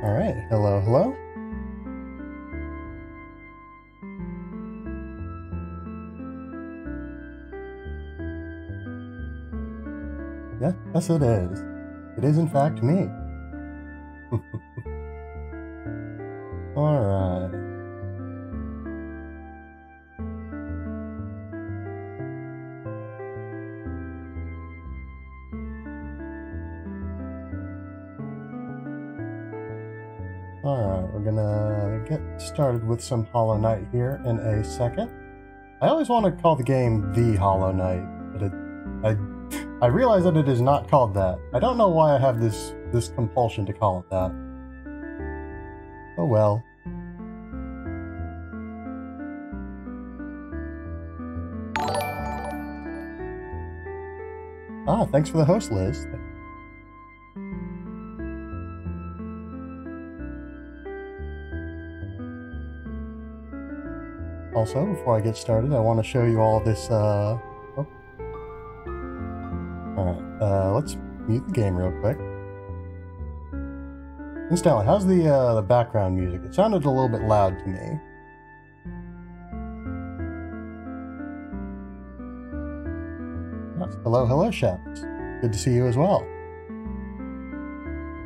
Alright, hello, hello. Yes it is. It is in fact me. Alright. Alright, we're gonna get started with some Hollow Knight here in a second. I always want to call the game The Hollow Knight, but I realize that it is not called that. I don't know why I have this compulsion to call it that. Oh well. Ah, thanks for the host, Liz. Also, before I get started, I want to show you all this, Alright, let's mute the game real quick. Incidentally, how's the background music? It sounded a little bit loud to me. Hello, hello, Shaps. Good to see you as well.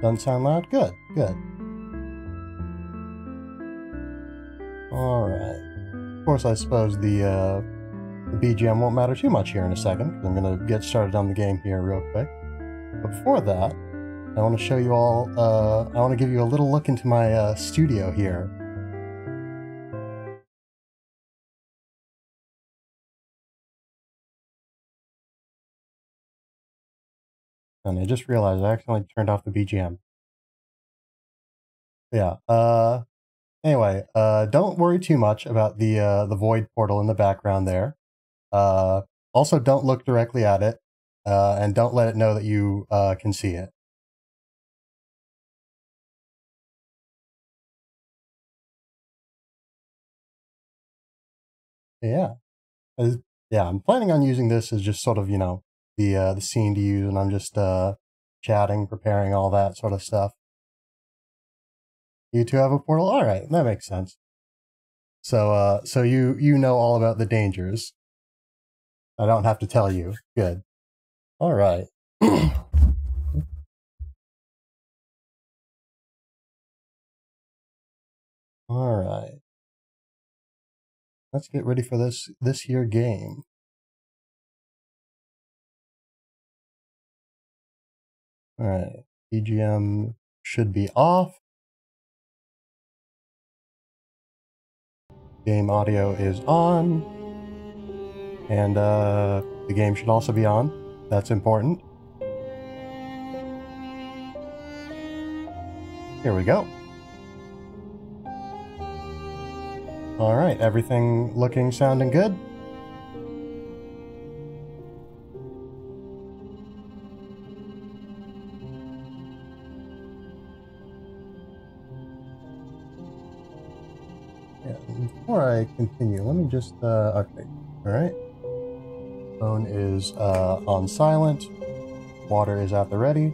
Doesn't sound loud? Good, good. Alright. Of course, I suppose the BGM won't matter too much here in a second, because I'm going to get started on the game here real quick. But before that, I want to show you all, I want to give you a little look into my studio here. And I just realized I accidentally turned off the BGM. Yeah, anyway, don't worry too much about the void portal in the background there. Also, don't look directly at it, and don't let it know that you can see it. Yeah, yeah, I'm planning on using this as just sort of, you know, the scene to use, and I'm just chatting, preparing, all that sort of stuff. You two have a portal? All right, that makes sense. So, so you know all about the dangers. I don't have to tell you. Good. All right. All right. Let's get ready for this here game. All right. BGM should be off. Game audio is on. And the game should also be on. That's important. Here we go. Alright, everything looking, sounding good? Yeah, before I continue, let me just, okay, alright. Phone is on silent. Water is at the ready.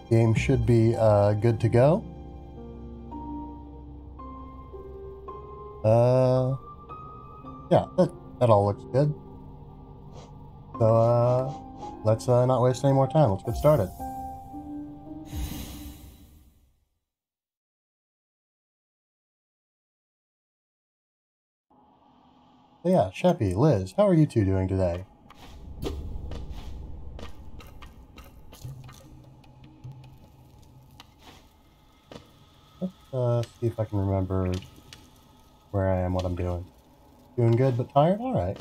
Game should be good to go. Yeah, that all looks good. So, let's not waste any more time. Let's get started. So yeah, Sheppy, Liz, how are you two doing today? Let's see if I can remember where I am, what I'm doing. Doing good but tired? Alright.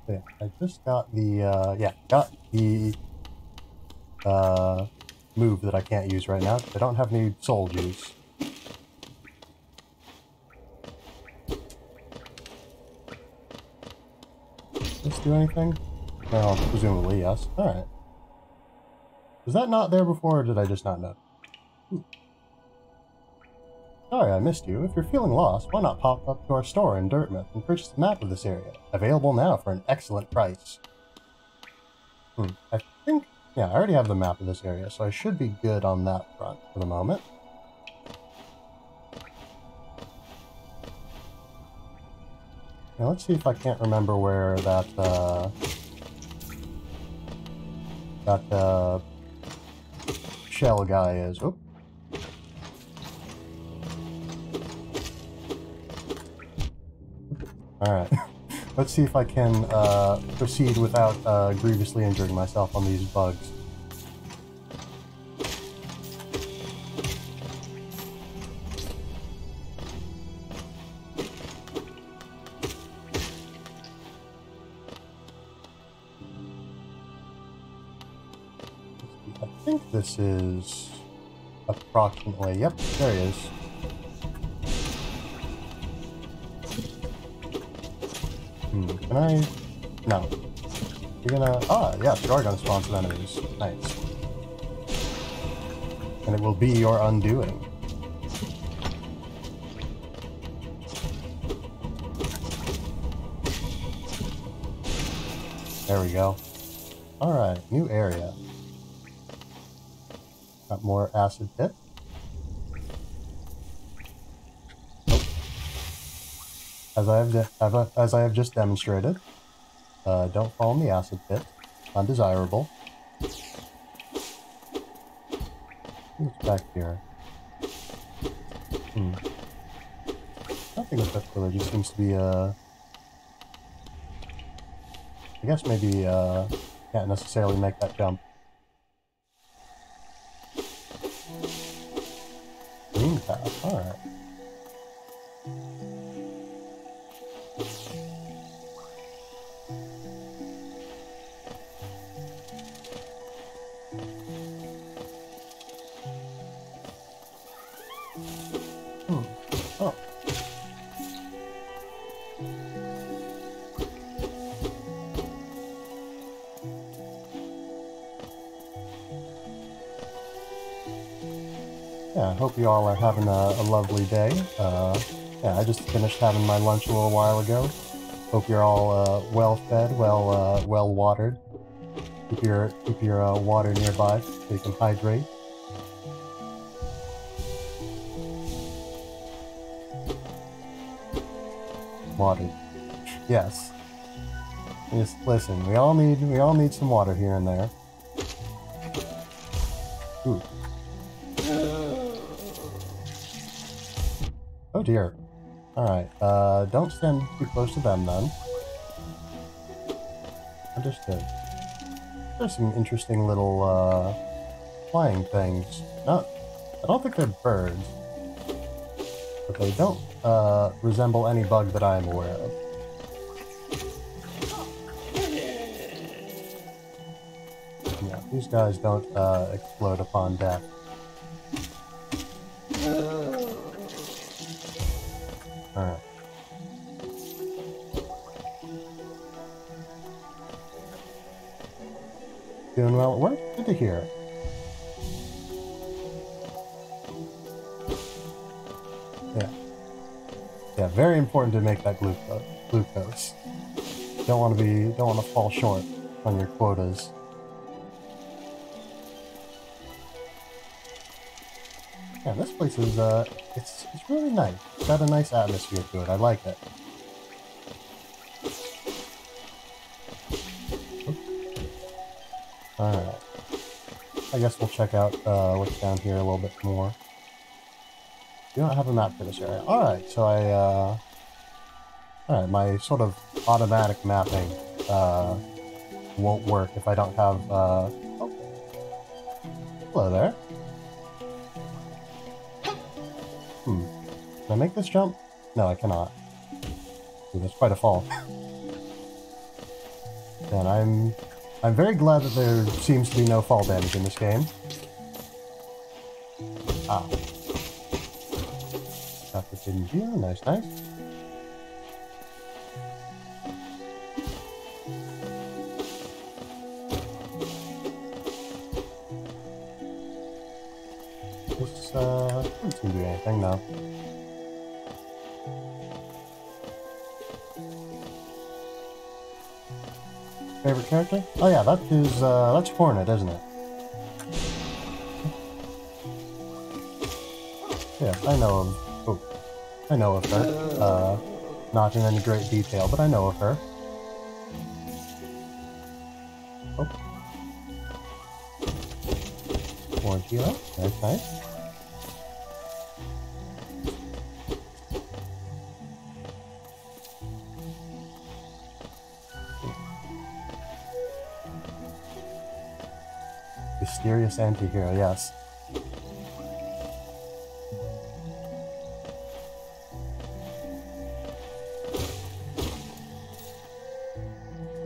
Yeah, I just got the, move that I can't use right now, because I don't have any soul juice. Does this do anything? Well, presumably, yes. Alright. Was that not there before, or did I just not know? Sorry I missed you. If you're feeling lost, why not pop up to our store in Dirtmouth and purchase a map of this area? Available now for an excellent price. I think... yeah, I already have the map of this area, so I should be good on that front for the moment. Now let's see if I can't remember where that, shell guy is. Oop. Alright. Let's see if I can proceed without grievously injuring myself on these bugs. I think this is approximately... yep, there he is. Can I... no. You're gonna... ah, yes, you are gonna spawn some enemies. Nice. And it will be your undoing. There we go. Alright, new area. Got more acid pit. As I have just demonstrated, don't fall in the acid pit. Undesirable. What's back here? Nothing particular. Just seems to be I guess maybe can't necessarily make that jump. Green path. All right. Oh. Yeah, I hope you all are having a lovely day. Yeah, I just finished having my lunch a little while ago. Hope you're all well fed, well watered. Keep your water nearby so you can hydrate. Water. Yes. Just listen, we all need some water here and there. Ooh. Oh dear. Alright, don't stand too close to them then. Understood. There's some interesting little flying things. I don't think they're birds. But they don't resemble any bug that I am aware of. Yeah, these guys don't explode upon death. Alright. Doing well. What? Good to hear. Yeah. Yeah, very important to make that glucose. Don't want to fall short on your quotas. Yeah, this place is it's really nice. It's got a nice atmosphere to it. I like it. Alright. I guess we'll check out what's down here a little bit more. You don't have a map for this area. Alright, so alright, my sort of automatic mapping won't work if I don't have oh. Hello there. Can I make this jump? No, I cannot. Ooh, that's quite a fall. And I'm very glad that there seems to be no fall damage in this game. Ah. Got the hidden view. Nice, nice. This, didn't seem to do anything, no. favorite character? Oh yeah, that is, that's Hornet, isn't it? Yeah, I know of... Oh, I know of her. Not in any great detail, but I know of her. Oh. Wargio, that's nice. Mysterious anti-hero, yes.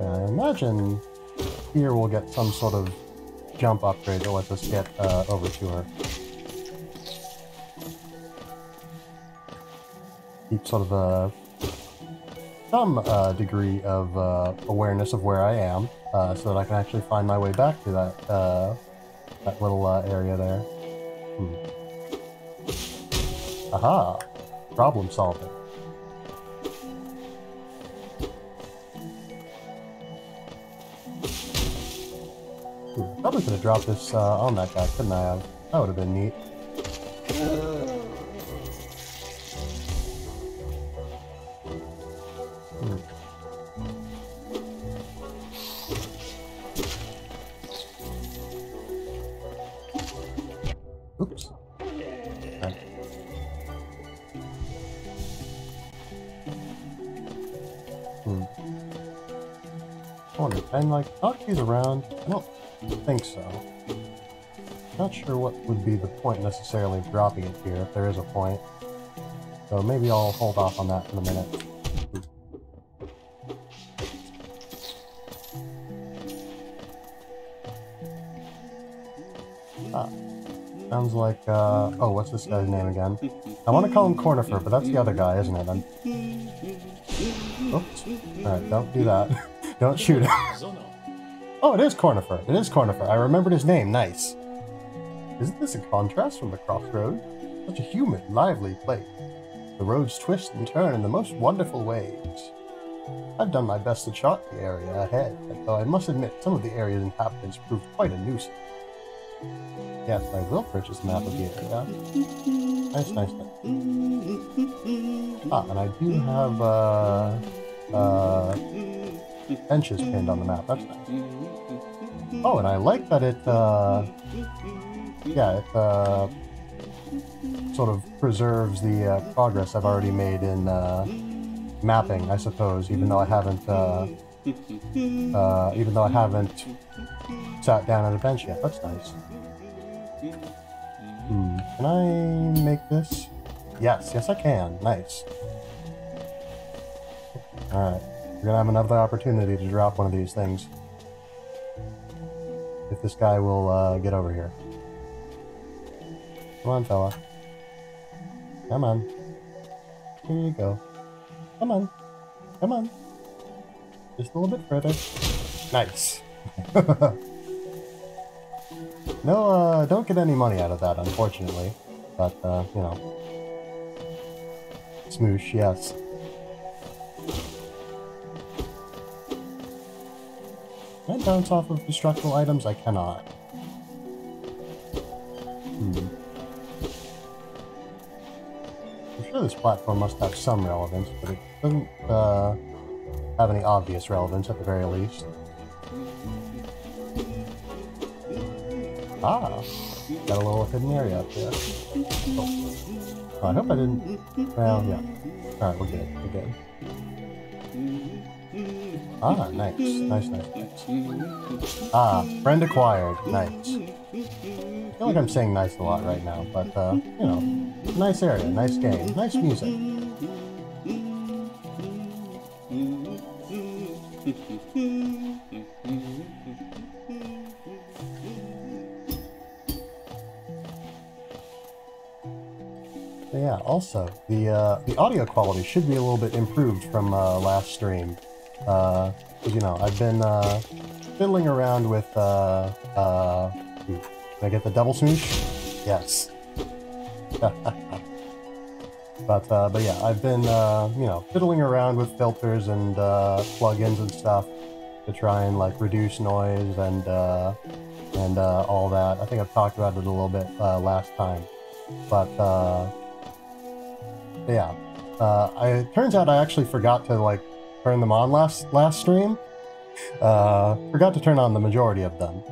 I imagine here we'll get some sort of jump upgrade that lets us get over to her. Keep sort of some degree of awareness of where I am, so that I can actually find my way back to that little area there. Aha! Problem solving. Probably could have dropped this on that guy, couldn't I have? That would have been neat. Oops. Okay. I wonder, can like knock these around? I don't think so. Not sure what would be the point necessarily of dropping it here, if there is a point. So maybe I'll hold off on that for a minute. Ah. Sounds like, oh, what's this guy's name again? I want to call him Carnivorous, but that's the other guy, isn't it? Oops. Alright, don't do that. Don't shoot him. Oh, it is Carnivorous. It is Carnivorous. I remembered his name. Nice. Isn't this a contrast from the crossroad? Such a humid, lively place. The roads twist and turn in the most wonderful ways. I've done my best to chart the area ahead, though I must admit some of the area's inhabitants proved quite a nuisance. Yes, I will purchase a map of the area. Nice, nice, nice. Ah, and I do have, benches pinned on the map. That's nice. Oh, and I like that it, yeah, it, sort of preserves the, progress I've already made in, mapping, I suppose, even though I haven't, sat down at a bench yet. That's nice. Can I make this? Yes, yes I can. Nice. Alright, we're gonna have another opportunity to drop one of these things. If this guy will, get over here. Come on, fella. Come on. Here you go. Come on. Come on. Just a little bit further. Nice. No, don't get any money out of that, unfortunately. But, you know. Smoosh, yes. Can I bounce off of destructible items? I cannot. I'm sure this platform must have some relevance, but it doesn't, have any obvious relevance at the very least. Ah, got a little hidden area up there. Oh, I hope I didn't... Well, yeah. Alright, we're good, we're good. Ah, nice. Nice, nice, nice. Ah, friend acquired. Nice. I feel like I'm saying nice a lot right now, but, you know, nice area, nice game, nice music. Yeah, also, the audio quality should be a little bit improved from last stream. Because, you know, I've been fiddling around with, can I get the double smoosh? Yes. But yeah, I've been, you know, fiddling around with filters and plugins and stuff. to try and like reduce noise and all that. I think I've talked about it a little bit last time, but yeah. It turns out I actually forgot to like turn them on last stream. Forgot to turn on the majority of them.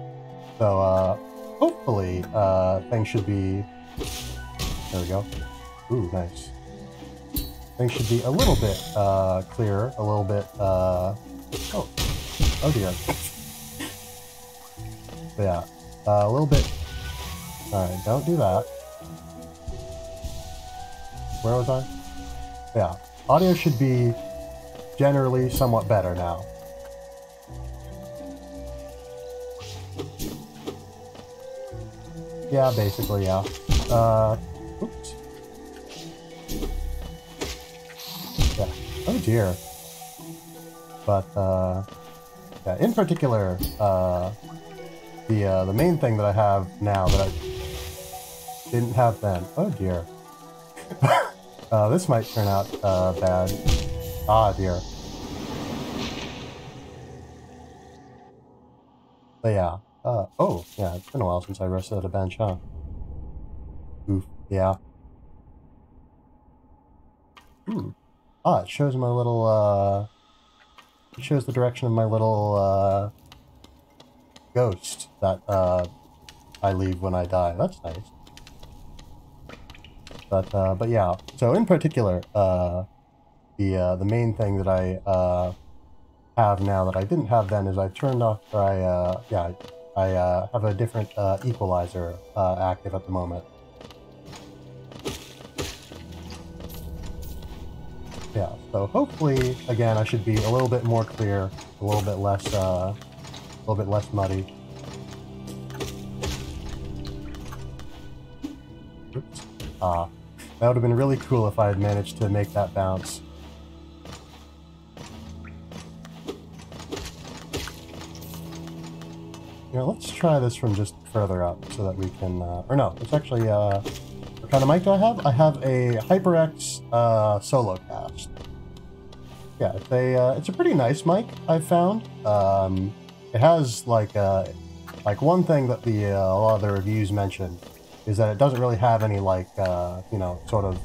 So hopefully things should be. There we go. Ooh, nice. Things should be a little bit clearer, a little bit. Oh dear. So yeah, a little bit. All right, don't do that. Where was I? Yeah, audio should be generally somewhat better now. Yeah, basically, yeah. Oops. Yeah. Oh dear. But yeah, in particular, the main thing that I have now that I didn't have then. Oh dear. This might turn out bad. Ah dear. But yeah. Oh yeah, it's been a while since I rested at a bench, huh? Oof. Yeah. Ah, it shows my little it shows the direction of my little ghost that I leave when I die. That's nice. But yeah. So in particular, the main thing that I have now that I didn't have then is I've turned off, or I have a different equalizer active at the moment. Yeah, so hopefully, again, I should be a little bit more clear, a little bit less muddy. Oops. That would have been really cool if I had managed to make that bounce. You know, let's try this from just further up so that we can, or no, it's actually, what kind of mic do I have? I have a HyperX Solo Cast. Yeah, it's a pretty nice mic, I've found. It has, like one thing that a lot of the reviews mentioned is that it doesn't really have any, like, you know, sort of...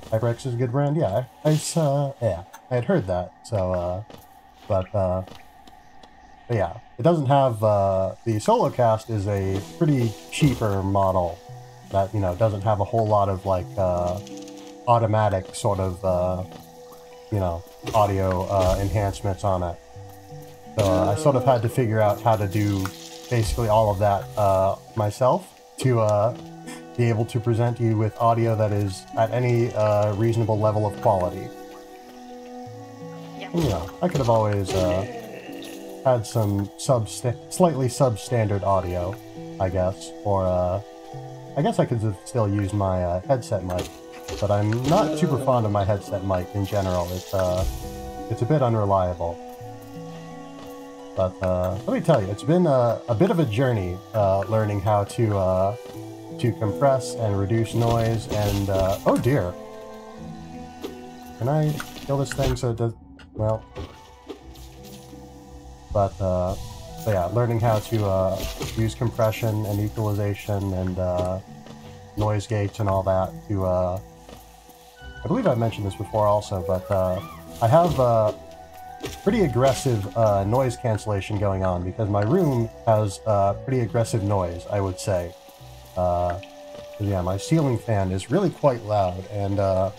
HyperX is a good brand? Yeah, yeah, I had heard that, so, but yeah, it doesn't have, the Solocast is a pretty cheaper model that, you know, doesn't have a whole lot of, like, automatic sort of, you know, audio enhancements on it. So I sort of had to figure out how to do basically all of that myself to be able to present you with audio that is at any reasonable level of quality. And, you know, I could have always had some slightly substandard audio, I guess, or I guess I could have still used my headset mic, but I'm not super fond of my headset mic in general. It's a bit unreliable. But let me tell you, it's been a bit of a journey learning how to compress and reduce noise and oh dear. Can I kill this thing so it does well? But yeah, learning how to use compression and equalization and noise gates and all that to I believe I mentioned this before also, but I have pretty aggressive noise cancellation going on because my room has pretty aggressive noise, I would say. Yeah, my ceiling fan is really quite loud, and I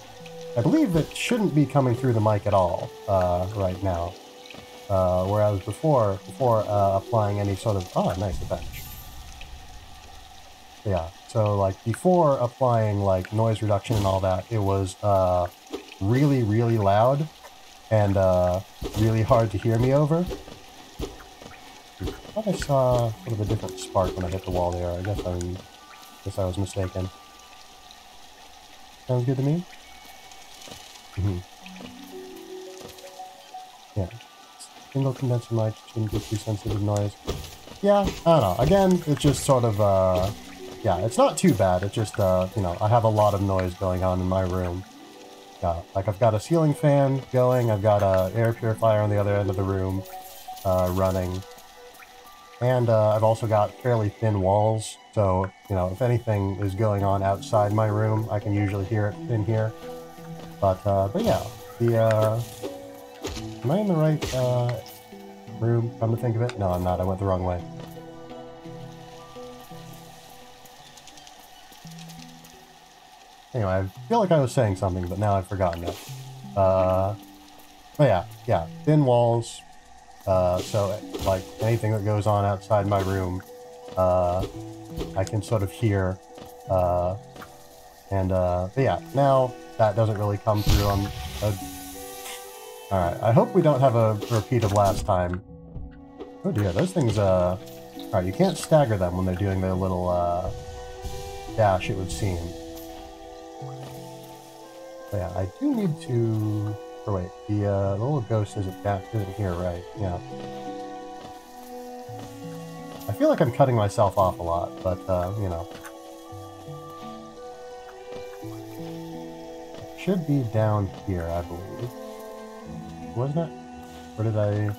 believe it shouldn't be coming through the mic at all right now. Whereas before applying any sort of... Oh, nice, a bench. Yeah, so like before applying like noise reduction and all that, it was really, really loud and really hard to hear me over. I thought I saw sort of a different spark when I hit the wall there. I guess I was mistaken. Sounds good to me? Yeah. Single condenser mic shouldn't get too sensitive noise. Yeah, I don't know. Again, it's just sort of, yeah, it's not too bad. It's just, you know, I have a lot of noise going on in my room. Yeah, like I've got a ceiling fan going, I've got a air purifier on the other end of the room, running. And I've also got fairly thin walls, so, you know, if anything is going on outside my room, I can usually hear it in here. But yeah, am I in the right, room, come to think of it? No, I'm not, I went the wrong way. Anyway, I feel like I was saying something, but now I've forgotten it. But yeah, thin walls, so, like, anything that goes on outside my room, I can sort of hear, but yeah, now that doesn't really come through on... Alright, I hope we don't have a repeat of last time. Oh dear, those things, Alright, you can't stagger them when they're doing their little, dash, it would seem. But yeah, I do need to... Oh wait, the little ghost isn't here, right? Yeah. I feel like I'm cutting myself off a lot, but, you know. It should be down here, I believe. Wasn't it? Or did I...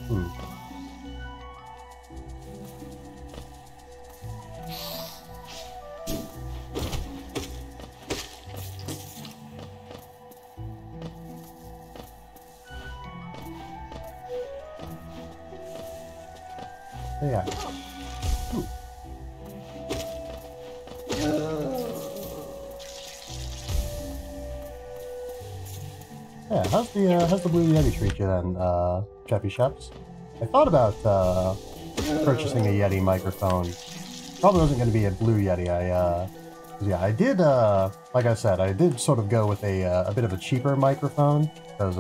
Yeah. Ooh. Yeah, how's the Blue Yeti treat you then, Cheffy Sheps? I thought about, purchasing a Yeti microphone. Probably wasn't going to be a Blue Yeti, yeah, I did, like I said, I did sort of go with a bit of a cheaper microphone, because,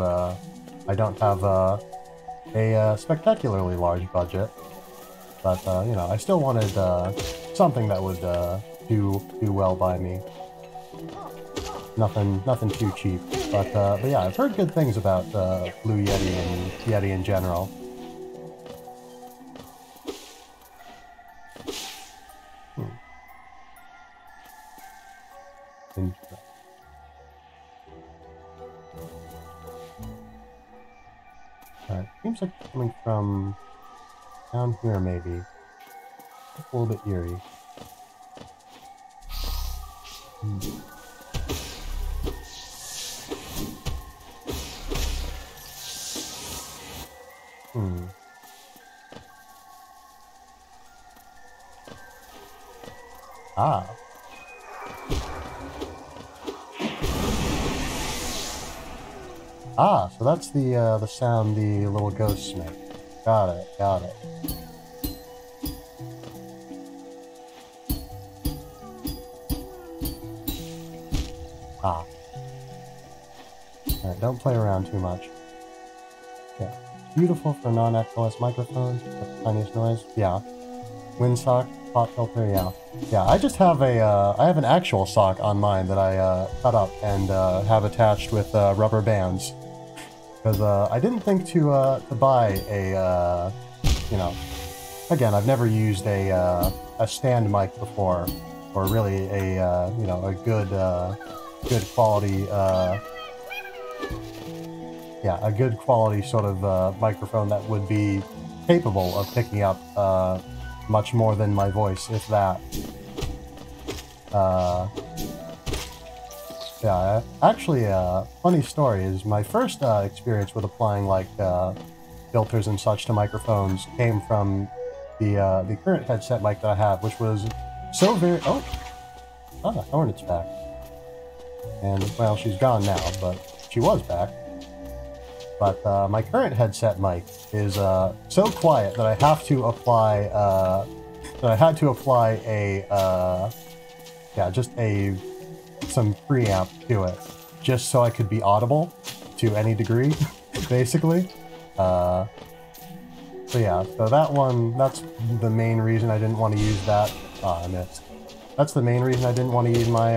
I don't have, a spectacularly large budget. But, you know, I still wanted, something that would, do well by me. Nothing too cheap. But yeah, I've heard good things about, Blue Yeti and Yeti in general. Alright, seems like it's coming from down here, maybe. It's a little bit eerie. Ah. Ah, so that's the sound the little ghosts make. Got it, got it. Ah. Alright, don't play around too much. Yeah. Beautiful for non-echoeless microphones, the tiniest noise. Yeah. Windsock, pop filter, yeah. Yeah, I just have I have an actual sock on mine that I, cut up and, have attached with, rubber bands. Because, I didn't think to buy a, you know... Again, I've never used a stand mic before, or really a, you know, a good quality, yeah, a good quality sort of, microphone that would be capable of picking up, much more than my voice, if that. Yeah, actually, funny story is my first experience with applying, like, filters and such to microphones came from the current headset mic that I have, which was so very... Oh! Ah, Hornet's back. And, well, she's gone now, but she was back. But my current headset mic is so quiet that I have to apply yeah, just some preamp to it, just so I could be audible to any degree, basically. So yeah, so that one, that's the main reason I didn't want to use that. Ah, I missed. That's the main reason I didn't want to use my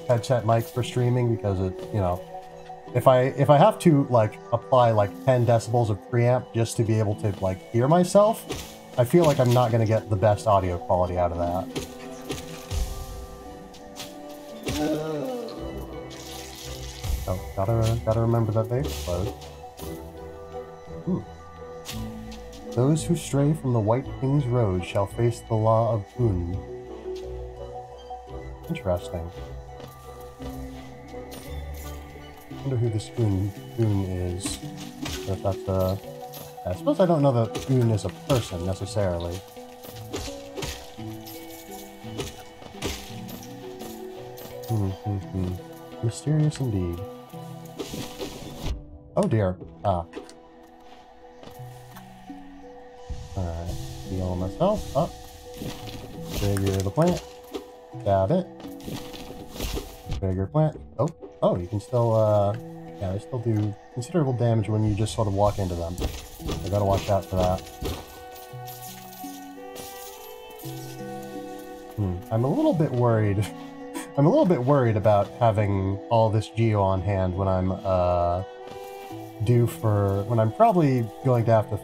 headset mic for streaming, because it, you know, if I have to, like, apply, like, 10 decibels of preamp just to be able to, like, hear myself, I feel like I'm not going to get the best audio quality out of that. Oh, gotta remember that they explode. Those who stray from the White King's road shall face the law of Un. Interesting. I wonder who this Un is. If that's a... I suppose I don't know that Un is a person, necessarily. Mysterious indeed. Oh dear. Ah. Alright. Heal myself. Up. Trigger the plant. Got it. Trigger plant. Oh. Oh, you can still, yeah, they still do considerable damage when you just sort of walk into them. I gotta watch out for that. I'm a little bit worried. I'm a little bit worried about having all this geo on hand when I'm, when I'm probably going to have to,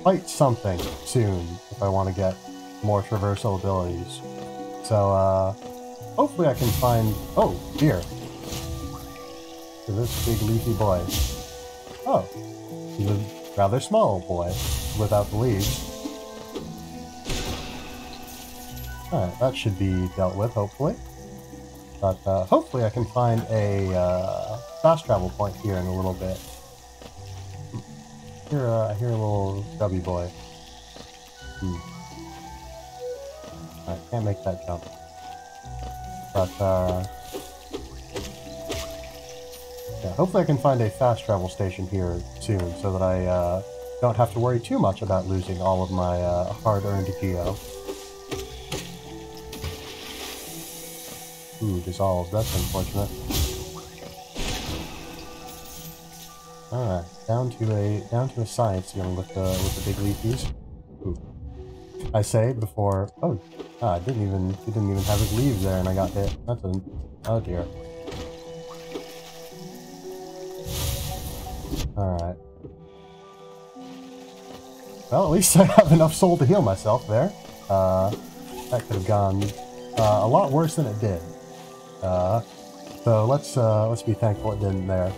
fight something soon if I want to get more traversal abilities. So, hopefully I can find... Oh, dear. To this big leafy boy. Oh, he's a rather small boy without the leaves. Alright, that should be dealt with, hopefully. But, hopefully I can find a, fast travel point here in a little bit. I hear a little grubby boy. I can't make that jump. But, yeah, hopefully I can find a fast travel station here soon, so that I, don't have to worry too much about losing all of my, hard-earned geo. Ooh, dissolved. That's unfortunate. Alright, down to a science ceiling with the big leafies. Ooh. I say before... Oh, he didn't even have his leaves there and I got hit. That's a... Oh dear. Alright. Well, at least I have enough soul to heal myself there. That could have gone a lot worse than it did. So let's be thankful it didn't there.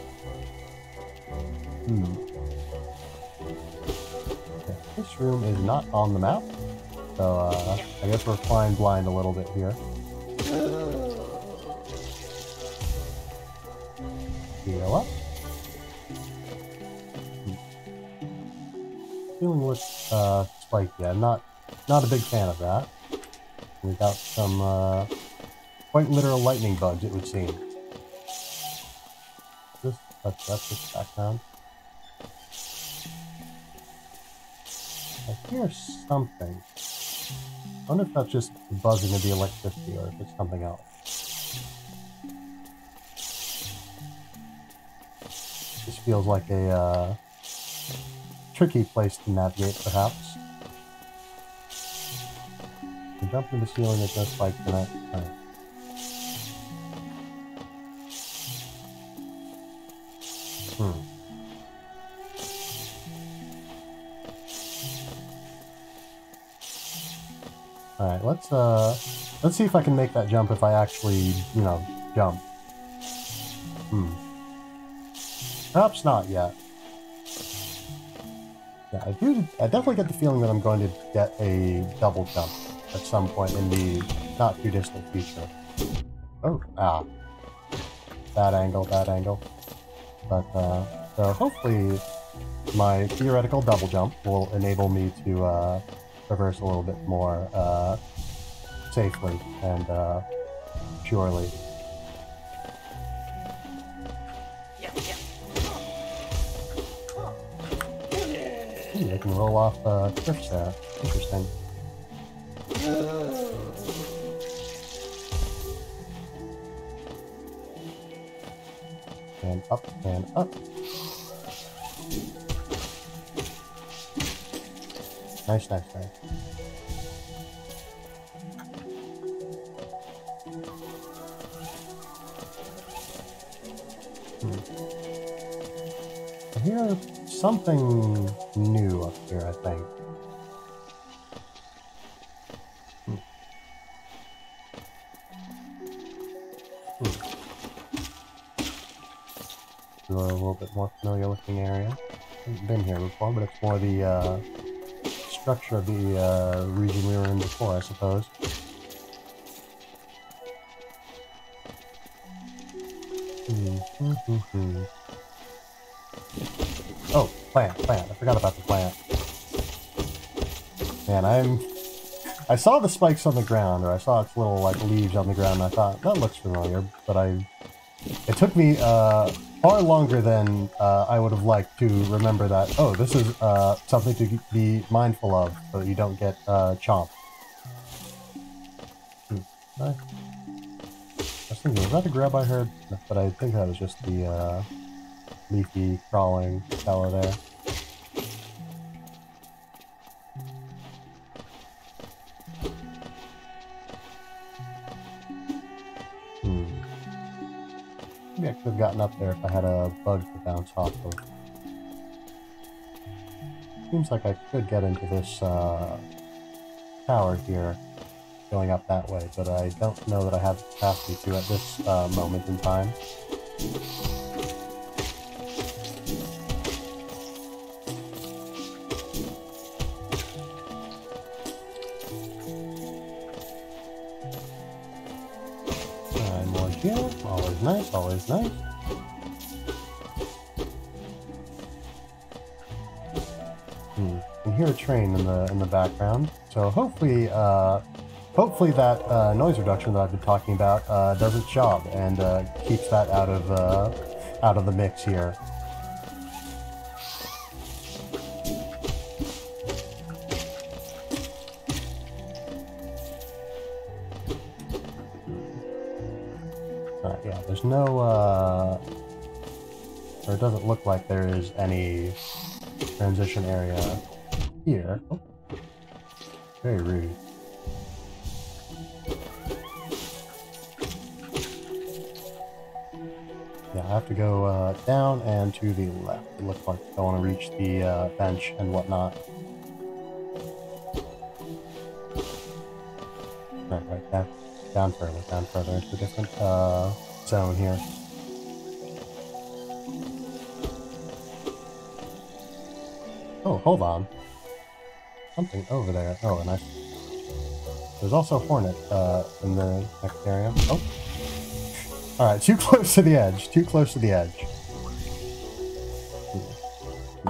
Okay, this room is not on the map, so I guess we're flying blind a little bit here. Heal up. Feeling looks spiky. I'm not a big fan of that. We got some quite literal lightning bugs, it would seem. That's just background. I hear something. I wonder if that's just the buzzing of the electricity or if it's something else. This feels like a tricky place to navigate, perhaps. You jump in the ceiling, there's no spikes in it. Right. Alright, let's see if I can make that jump if I actually, you know, jump. Perhaps not yet. Yeah, I definitely get the feeling that I'm going to get a double jump at some point in the not too distant future. Oh, bad angle. But, so hopefully my theoretical double jump will enable me to, traverse a little bit more, safely and, purely. Ooh, I can roll off, cliffs there. Interesting. And up, and up. Nice. I hear something new up here, I think. To a little bit more familiar looking area. haven't been here before, but it's more the structure of the region we were in before, I suppose. Oh, plant. I forgot about the plant. Man, I saw the spikes on the ground, or I saw its little, like, leaves on the ground, and I thought, that looks familiar, but it took me, far longer than, I would have liked to remember that, oh, this is, something to be mindful of, so that you don't get, chomped. I was thinking, was that a grub I heard? But I think that was just the, leafy, crawling fellow there. Maybe I could have gotten up there if I had a bug to bounce off of. Seems like I could get into this tower here, going up that way, but I don't know that I have the capacity to at this moment in time. And more here. Always nice, always nice. I can hear a train in the background, so hopefully that noise reduction that I've been talking about does its job and keeps that out of the mix here. Yeah, there's no or it doesn't look like there is any transition area here. Oh, very rude. Yeah, I have to go down and to the left. It looks like I want to reach the bench and whatnot. Right, down further into a different zone here. Oh, hold on. Something over there. Oh, and there's also a hornet in the next area. Oh. Alright, too close to the edge. Too close to the edge.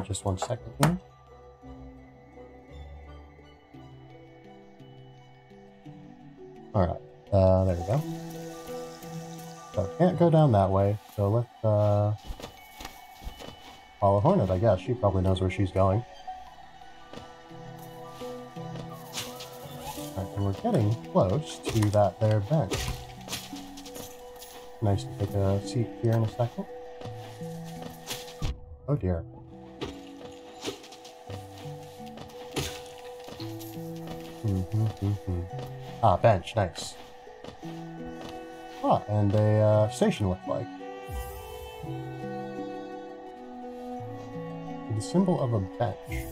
Just 1 second here. Alright, there we go. So, can't go down that way, so let's, follow Hornet, I guess. She probably knows where she's going. Alright, and we're getting close to that there bench. Nice to take a seat here in a second. Oh dear. Ah, bench, nice. Ah, and a station looks like. The symbol of a bench.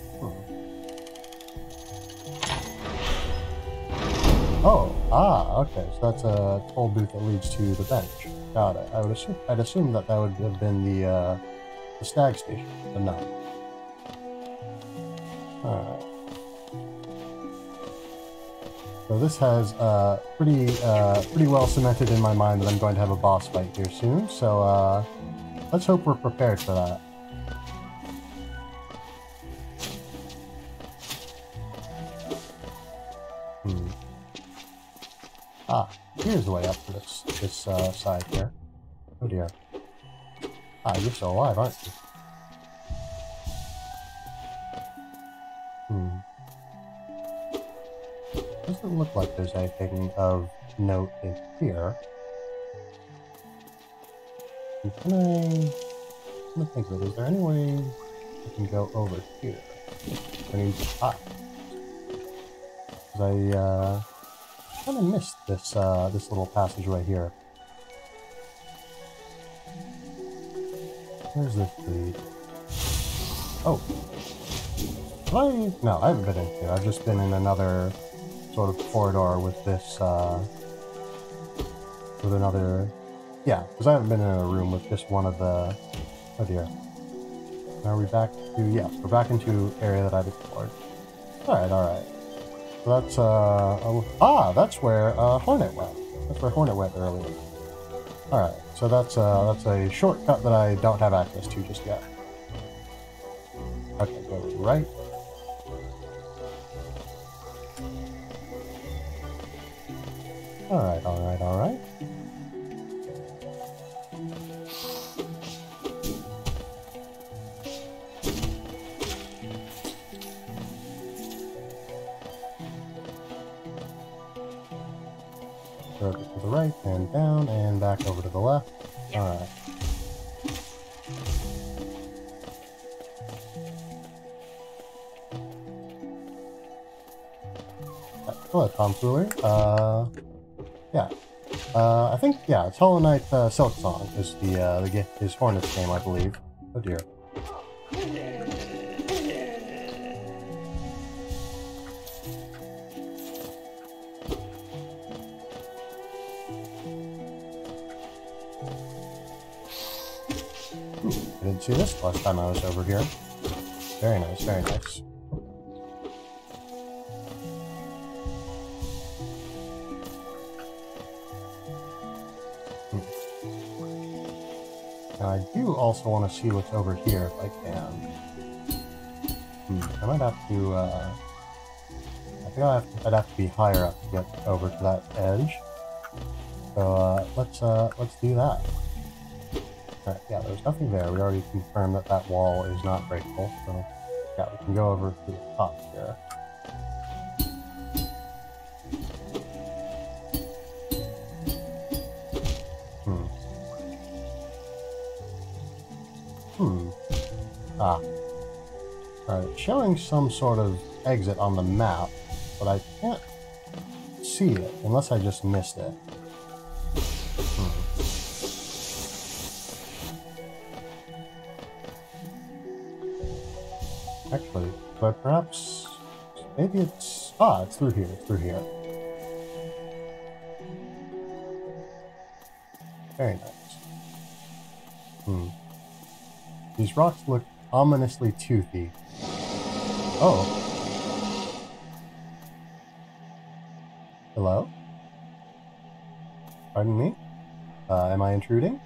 Oh, okay. So that's a toll booth that leads to the bench. Got it. I'd assume that would have been the Stag Station, but no. Alright. So this has pretty well cemented in my mind that I'm going to have a boss fight here soon. So let's hope we're prepared for that. Ah, here's the way up to this side here. Oh dear. Ah, you're still alive, aren't you? Doesn't look like there's anything of note in here. Can I think of it. Is there any way I can go over here? I mean, because I kind of missed this this little passageway here. Where's this lead? Oh. No, I haven't been in here. I've just been in another sort of corridor with this, with another... Yeah, because I haven't been in a room with just one of the... Oh dear. Are we back to... Yes, we're back into area that I've explored. Alright, alright. So that's, that's where, Hornet went. That's where Hornet went earlier. Alright, so that's a shortcut that I don't have access to just yet. Okay, go right. Alright, alright, alright. Over to the right and down and back over to the left. Alright. Hello, Tomfooler. Yeah. I think, yeah, it's Hollow Knight Silk Song is his Hornet's name, I believe. Oh dear. I didn't see this last time I was over here. Very nice, very nice. And I do also want to see what's over here if I can. I might have to, I think I'd have to be higher up to get over to that edge. So, let's do that. Alright, yeah, there's nothing there. We already confirmed that that wall is not breakable, so yeah, we can go over to the top here. Alright, showing some sort of exit on the map, but I can't see it, unless I just missed it. Actually, but perhaps... maybe it's... ah, it's through here, it's through here. Very nice. These rocks look ominously toothy. Oh. Hello? Pardon me? Am I intruding?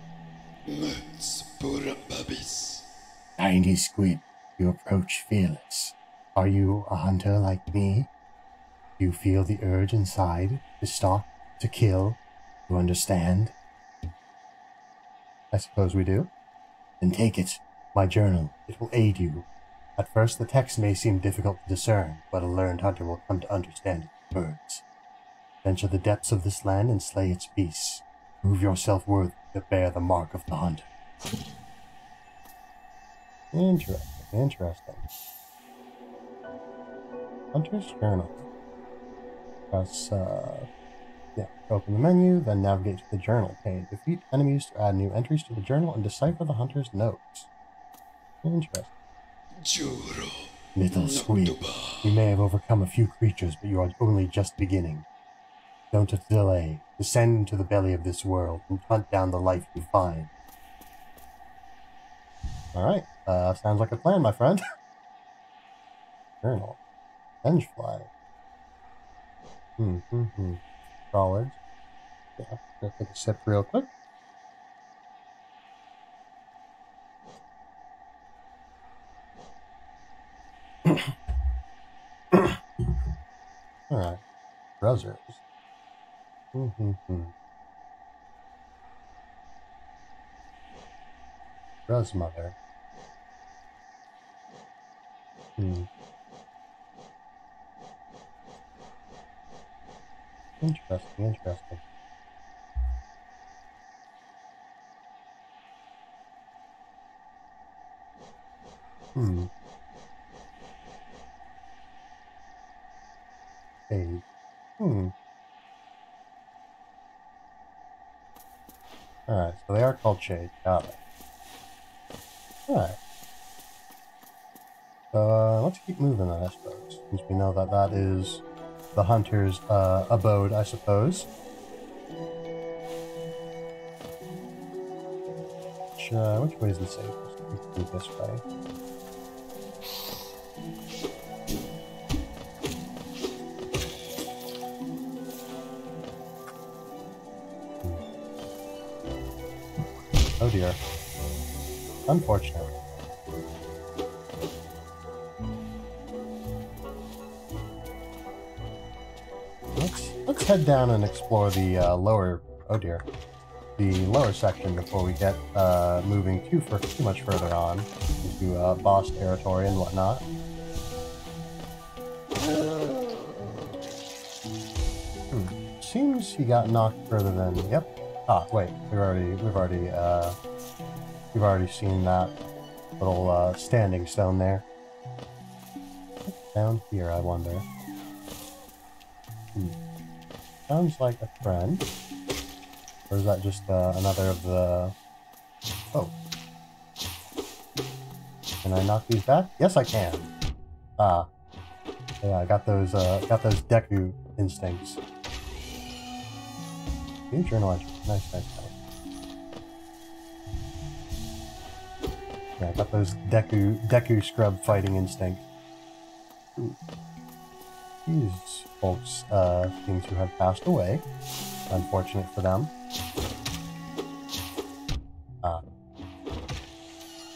Tiny squid, you approach fearless. Are you a hunter like me? Do you feel the urge inside to stalk, to kill, to understand? I suppose we do. Then take it, my journal. It will aid you. At first, the text may seem difficult to discern, but a learned hunter will come to understand its words. Venture the depths of this land and slay its beasts. Prove yourself worthy to bear the mark of the hunter. Interesting, interesting. Hunter's Journal. Press, yeah, open the menu, then navigate to the journal pane. Defeat enemies to add new entries to the journal and decipher the hunter's notes. Interesting. Little squid, you may have overcome a few creatures, but you are only just beginning. Don't delay. Descend into the belly of this world and hunt down the life you find. Alright, sounds like a plan, my friend. Journal. Venge flag. Crawlers. Yeah, gonna take a sip real quick. Alright. Brothers. Grandmother. Interesting, interesting. Hey. Alright, so they are called shades. Got it. Alright. So, let's keep moving then, I suppose. Since we know that that is the hunter's abode, I suppose. Which way is the safest? We can do this way. Oh dear. Unfortunate. Let's head down and explore the lower. Oh dear. The lower section before we get moving too much further on into boss territory and whatnot. Seems he got knocked further than. Yep. Ah, wait. We've already seen that little standing stone there. What's down here, I wonder. Sounds like a friend. Or is that just another of the... Oh. Can I knock these back? Yes, I can. Ah. Yeah, I got those Deku instincts. New journal entry. Nice. Yeah, I got those Deku scrub fighting instincts. Ooh. These folks seem to have passed away. Unfortunate for them.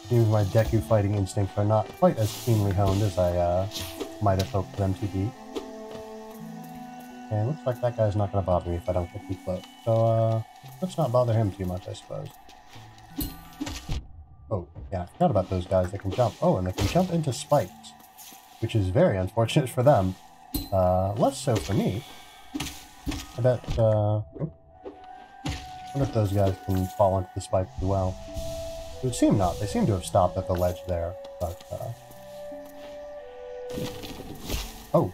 Seems my Deku fighting instincts are not quite as keenly honed as I might have hoped them to be. And looks like that guy's not going to bother me if I don't get too close. So, let's not bother him too much, I suppose. Oh, yeah, I forgot about those guys that can jump. Oh, and they can jump into spikes, which is very unfortunate for them. Less so for me. I bet, I wonder if those guys can fall into the spikes as well. It would seem not. They seem to have stopped at the ledge there, but, oh.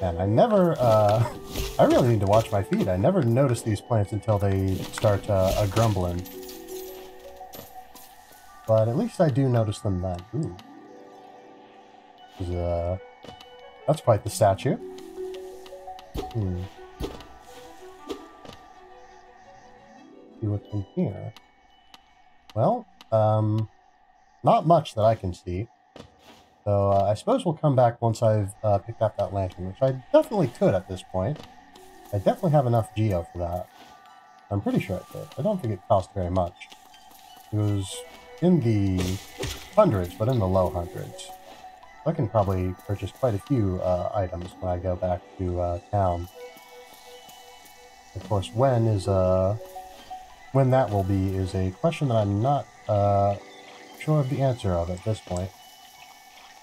Man, I never, I really need to watch my feet. I never notice these plants until they start, grumbling. But at least I do notice them then. Ooh. That's quite the statue. See what's in here. Well, not much that I can see. So I suppose we'll come back once I've picked up that lantern, which I definitely could at this point. I definitely have enough geo for that. I'm pretty sure I could. I don't think it cost very much. It was in the hundreds, but in the low hundreds. I can probably purchase quite a few items when I go back to town. Of course, when that will be is a question that I'm not sure of the answer of at this point.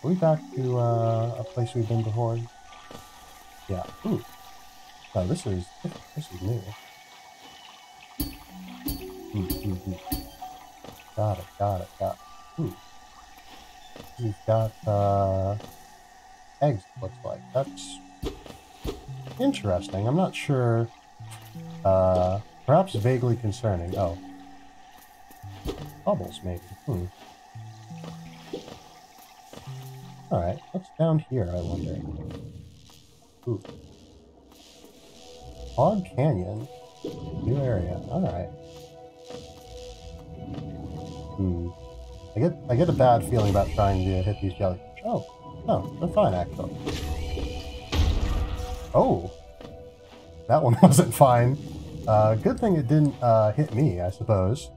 Are we back to a place we've been before? Yeah. Ooh. No, this is new. Got it. Ooh. We've got eggs, it looks like. That's interesting. I'm not sure. Perhaps vaguely concerning. Oh. Bubbles, maybe. Alright, what's down here, I wonder? Ooh. Hog Canyon. New area. Alright. I get a bad feeling about trying to hit these jellyfish. Oh, no, they're fine, actually. Oh! That one wasn't fine. Good thing it didn't hit me, I suppose.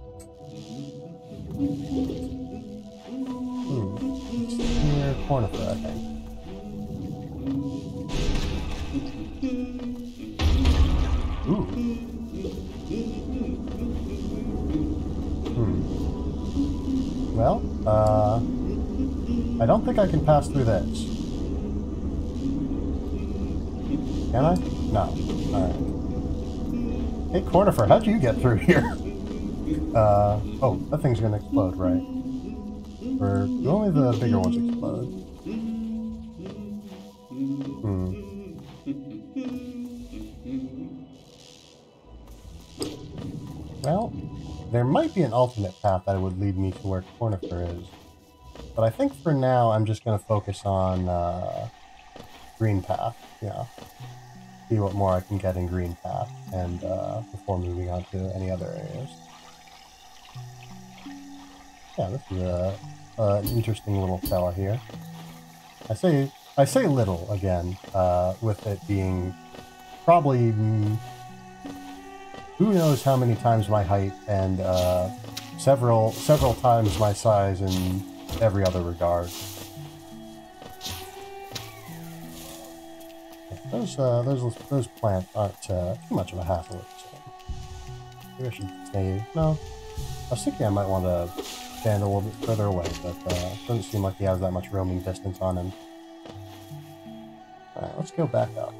It's near Carnivorous, I think. Ooh. Well, I don't think I can pass through this. Can I? No. Alright. Hey, Carnivorous, how'd you get through here? Oh, that thing's gonna explode, right? Or do only the bigger ones explode? Well, there might be an alternate path that would lead me to where Carnivorous is. But I think for now I'm just going to focus on Green Path. Yeah. See what more I can get in Green Path and before moving on to any other areas. Yeah, this is an interesting little fella here. I say little again, with it being probably who knows how many times my height and several times my size in every other regard. Those plants aren't too much of a hassle. So maybe I should stay. No, I was thinking I might want to stand a little bit further away, but doesn't seem like he has that much roaming distance on him. Alright, let's go back up.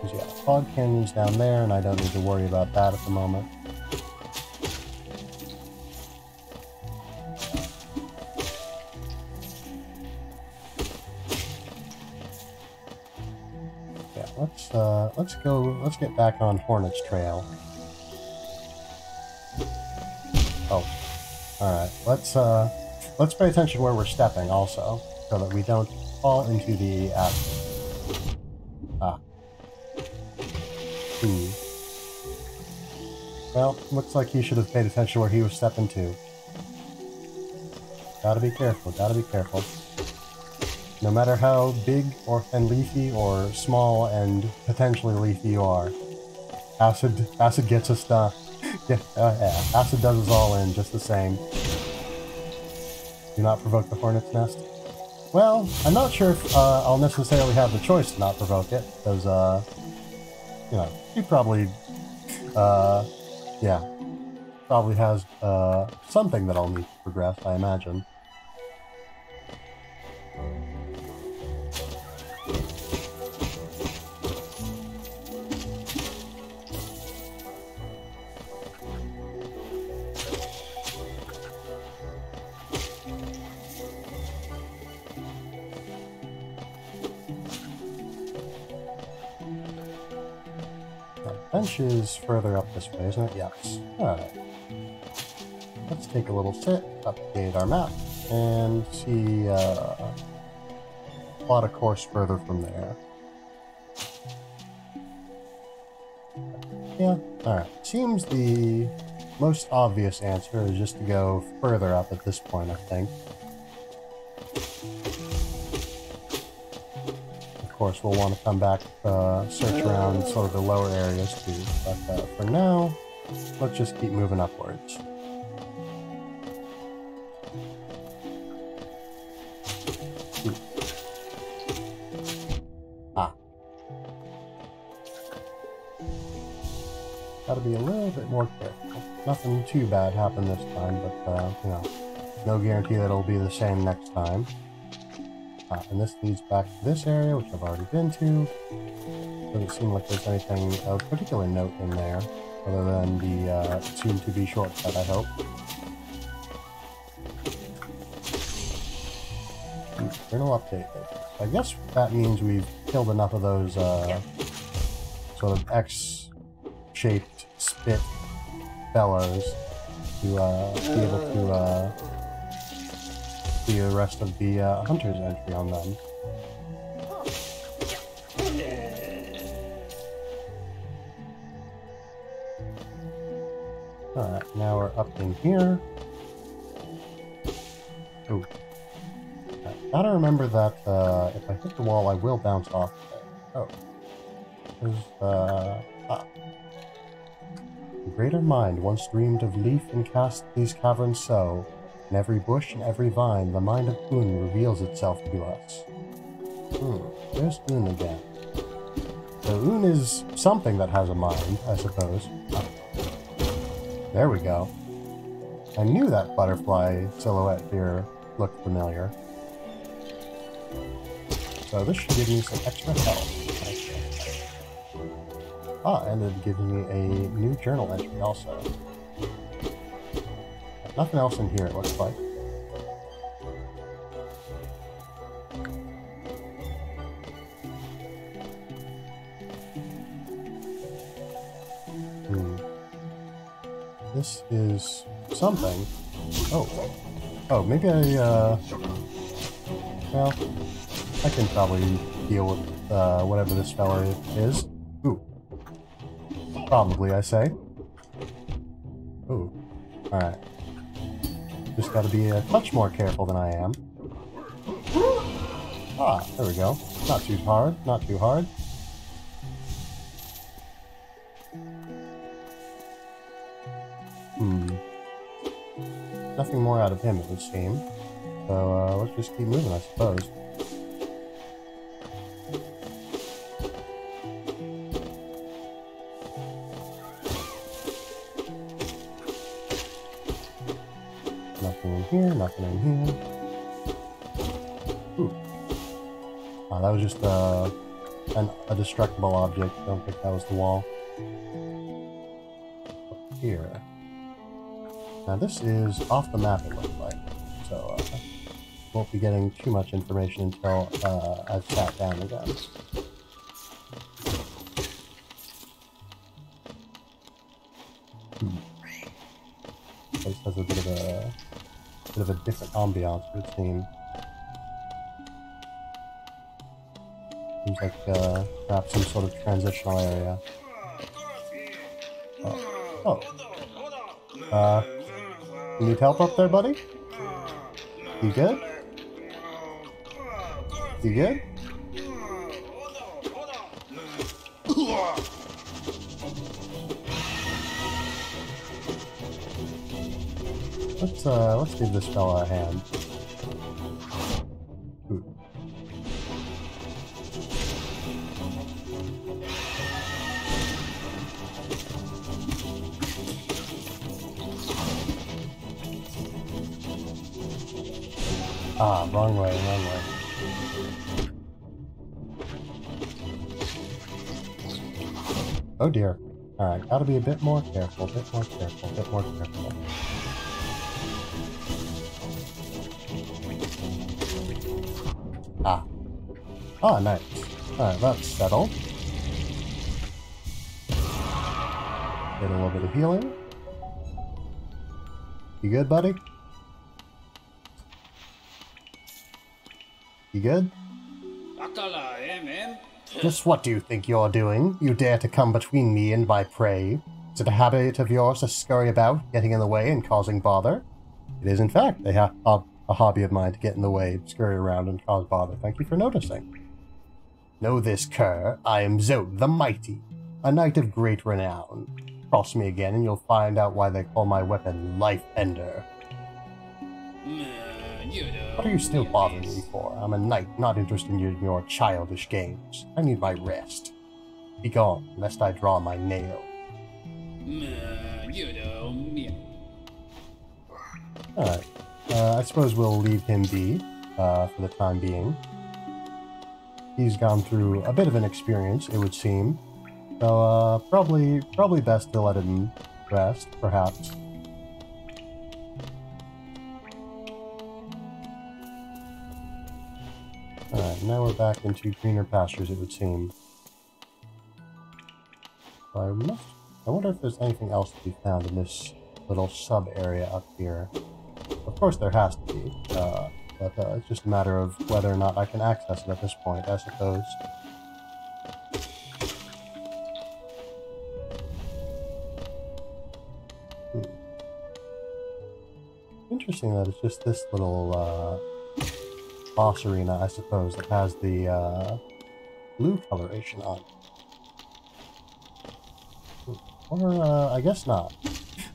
Because yeah, Fog Canyon's down there, and I don't need to worry about that at the moment. Yeah, let's get back on Hornet's Trail. Oh, alright, let's pay attention where we're stepping also, so that we don't fall into the acid. Ah. Well, looks like he should have paid attention where he was stepping to. Gotta be careful, gotta be careful. No matter how big and leafy or small and potentially leafy you are, acid gets us done. Yeah, acid does us all in just the same. Do not provoke the hornet's nest. Well, I'm not sure if I'll necessarily have the choice to not provoke it, because, you know, he probably, yeah, probably has something that I'll need to progress, I imagine. Bench is further up this way, isn't it? Yes. Alright. Let's take a little sit, update our map, and see plot a course further from there. Yeah, alright. Seems the most obvious answer is just to go further up at this point, I think. Of course, we'll want to come back, search around sort of the lower areas too, but for now, let's just keep moving upwards. Ooh. Ah. Gotta be a little bit more careful. Nothing too bad happened this time, but, you know, no guarantee that it'll be the same next time. And this leads back to this area, which I've already been to. Doesn't seem like there's anything of particular note in there, other than the soon-to-be shortcut, I hope. Journal update. I guess that means we've killed enough of those sort of X-shaped spit fellows to be able to see the rest of the hunter's entry on them. Alright, now we're up in here. Ooh. I gotta remember that if I hit the wall, I will bounce off there. Oh. There's, The greater mind once dreamed of leaf and cast these caverns so. In every bush and every vine, the mind of Un reveals itself to us. There's Un again. So Un is something that has a mind, I suppose. Ah. There we go. I knew that butterfly silhouette here looked familiar. So this should give me some extra health. Ah, and it gives me a new journal entry also. Nothing else in here, it looks like. This is something. Oh, maybe well, I can probably deal with whatever this fella is. Ooh. Probably, I say. Ooh. Alright. Just gotta be a touch more careful than I am. Ah, there we go. Not too hard, not too hard. nothing more out of him, it would seem. So, let's just keep moving, I suppose. Nothing in here, nothing in here. Ooh. Oh, that was just a destructible object. I don't think that was the wall. Up here. Now this is off the map, it looks like. So, won't be getting too much information until I've sat down again. Place has a bit of a different ambiance, it would seem. Seems like perhaps some sort of transitional area. You need help up there, buddy? You good? You good? Let's give this fella a hand. Ooh. Ah, wrong way, wrong way. Oh dear. Alright, gotta be a bit more careful, bit more careful, bit more careful. Ah. Ah, nice. Alright, that's settled. Get a little bit of healing. You good, buddy? You good? Just what do you think you're doing? You dare to come between me and my prey? Is it a habit of yours to scurry about, getting in the way and causing bother? It is, in fact, a hobby of mine to get in the way, scurry around, and cause bother. Thank you for noticing. Know this, cur. I am Zod the Mighty, a knight of great renown. Cross me again and you'll find out why they call my weapon Life Ender. What are you still bothering me for? I'm a knight, not interested in your childish games. I need my rest. Be gone, lest I draw my nail. Alright. I suppose we'll leave him be, for the time being. He's gone through a bit of an experience, it would seem. So, probably best to let him rest, perhaps. Alright, now we're back into greener pastures, it would seem. So I wonder if there's anything else to be found in this little sub-area up here. Of course there has to be, but it's just a matter of whether or not I can access it at this point, I suppose. Interesting that it's just this little boss arena, I suppose, that has the blue coloration on it. Or, I guess not.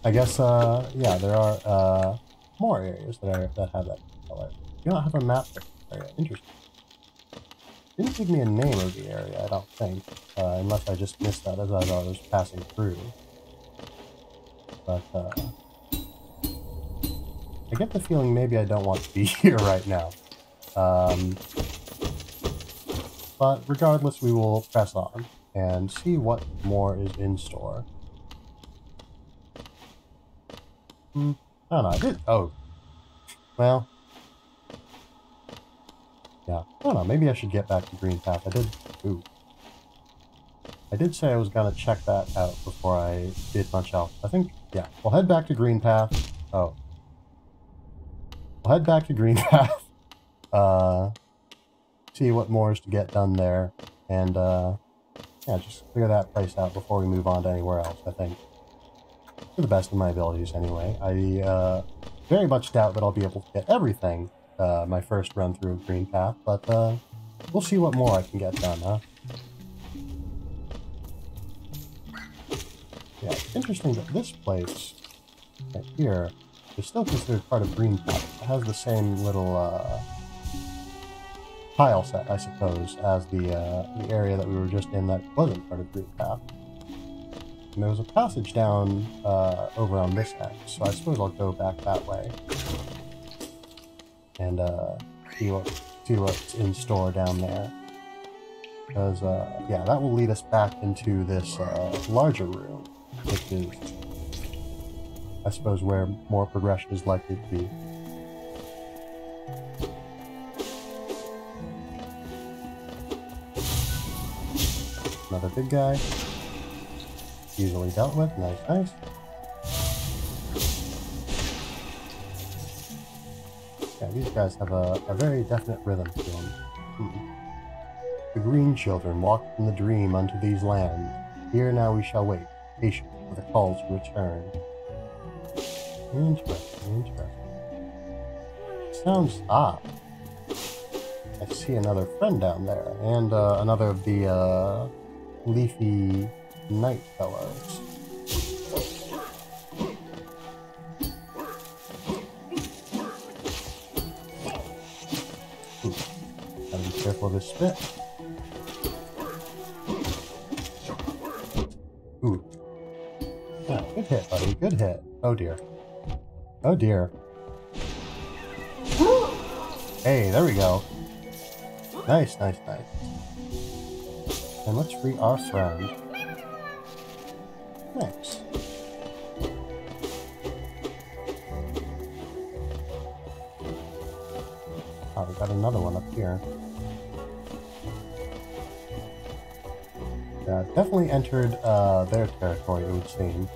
I guess, yeah, there are more areas that have that color. You don't have a map area. Interesting. Didn't give me a name of the area, I don't think. Unless I just missed that as I was passing through. But, I get the feeling maybe I don't want to be here right now. But regardless, we will press on and see what more is in store. I don't know, I did... Oh. Well. Yeah, I don't know, maybe I should get back to Green Path. I did say I was gonna check that out before I did much else. I think, yeah, we'll head back to Green Path. Oh. We'll head back to Green Path. See what more is to get done there. And, yeah, just figure that place out before we move on to anywhere else, I think. To the best of my abilities, anyway. I, very much doubt that I'll be able to get everything, my first run through of Green Path, but, we'll see what more I can get done, huh? Yeah, it's interesting that this place, right here, is still considered part of Green Path. It has the same little tile set, I suppose, as the area that we were just in that wasn't part of Green Path. And there was a passage down over on this end, so I suppose I'll go back that way and see what's in store down there. Because, yeah, that will lead us back into this larger room, which is, I suppose, where more progression is likely to be. Another big guy. Easily dealt with. Nice, nice. Yeah, these guys have a very definite rhythm to them. The green children walked from the dream unto these lands. Here now we shall wait, patient for the call to return. Interesting, interesting. Sounds odd. I see another friend down there, and another of the leafy night fellows. Gotta be careful of this spit. Ooh. Yeah, good hit, buddy. Good hit. Oh dear. Oh dear. Hey, there we go. Nice, nice, nice. And let's free our friend. Thanks. Oh, we got another one up here. Yeah, definitely entered their territory, it would seem.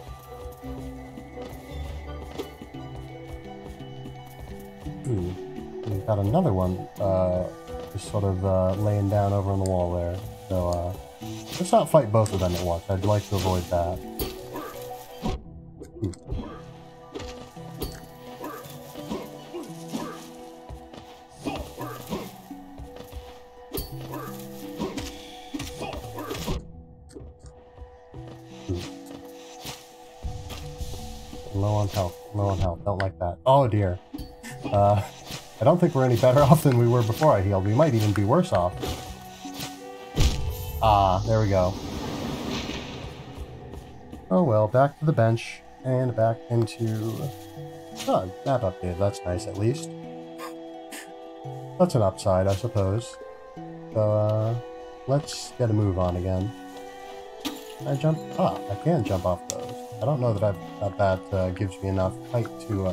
Ooh, we've got another one just sort of laying down over on the wall there. So let's not fight both of them at once. I'd like to avoid that. Ooh. Low on health, low on health. Don't like that. Oh dear. I don't think we're any better off than we were before I healed. We might even be worse off. Ah, there we go. Oh well, back to the bench, and back into... Oh, map update. That's nice, at least. That's an upside, I suppose. So, let's get a move on again. Can I jump? Ah, I can jump off those. I don't know that that gives me enough height to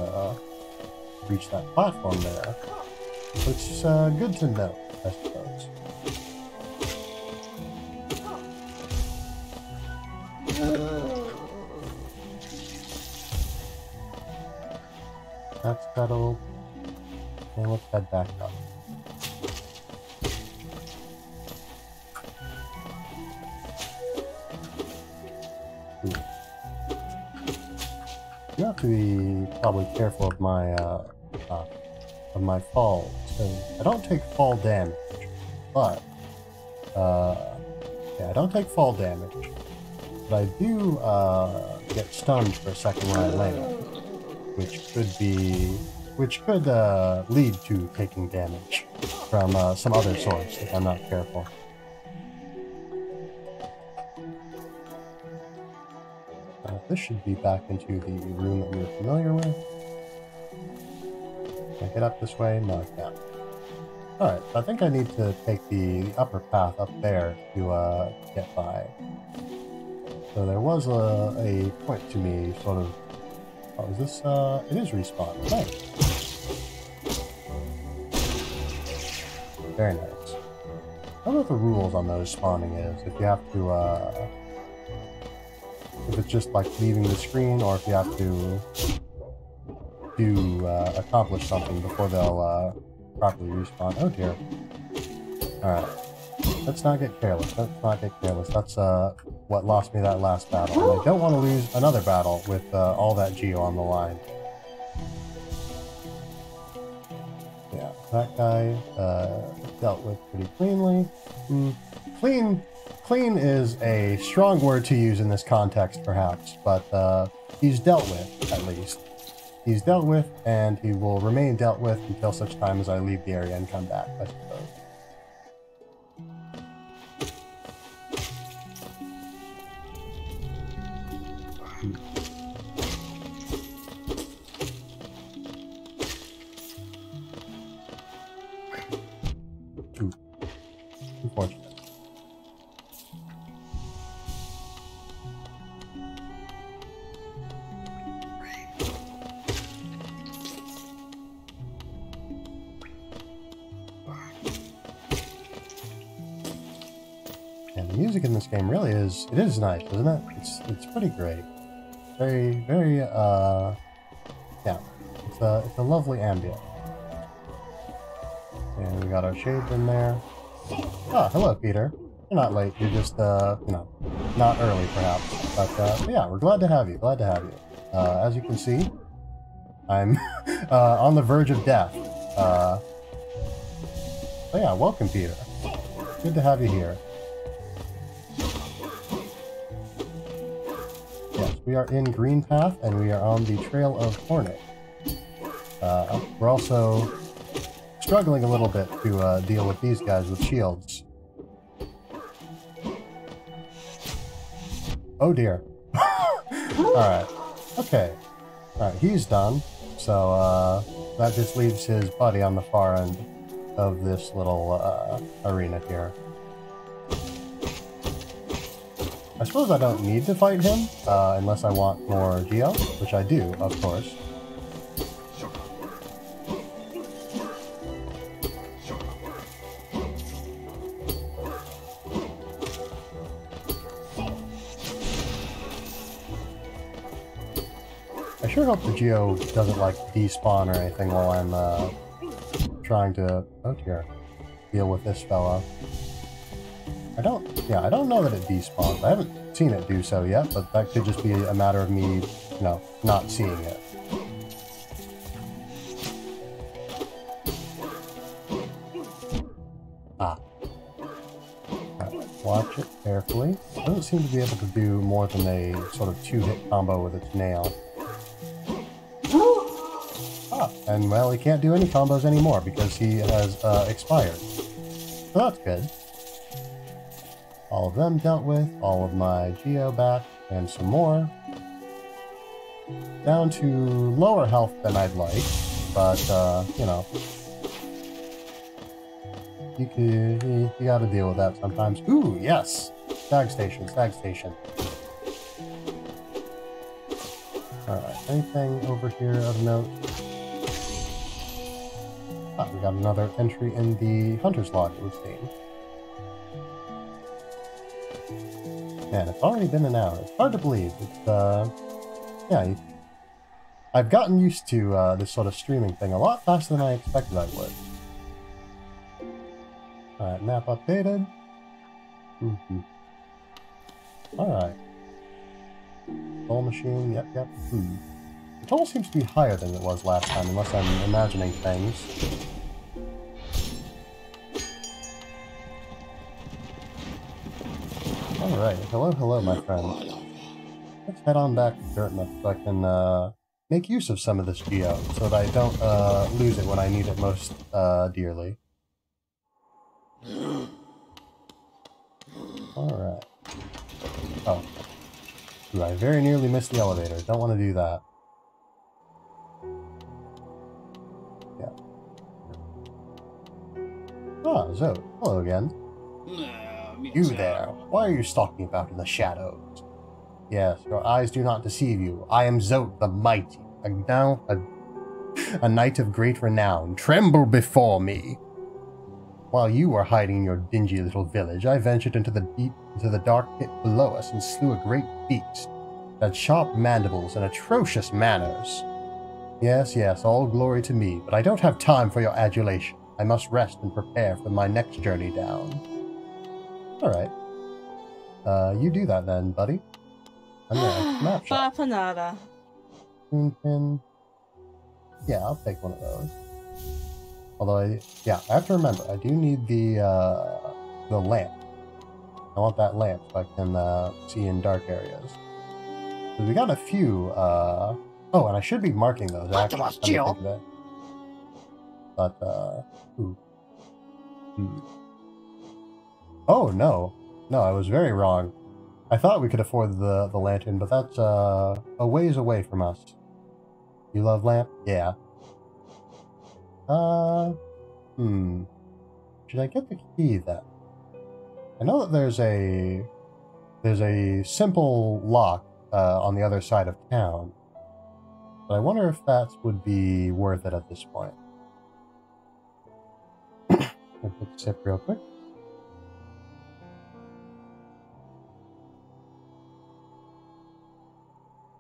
reach that platform there. Which is good to know, I suppose. That's settled. And let's head back up. You have to be probably careful of my falls. So I don't take fall damage, but yeah, I don't take fall damage. But I do get stunned for a second when I land, which could lead to taking damage from some other source if I'm not careful. This should be back into the room that we were familiar with. Can I get up this way? No, I can't. Alright, so I think I need to take the upper path up there to get by. So there was a point to me, sort of... Oh, is this... it is respawn. Nice. Very nice. I don't know what the rules on those spawning is. If you have to, if it's just like leaving the screen, or if you have to accomplish something before they'll properly respawn. Oh dear. Alright. Let's not get careless. Let's not get careless. That's what lost me that last battle. And I don't want to lose another battle with all that geo on the line. Yeah, that guy dealt with pretty cleanly. Clean is a strong word to use in this context, perhaps, but he's dealt with, at least. he's dealt with, and he will remain dealt with until such time as I leave the area and come back, I suppose. Unfortunate. And the music in this game really is, it is nice, isn't it? It's pretty great. Very, very, yeah. It's a lovely ambient. And we got our shades in there. Ah, hello, Peter. You're not late. You're just, you know, not early, perhaps. But yeah, we're glad to have you. Glad to have you. As you can see, I'm on the verge of death. So yeah, welcome, Peter. Good to have you here. Yes, we are in Green Path, and we are on the Trail of Hornet. We're also struggling a little bit to deal with these guys with shields. Oh dear. Alright. Okay. Alright, he's done. So, that just leaves his buddy on the far end of this little arena here. I suppose I don't need to fight him, unless I want more Geo, which I do, of course. I sure hope the Geo doesn't, like, despawn or anything while I'm, trying to, oh dear, deal with this fella. I don't know that it despawns. I haven't seen it do so yet, but that could just be a matter of me, you know, not seeing it. Ah. Right, watch it carefully. It doesn't seem to be able to do more than a sort of 2-hit combo with its nail. Ah, and well, he can't do any combos anymore because he has expired. So that's good. All of them dealt with, all of my Geo back, and some more. Down to lower health than I'd like, but, you know. You gotta deal with that sometimes. Ooh, yes! Stag Station, Stag Station. Alright, anything over here of note? Ah, we got another entry in the Hunter's Log, it would seem. Man, it's already been an hour. It's hard to believe. It's, yeah, I've gotten used to this sort of streaming thing a lot faster than I expected I would. Alright, map updated. Alright. Toll machine, yep. The toll seems to be higher than it was last time, unless I'm imagining things. Alright, hello, my friend. Let's head on back to Dirtmouth so I can make use of some of this Geo, so that I don't lose it when I need it most dearly. Alright. Oh. Ooh, I very nearly missed the elevator. Don't want to do that. Yeah. Ah, Zoe. Hello again. You there. Why are you stalking about in the shadows? Yes, your eyes do not deceive you. I am Zote the Mighty, a knight of great renown. Tremble before me. While you were hiding in your dingy little village, I ventured into the dark pit below us and slew a great beast that had sharp mandibles and atrocious manners. Yes, all glory to me, but I don't have time for your adulation. I must rest and prepare for my next journey down. Alright. You do that then, buddy. I'm gonna map shot. Papanada. Pin. Yeah, I'll take one of those. Although I have to remember, I do need the lamp. I want that lamp so I can see in dark areas. So we got a few Oh, and I should be marking those, actually. Come to think of it. But, ooh. Oh, no. No, I was very wrong. I thought we could afford the lantern, but that's, a ways away from us. You love lamp? Yeah. Should I get the key, then? I know that there's a simple lock, on the other side of town. But I wonder if that would be worth it at this point. I'll take a sip real quick.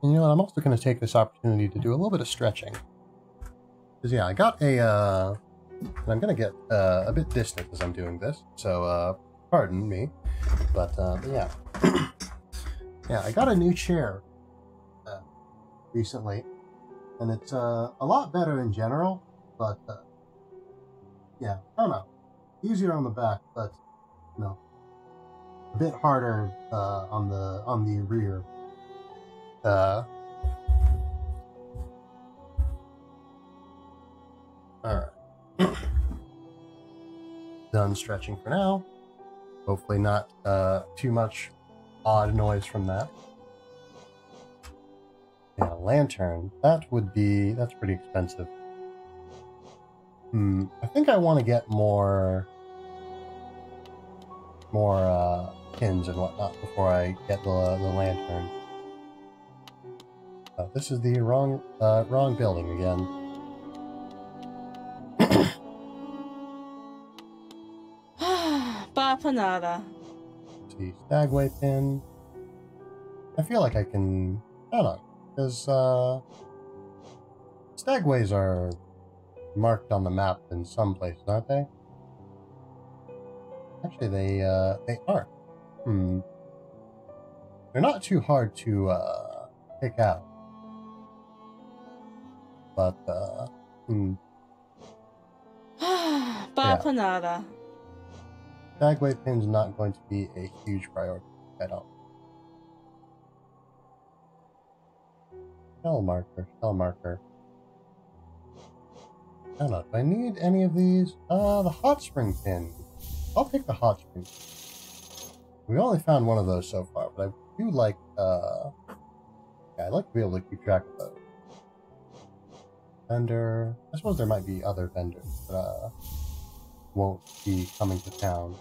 And you know what, I'm also going to take this opportunity to do a little bit of stretching. Because yeah, I got a, and I'm going to get a bit distant as I'm doing this, so pardon me. But yeah. Yeah, I got a new chair recently, and it's a lot better in general, but yeah, I don't know. Easier on the back, but you know, a bit harder on the rear. Alright. Done stretching for now. Hopefully not too much odd noise from that. Yeah, lantern. That's pretty expensive. I think I want to get more pins and whatnot before I get the lantern. This is the wrong building again. Bapanada. See, Stagway pin. I feel like I can. I don't know, because Stagways are marked on the map in some places, aren't they? Actually, they aren't. They're not too hard to pick out. But Bapanada. Stagway pin's not going to be a huge priority at all. Shell marker. I don't know, do I need any of these? The hot spring pin. I'll take the hot spring. We only found one of those so far, but I do like, yeah, I'd like to be able to keep track of those. Vendor. I suppose there might be other vendors that, won't be coming to town.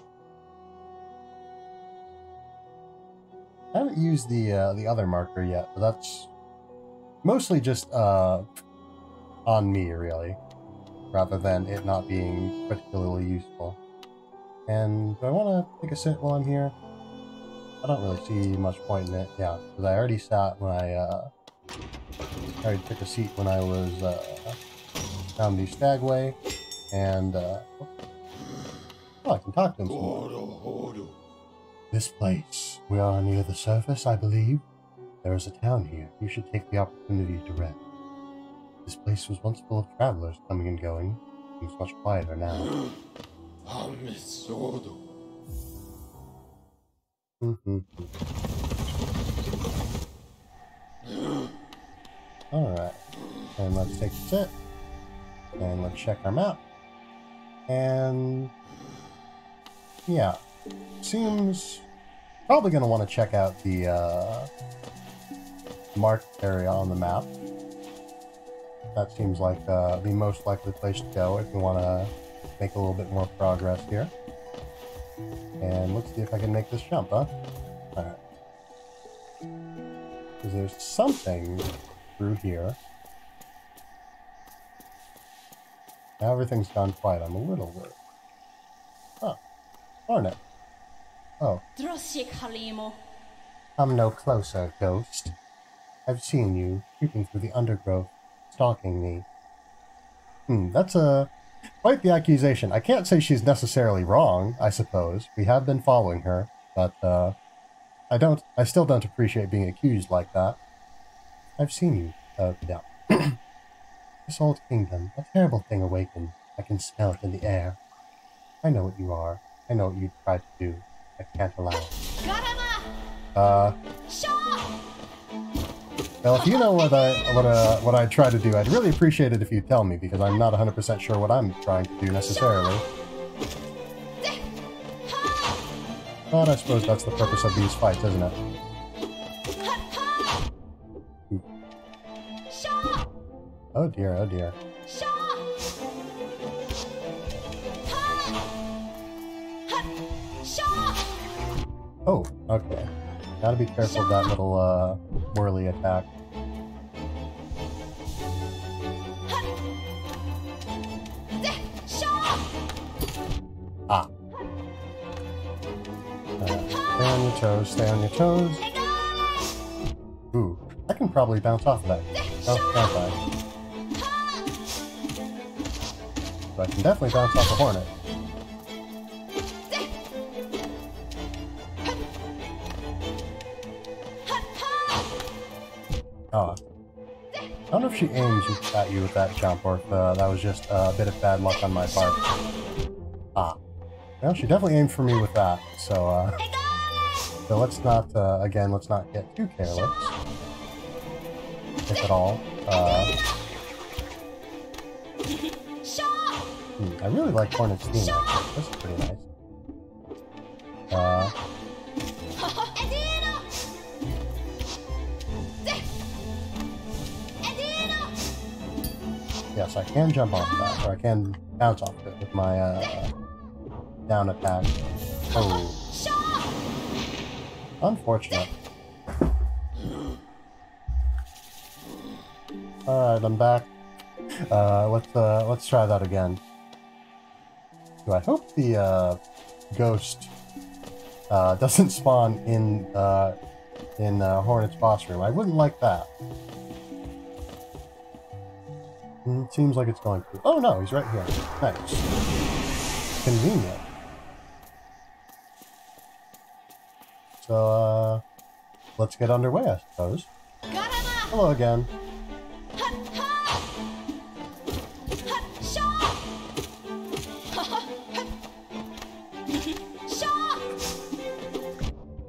I haven't used the other marker yet, but that's mostly just on me, really, rather than it not being particularly useful. And do I want to take a sit while I'm here? I don't really see much point in it. Yeah, because I already sat when I already took a seat when I was down the Stagway, and oh, I can talk to him. This place. We are near the surface, I believe. There is a town here. You should take the opportunity to rest. This place was once full of travelers coming and going. It's much quieter now. Alright. And let's take a sit. And let's check our map. And yeah. Seems probably going to want to check out the marked area on the map. That seems like the most likely place to go if we want to make a little bit more progress here. And let's see if I can make this jump, huh? Alright. Because there's something through here. Now everything's gone quiet. I'm a little worried. Oh. Darn it. Oh. Come no closer, ghost. I've seen you, creeping through the undergrowth, stalking me. That's quite the accusation. I can't say she's necessarily wrong, I suppose. We have been following her, but, I still don't appreciate being accused like that. I've seen you, yeah. This old kingdom, a terrible thing awakened. I can smell it in the air. I know what you are. I know what you tried to do. I can't allow it. Well, if you know what I try to do, I'd really appreciate it if you tell me, because I'm not 100% sure what I'm trying to do necessarily. But I suppose that's the purpose of these fights, isn't it? Oh dear, oh dear. Oh, okay. Gotta be careful of that little, whirly attack. Ah. Stay on your toes, stay on your toes. Ooh, I can probably bounce off of that. Oh, can't I? So I can definitely bounce off a hornet. Oh. I don't know if she aims at you with that jump, or if that was just a bit of bad luck on my part. Ah. Well, she definitely aimed for me with that, so, so let's not, again, let's not get too careless. If at all. I really like Hornet's theme, actually. This is pretty nice. Yes, I can jump off of that, or I can bounce off of it with my, down attack. Oh. Unfortunate. Alright, I'm back. Let's try that again. I hope the, ghost, doesn't spawn in Hornet's boss room. I wouldn't like that. It seems like it's going to. Oh no, he's right here. Nice. Convenient. So, let's get underway, I suppose. Hello again.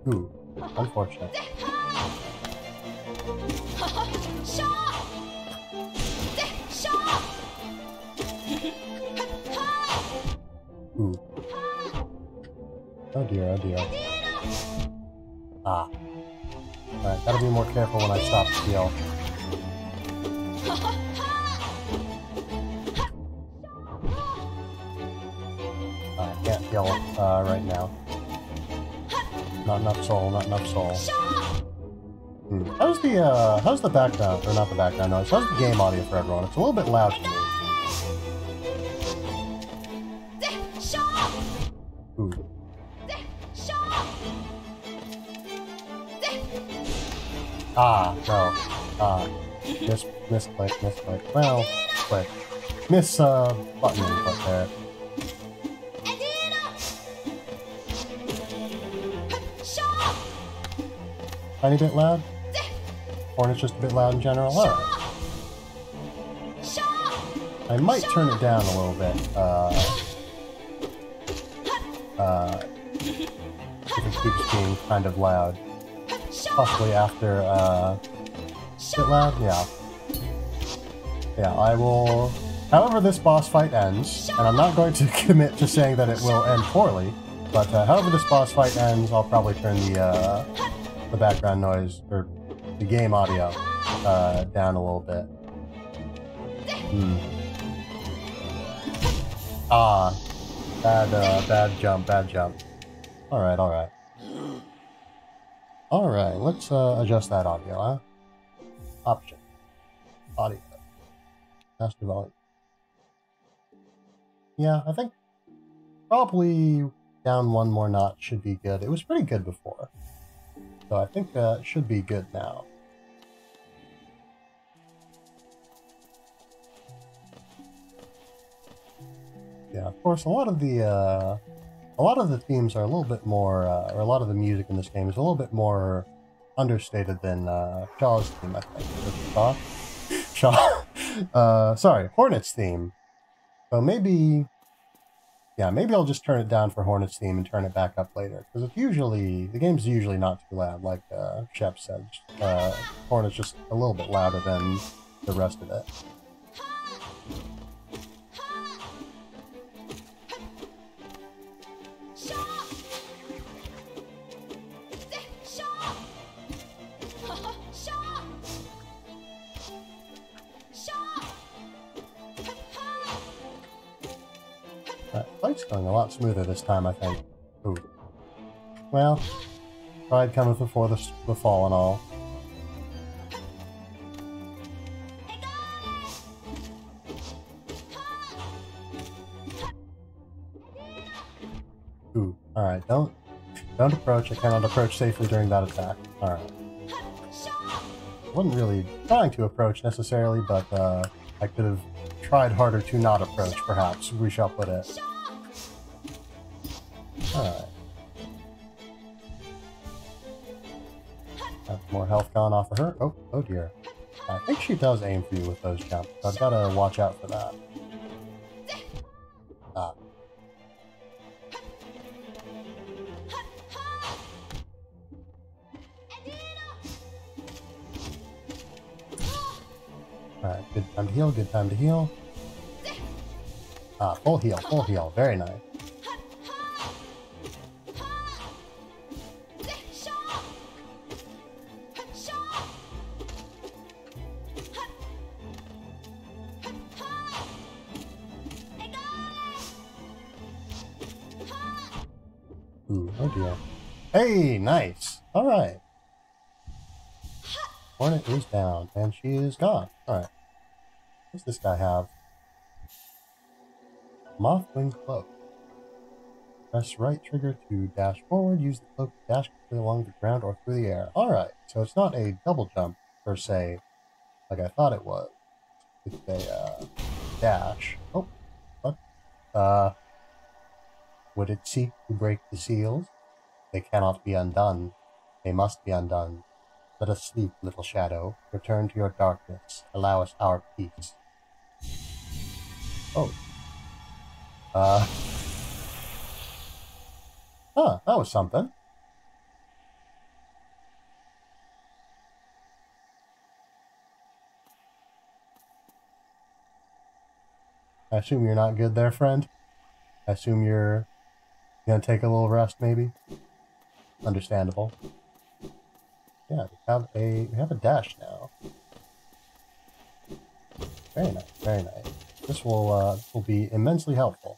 Ooh, unfortunate. Ooh. Oh dear, oh dear. Ah. Alright, gotta be more careful when I stop the heal. I can't heal right now. Not enough soul, not enough soul. How's the background, or not the background noise, how's the game audio for everyone? It's a little bit loud to me. Ooh. Ah, no. Misclick. Well, click. Button input there. Tiny bit loud? Hornet's just a bit loud in general? Alright. I might turn it down a little bit, if it keeps being kind of loud. Possibly after, bit loud? Yeah. Yeah, I will... However this boss fight ends, and I'm not going to commit to saying that it will end poorly, but however this boss fight ends, I'll probably turn the background noise, or the game audio, down a little bit. Ah. Bad jump. Alright. Alright, let's adjust that audio, huh? Option. Audio. Master volume. Yeah, I think probably down one more notch should be good. It was pretty good before. So I think it should be good now. Yeah, of course, a lot of the themes are a little bit more, or a lot of the music in this game is a little bit more understated than Shaw's theme, I think. Shaw? Sorry, Hornet's theme. So maybe Yeah, maybe I'll just turn it down for Hornet's theme and turn it back up later. Because it's usually, the game's usually not too loud, like Shep said. Hornet's just a little bit louder than the rest of it. Fight's going a lot smoother this time, I think. Ooh. Well, pride cometh before the fall and all. Ooh, alright, don't approach. I cannot approach safely during that attack. Alright. I wasn't really trying to approach necessarily, but I could have tried harder to not approach, perhaps, we shall put it. Alright. Have more health gone off of her. Oh dear. I think she does aim for you with those jumps, so I've got to watch out for that. Ah. Alright, good time to heal, good time to heal. Ah, full heal, very nice. Ooh, oh dear. Hey, nice! Alright. Hornet is down, and she is gone. Alright. What's this guy have? Mothwing Cloak. Press right trigger to dash forward. Use the cloak to dash quickly along the ground or through the air. Alright, so it's not a double jump, per se, like I thought it was. It's a, dash. Oh, what? Would it seek to break the seals? They cannot be undone. They must be undone. Let us sleep, little shadow. Return to your darkness. Allow us our peace. Oh. Huh, that was something. I assume you're not good there, friend? I assume you're gonna take a little rest, maybe? Understandable. Yeah, we have a dash now. Very nice, very nice. This will be immensely helpful.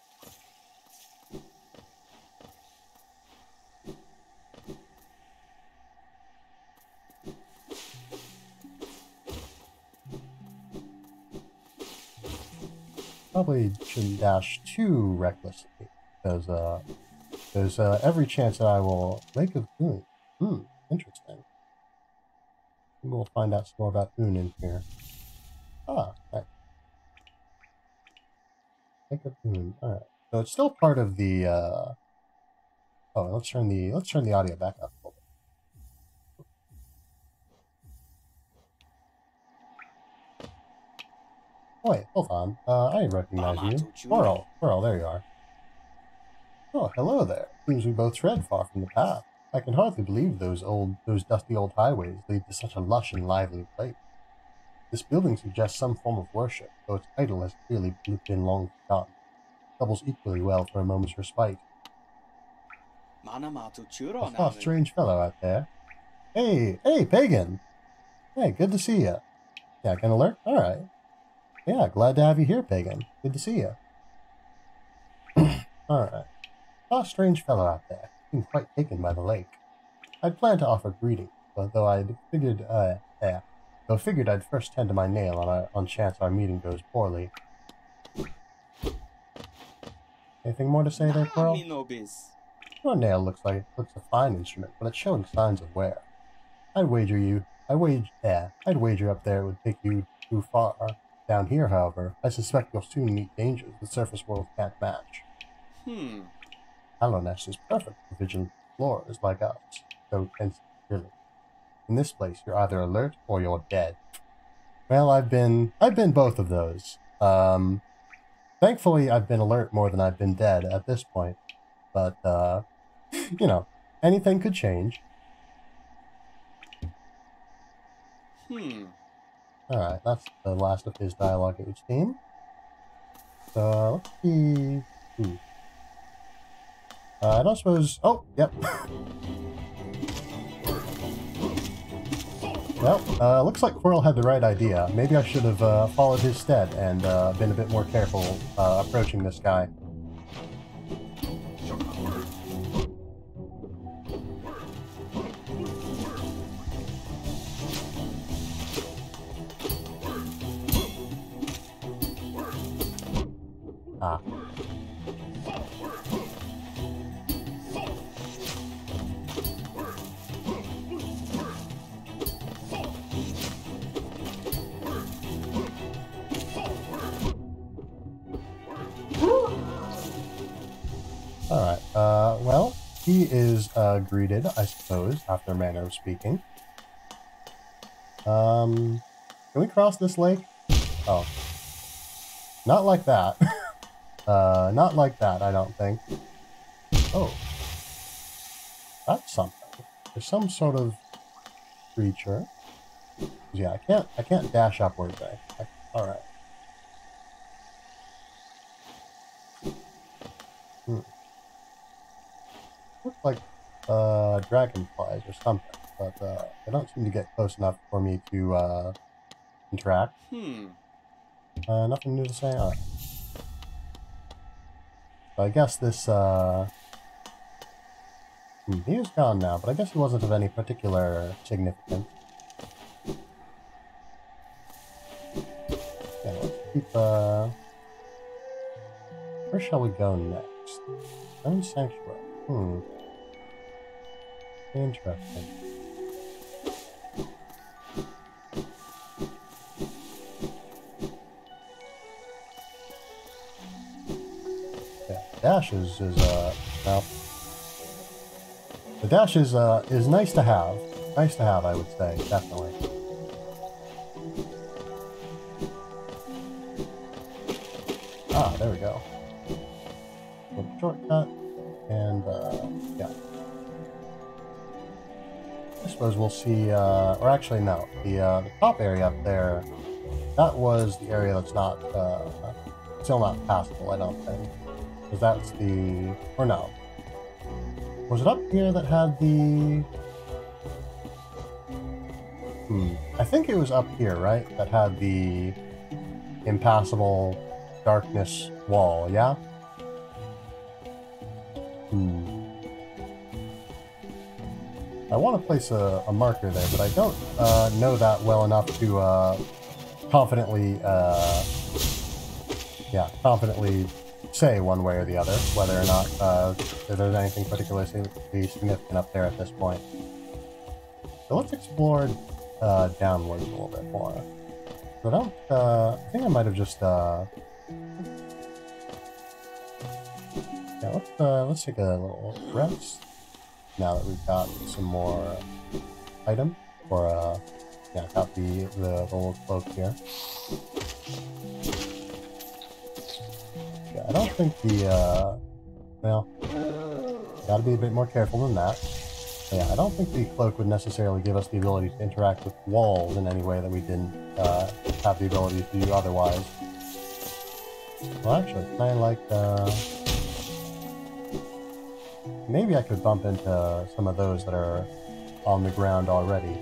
Probably shouldn't dash too recklessly, because there's every chance that I will make a boon. Interesting. We'll find out some more about boon in here. Ah, right. Make a boon. All right. So it's still part of the. Oh, let's turn the audio back up a little bit. Wait, hold on. I recognize you. Whirl, there you are. Oh, hello there. Seems we both tread far from the path. I can hardly believe those dusty old highways lead to such a lush and lively place. This building suggests some form of worship, though its title has clearly been long forgotten. Doubles equally well for a moment's respite. A strange fellow out there. Hey, Pagan! Hey, good to see you. Yeah, can alert? Alright. Yeah, glad to have you here, Pagan. Good to see you. Alright. A strange fellow out there. Seemed quite taken by the lake. I'd planned to offer greetings, but figured I'd first tend to my nail on chance our meeting goes poorly. Anything more to say there, Quirrell? Your nail looks a fine instrument, but it's showing signs of wear. I'd wager up there it would take you too far. Down here, however, I suspect you'll soon meet dangers the surface world can't match. Hallownest is perfect for vigilant explorers like us, so tense and chilly. In this place, you're either alert or you're dead. Well, I've been both of those. Thankfully, I've been alert more than I've been dead at this point. But, you know, anything could change. Alright, that's the last of his dialogue it would seem. So, let's see... Ooh. I don't suppose... Oh, yep. Well, looks like Quirrell had the right idea. Maybe I should have followed his stead and been a bit more careful approaching this guy. Ah. Alright, well, he is greeted, I suppose, after a manner of speaking. Can we cross this lake? Oh. Not like that. Not like that, I don't think. Oh. That's something. There's some sort of creature. Yeah, I can't dash upward there. Alright. Looks like dragonflies or something, but they don't seem to get close enough for me to interact. Nothing new to say. Alright. So I guess this he is gone now, but I guess he wasn't of any particular significance. Yeah, let's keep where shall we go next? Stone Sanctuary. Interesting. Yeah, dash is well, the dash is nice to have. Nice to have, I would say, definitely. Ah, there we go. Little shortcut. And, yeah. I suppose we'll see, or actually no, the top area up there, that was the area that's not, still not passable, I don't think. Because that's the, or no. Was it up here that had the, I think it was up here, right? That had the impassable darkness wall, yeah? I want to place a marker there, but I don't know that well enough to confidently, confidently say one way or the other whether or not there's anything particularly significant up there at this point. So let's explore downwards a little bit more. So I don't. I think I might have just. Yeah, let's take a little rest now that we've got some more item, or yeah, got the little cloak here. Yeah, I don't think the well, gotta be a bit more careful than that. Yeah, I don't think the cloak would necessarily give us the ability to interact with walls in any way that we didn't have the ability to do otherwise. Well, actually, can I, like, maybe I could bump into some of those that are on the ground already.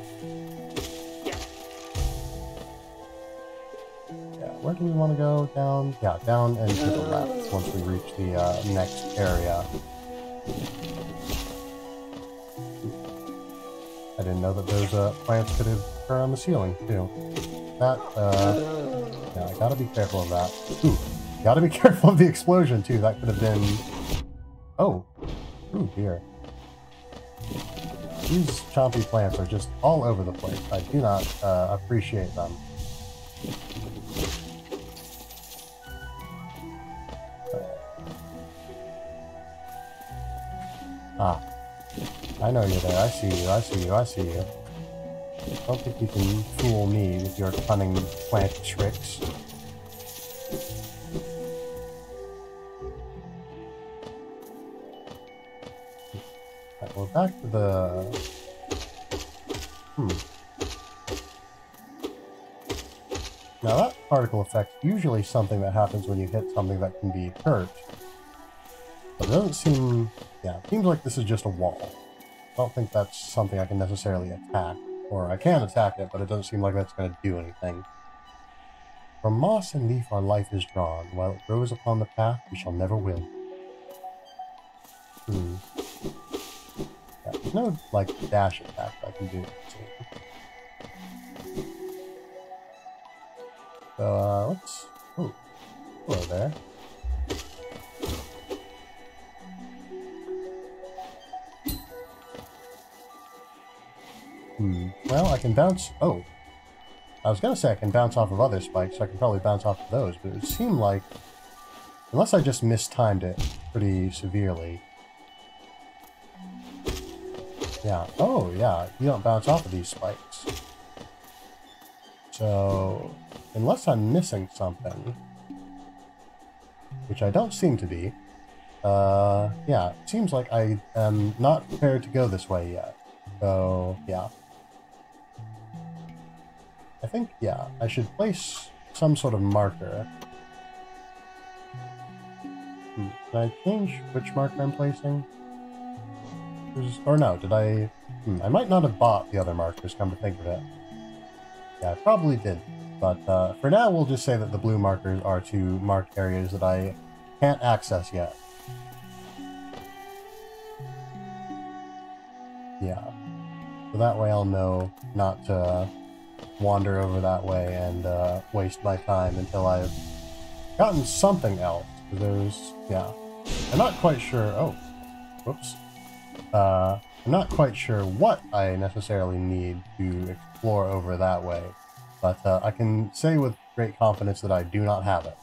Yeah, where do we want to go? Down? Yeah, down and to the left once we reach the next area. I didn't know that those plants could occur on the ceiling, too. That, yeah, I gotta be careful of that. Ooh, gotta be careful of the explosion, too. That could have been... Oh. Ooh, dear. These chompy plants are just all over the place. I do not appreciate them. Ah. I know you're there. I see you. I see you. I see you. Don't think you can fool me with your cunning plant tricks. we're back to the... Now that particle effect is usually something that happens when you hit something that can be hurt. But it doesn't seem... Yeah, it seems like this is just a wall. I don't think that's something I can necessarily attack. Or I can attack it, but it doesn't seem like that's going to do anything. From moss and leaf our life is drawn. While it grows upon the path, we shall never will. Yeah, there's no, like, dash attack I can do. So, let's... Oh, hello there. Well, I can bounce... Oh. I was gonna say I can bounce off of other spikes, so I can probably bounce off of those, but it would seem like... Unless I just mistimed it pretty severely. Yeah. Oh, yeah. You don't bounce off of these spikes. So... Unless I'm missing something... Which I don't seem to be. Yeah. It seems like I am not prepared to go this way yet. So, yeah. I think, yeah, I should place some sort of marker. Can I change which marker I'm placing? Or no, did I... I might not have bought the other markers, come to think of it. Yeah, I probably did. But for now, we'll just say that the blue markers are to mark areas that I can't access yet. Yeah. So that way I'll know not to wander over that way and waste my time until I've gotten something else. There's, yeah. I'm not quite sure, oh, whoops. I'm not quite sure what I necessarily need to explore over that way, but I can say with great confidence that I do not have it.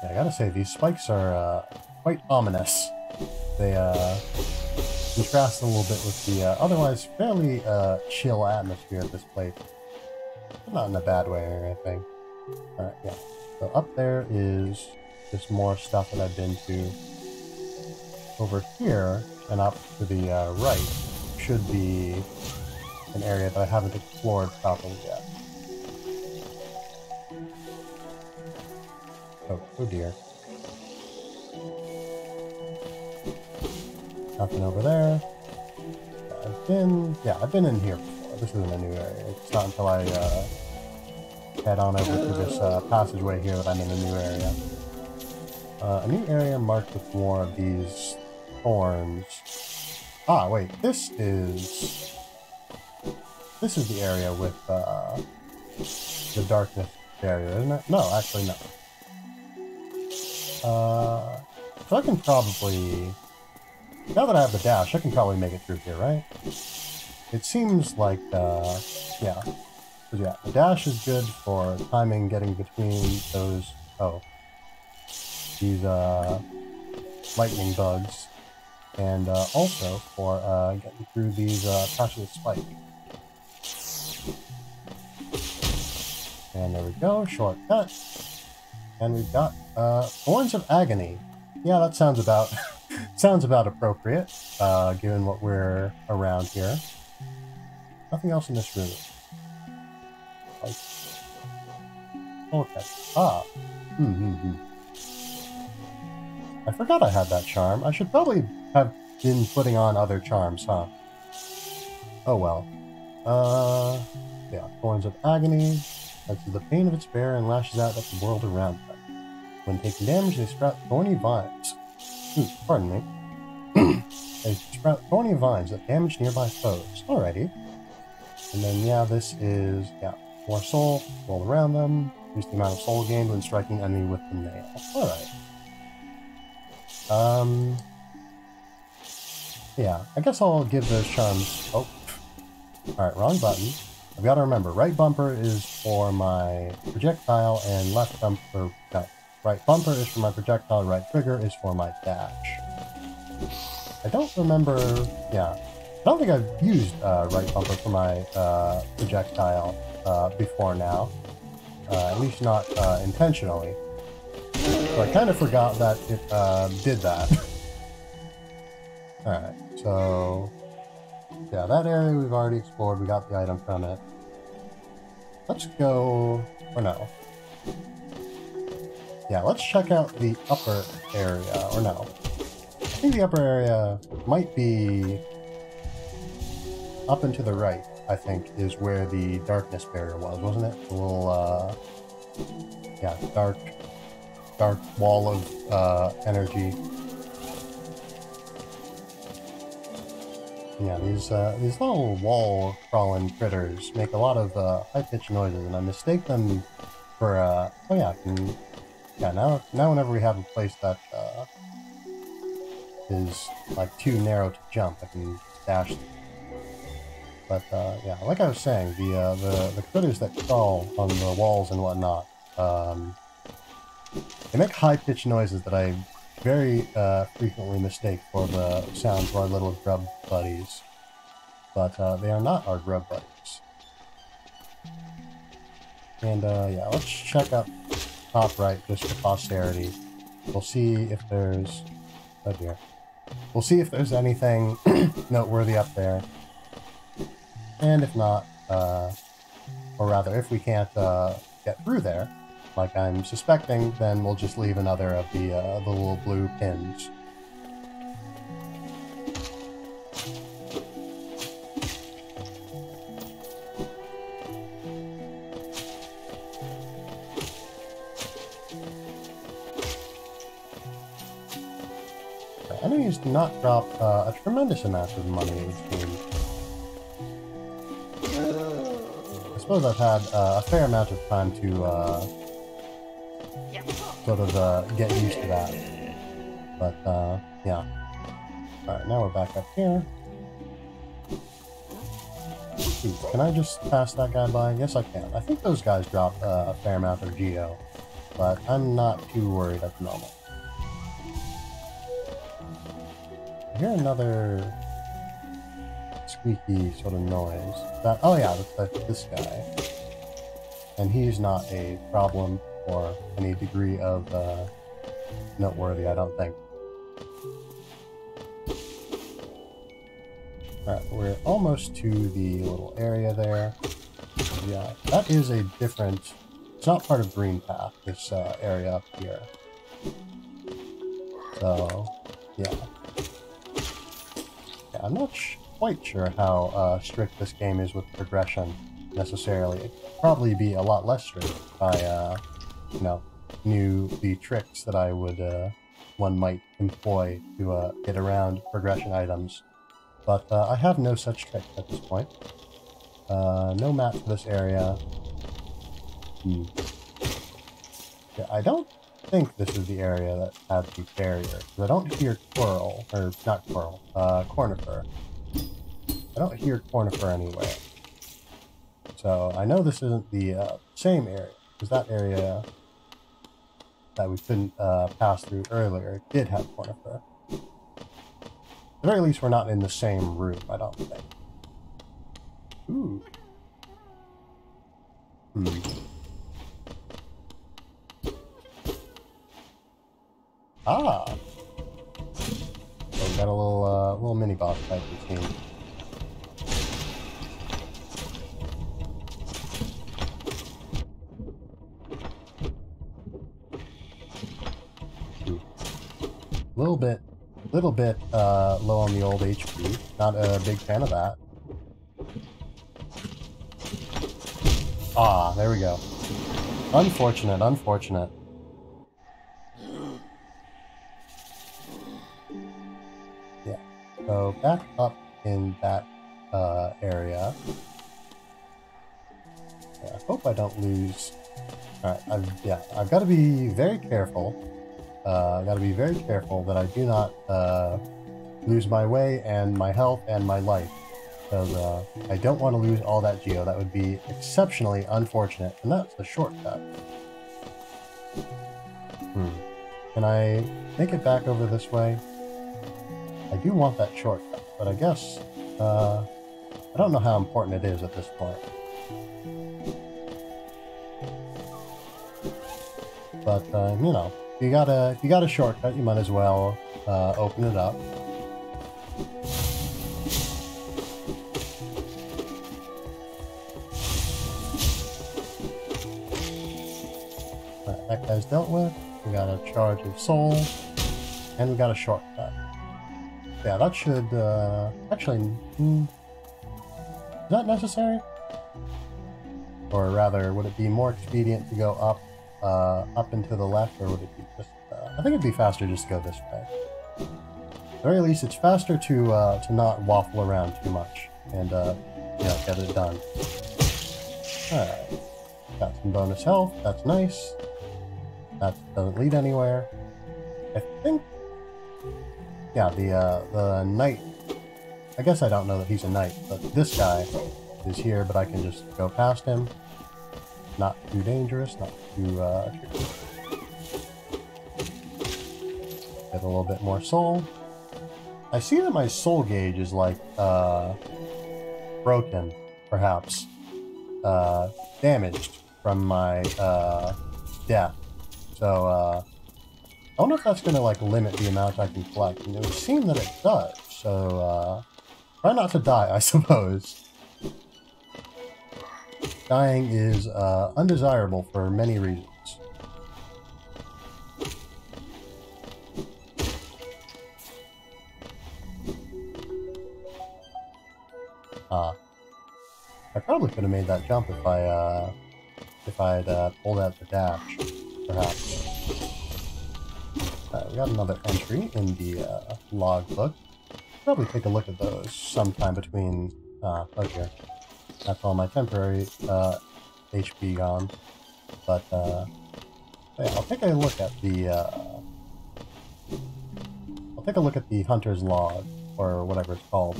Yeah, I gotta say, these spikes are quite ominous. They contrast a little bit with the otherwise fairly chill atmosphere of this place. But not in a bad way or anything. Alright, yeah. So up there is just more stuff that I've been to. Over here, and up to the right, should be an area that I haven't explored properly yet. Oh dear. Nothing over there. I've been in here before. This isn't a new area. It's not until I head on over to this passageway here that I'm in a new area. A new area marked with more of these thorns. Ah, wait. This is the area with the darkness barrier, isn't it? No, actually no. So I can probably... Now that I have the dash, I can probably make it through here, right? It seems like, yeah. Yeah, the dash is good for timing getting between those... Oh. These, lightning bugs. And, also for, getting through these, patches of spike. And there we go, shortcut. And we've got, Thorns of Agony. Yeah, that sounds about... sounds about appropriate, given what we're around here. Nothing else in this room. Okay. Ah. I forgot I had that charm. I should probably have been putting on other charms, huh? Oh well. Yeah. Thorns of Agony. That's the pain of its bearer and lashes out at the world around them. When taking damage, they sprout thorny vines. Pardon me. They sprout thorny vines that damage nearby foes. Alrighty. And then, yeah, this is, yeah, more soul, roll around them, reduce the amount of soul gained when striking enemy with the nail. Alright. Yeah, I guess I'll give those charms... Oh. Alright, wrong button. I've got to remember, right bumper is for my projectile, and left bumper... No. Right bumper is for my projectile, right trigger is for my dash. I don't remember... Yeah. I don't think I've used right bumper for my projectile before now. At least not intentionally. So I kind of forgot that it did that. Alright, so yeah, that area we've already explored. We got the item from it. Let's go, or no. Yeah, let's check out the upper area, or no. I think the upper area might be up and to the right, I think, is where the darkness barrier was, wasn't it? A little, yeah, dark wall of energy. Yeah, these little wall crawling critters make a lot of high-pitched noises, and I mistake them for oh yeah, yeah, now whenever we have a place that is like too narrow to jump, I can dash them. But yeah, like I was saying, the critters that crawl on the walls and whatnot, they make high-pitched noises that I very frequently mistake for the sounds of our little grub buddies. But they are not our grub buddies. And yeah, let's check up top right just for posterity. We'll see if there's... oh dear. We'll see if there's anything noteworthy up there. And if not, or rather, if we can't get through there, like I'm suspecting, then we'll just leave another of the little blue pins. Enemies do not drop a tremendous amount of money, it would seem. I suppose I've had a fair amount of time to sort of get used to that. But yeah. Alright, now we're back up here. Ooh, can I just pass that guy by? Yes, I can. I think those guys drop a fair amount of geo, but I'm not too worried at the moment. I hear another squeaky sort of noise. That, oh yeah, that's this guy. And he's not a problem or any degree of noteworthy, I don't think. Alright, we're almost to the little area there. Yeah, that is a different... it's not part of Green Path, this area up here. So, yeah. Yeah, I'm not quite sure how strict this game is with progression, necessarily. It could probably be a lot less strict if I, you know, knew the tricks that I would, one might employ to get around progression items. But I have no such tricks at this point. No map for this area. Yeah, I don't think this is the area that had the barrier, because I don't hear Coral, or not Coral, Cornifer. I don't hear Cornifer anywhere. So I know this isn't the same area, because that area that we couldn't pass through earlier did have Cornifer. At the very least, we're not in the same room, I don't think. Ooh. Ah! So we got a little mini-boss type routine. Little bit low on the old HP. Not a big fan of that. Ah, there we go. Unfortunate, unfortunate. Yeah. So back up in that area. Yeah, I hope I don't lose. Alright, I've got to be very careful. I gotta be very careful that I do not lose my way and my health and my life, because I don't want to lose all that geo. That would be exceptionally unfortunate, and that's the shortcut. Can I make it back over this way? I do want that shortcut, but I guess I don't know how important it is at this point. But you know. if you got a shortcut, you might as well open it up. Alright, that guy's dealt with. We got a charge of soul, and we got a shortcut. Yeah, that should actually. Is that necessary? Or rather, would it be more expedient to go up and to the left, or would it be just... I think it'd be faster just to go this way. At the very least, it's faster to not waffle around too much and, you know, get it done. Alright. Got some bonus health. That's nice. That doesn't lead anywhere. I think... Yeah, the knight... I guess I don't know that he's a knight, but this guy is here, but I can just go past him. Not too dangerous, not too tricky. Get a little bit more soul. I see that my soul gauge is like broken, perhaps. Damaged from my death. So I wonder if that's gonna like limit the amount I can collect. And it would seem that it does, so try not to die, I suppose. Dying is undesirable for many reasons. I probably could have made that jump if I'd pulled out the dash, perhaps. We got another entry in the logbook. Probably take a look at those sometime between. Okay. That's all my temporary HP gone. But yeah, I'll take a look at the hunter's log, or whatever it's called,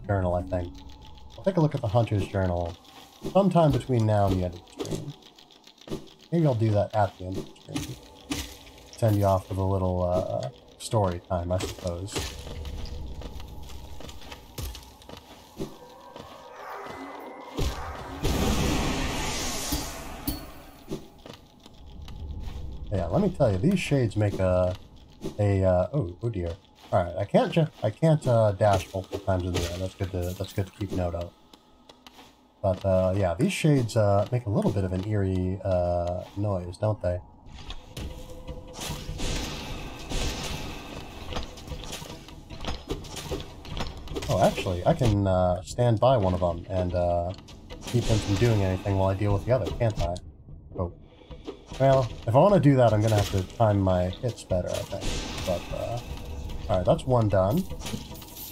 journal, I think. I'll take a look at the hunter's journal sometime between now and the end of the stream. Maybe I'll do that at the end of the stream. Send you off with a little story time, I suppose. Yeah, let me tell you, these shades make oh dear. All right, I can't dash multiple times in the air. That's good to keep note of. But yeah, these shades make a little bit of an eerie noise, don't they? Oh, actually, I can stand by one of them and keep him from doing anything while I deal with the other, can't I? Oh. Well, if I want to do that, I'm going to have to time my hits better, I think. But, alright, that's one done.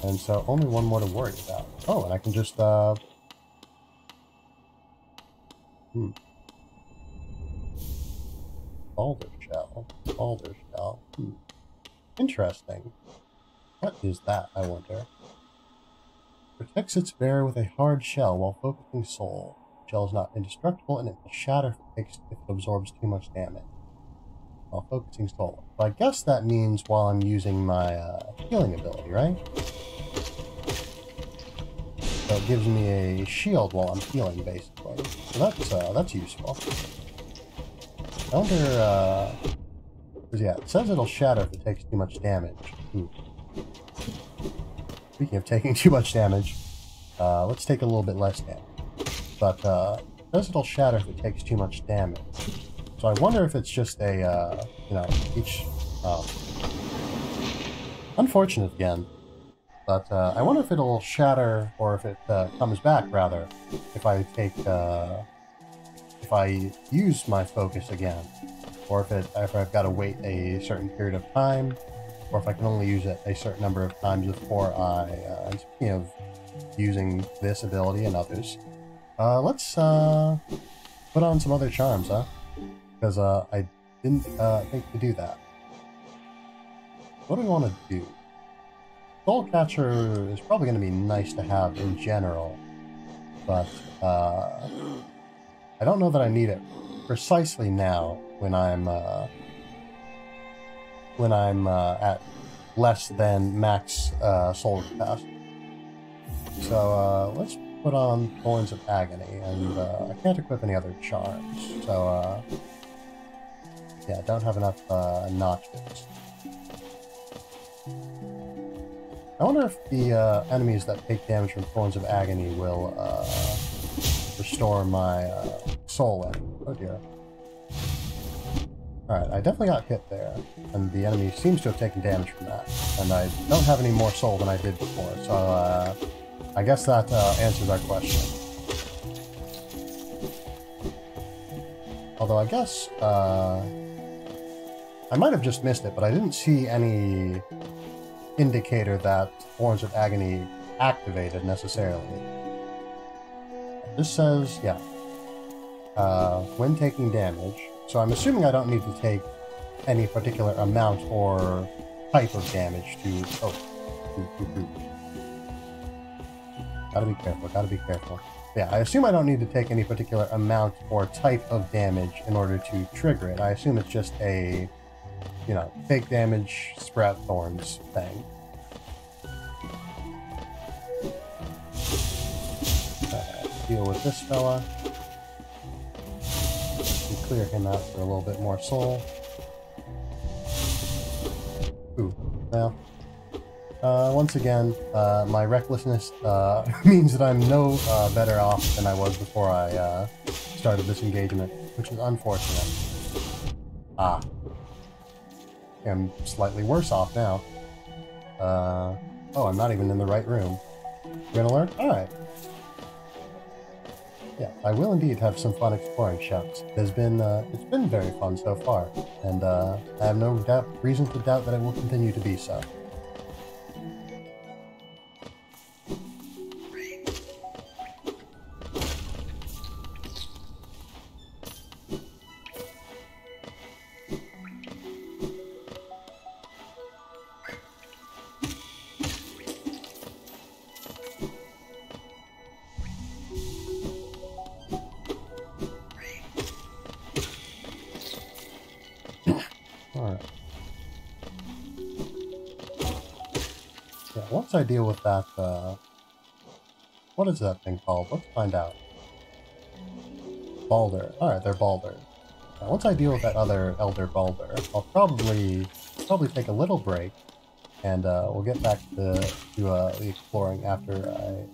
And so, only one more to worry about. Oh, and I can just, Boulder shell. Boulder shell. Interesting. What is that, I wonder? Protects its bearer with a hard shell while focusing soul. The shell is not indestructible and it will shatter if it absorbs too much damage. While focusing soul. So I guess that means while I'm using my healing ability, right? So it gives me a shield while I'm healing, basically. So that's useful. I wonder, because yeah, it says it'll shatter if it takes too much damage. Ooh. Speaking of taking too much damage, let's take a little bit less damage. But it says it'll shatter if it takes too much damage. So I wonder if it's just a, you know, each... unfortunate again. But I wonder if it'll shatter, or if it comes back, rather, if I take... if I use my focus again. Or if I've got to wait a certain period of time, or if I can only use it a certain number of times before I, speaking of using this ability and others, let's put on some other charms, huh? Because I didn't think to do that. What do we want to do? Soul Catcher is probably going to be nice to have in general, but I don't know that I need it precisely now when I'm at less than max soul capacity. So let's put on Thorns of Agony, and I can't equip any other charms. So Yeah, don't have enough notches. I wonder if the enemies that take damage from Thorns of Agony will restore my soul any. Oh dear. Alright, I definitely got hit there, and the enemy seems to have taken damage from that. And I don't have any more soul than I did before, so I guess that answers our question. Although I guess I might have just missed it, but I didn't see any indicator that Thorns of Agony activated necessarily. This says, yeah, when taking damage. So I'm assuming I don't need to take any particular amount or type of damage to... Oh. Gotta be careful, gotta be careful. Yeah, I assume I don't need to take any particular amount or type of damage in order to trigger it. I assume it's just a, you know, take damage, sprout thorns thing. Deal with this fella. Clear him out for a little bit more soul. Ooh, well. Once again, my recklessness means that I'm no better off than I was before I started this engagement, which is unfortunate. Ah. I'm slightly worse off now. Oh, I'm not even in the right room. You're gonna learn? Alright. Yeah, I will indeed have some fun exploring Shucks. It's been very fun so far, and I have no reason to doubt that it will continue to be so. Once I deal with that, what is that thing called? Let's find out. Balder. Alright, they're Balder. Now, once I deal with that other Elder Balder, I'll probably take a little break, and we'll get back to the exploring after I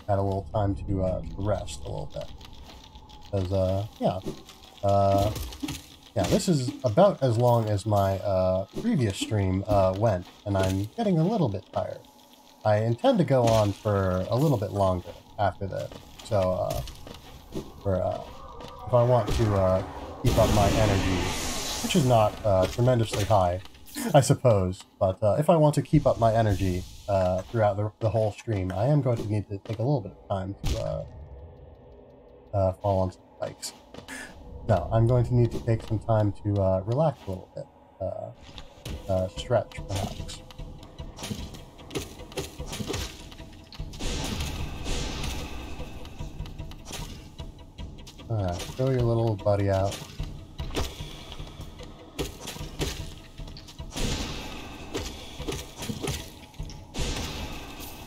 had a little time to rest a little bit. Because, yeah, this is about as long as my previous stream went, and I'm getting a little bit tired. I intend to go on for a little bit longer after this, so if I want to keep up my energy, which is not tremendously high, I suppose, but if I want to keep up my energy throughout the whole stream, I am going to need to take a little bit of time to fall on some spikes. No, I'm going to need to take some time to relax a little bit, stretch perhaps. Alright, throw your little buddy out.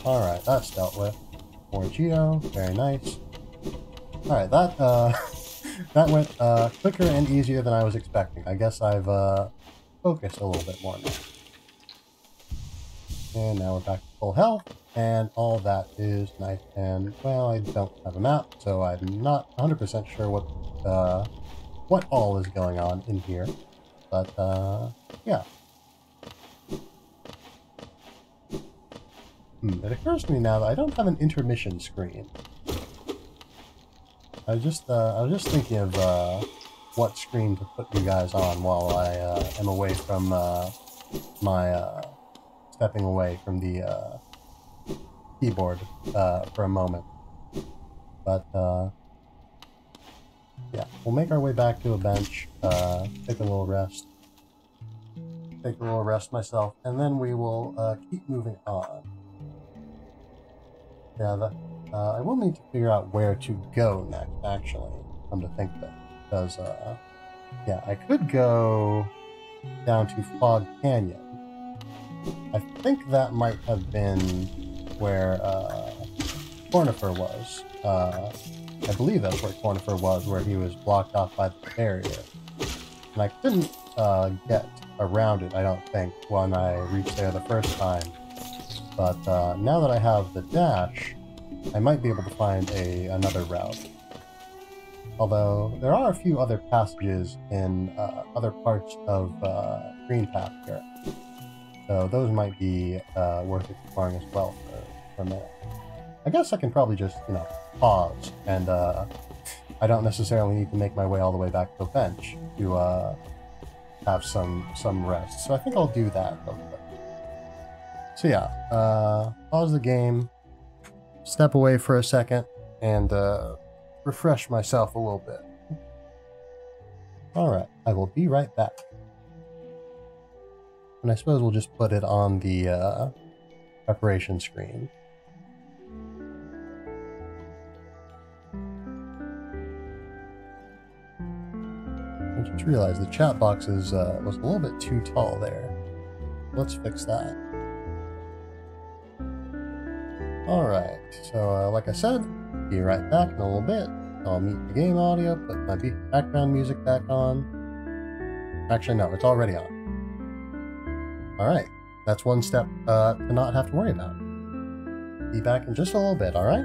Alright, that's dealt with. More Cheeto, very nice. Alright, that that went quicker and easier than I was expecting. I guess I've focused a little bit more now. And now we're back to full health, and all that is nice and, well, I don't have a map, so I'm not 100% sure what all is going on in here, but, yeah. It occurs to me now that I don't have an intermission screen. I was just thinking of, what screen to put you guys on while I, am away from, stepping away from the keyboard for a moment. But yeah, we'll make our way back to a bench, take a little rest. Take a little rest myself, and then we will keep moving on. Yeah, I will need to figure out where to go next, actually, come to think of it. Because, yeah, I could go down to Fog Canyon. I think that might have been where Carnivorous was. I believe that's where Carnivorous was, where he was blocked off by the barrier. And I couldn't get around it, I don't think, when I reached there the first time. But now that I have the dash, I might be able to find another route. Although, there are a few other passages in other parts of Green Path here. So those might be worth exploring as well for a minute. I guess I can probably just, pause, and I don't necessarily need to make my way all the way back to the bench to have some rest. So I think I'll do that real quick. So yeah, pause the game, step away for a second, and refresh myself a little bit. Alright, I will be right back. And I suppose we'll just put it on the preparation screen. I just realized the chat box was a little bit too tall there. Let's fix that. Alright, so like I said, be right back in a little bit. I'll mute the game audio, put my background music back on. Actually, no, it's already on. Alright, that's one step to not have to worry about. Be back in just a little bit, alright?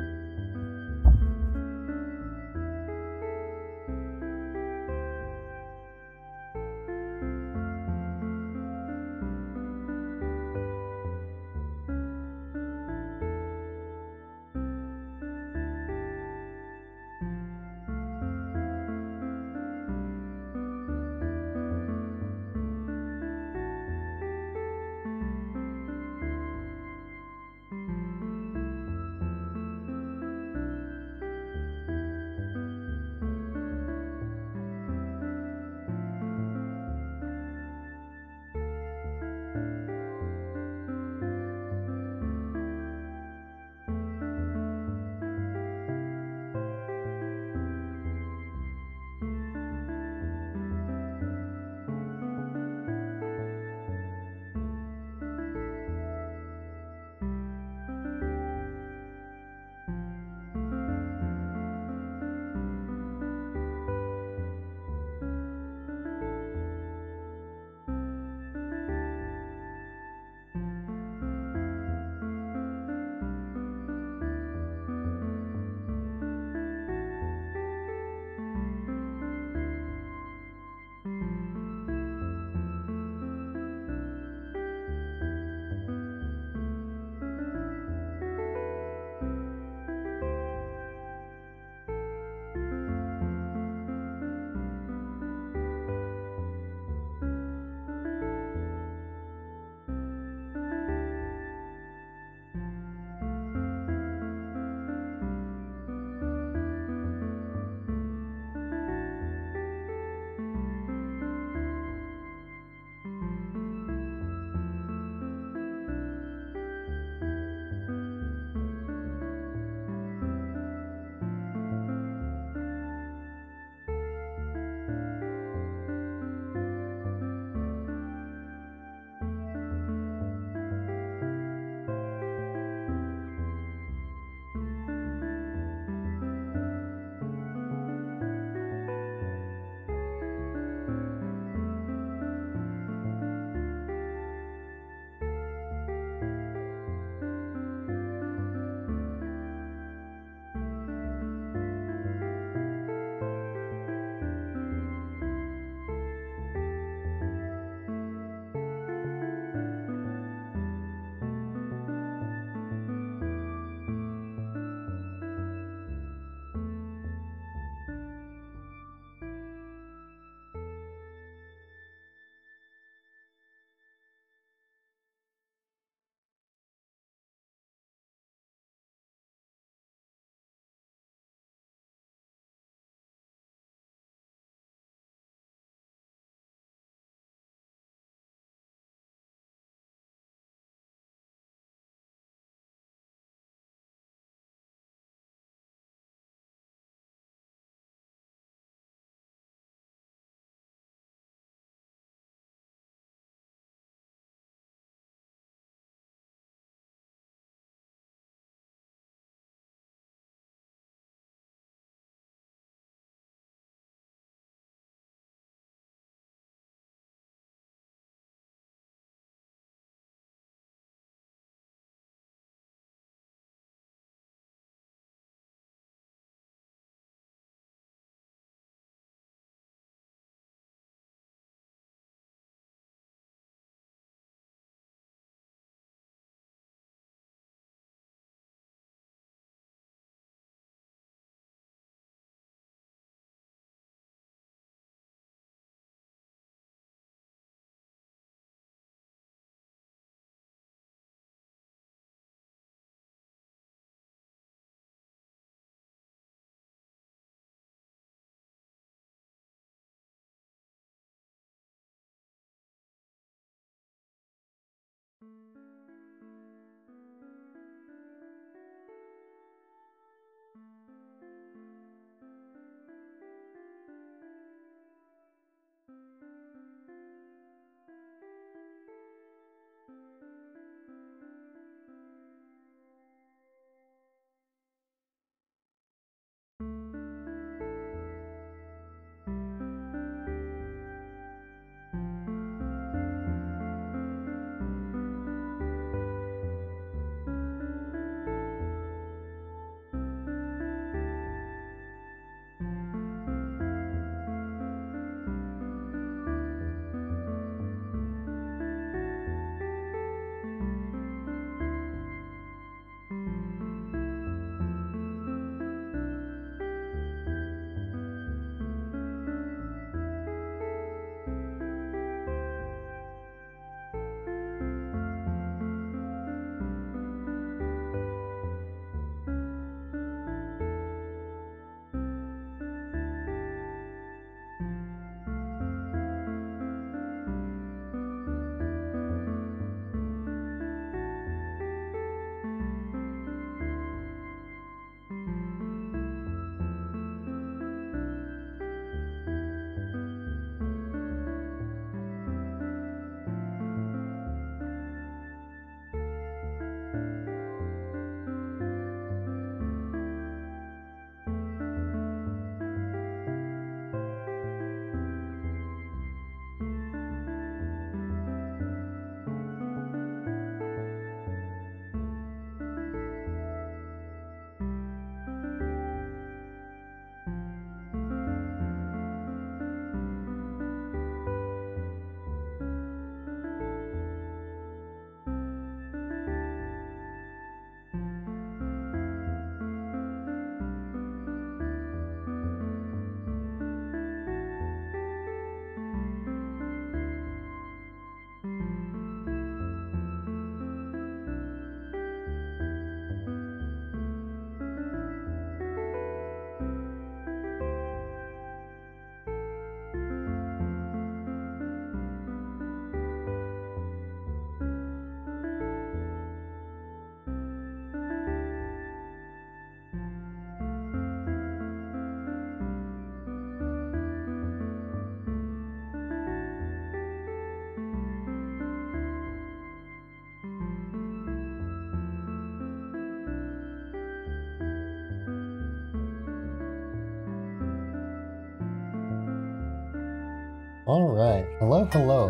Alright, hello, hello.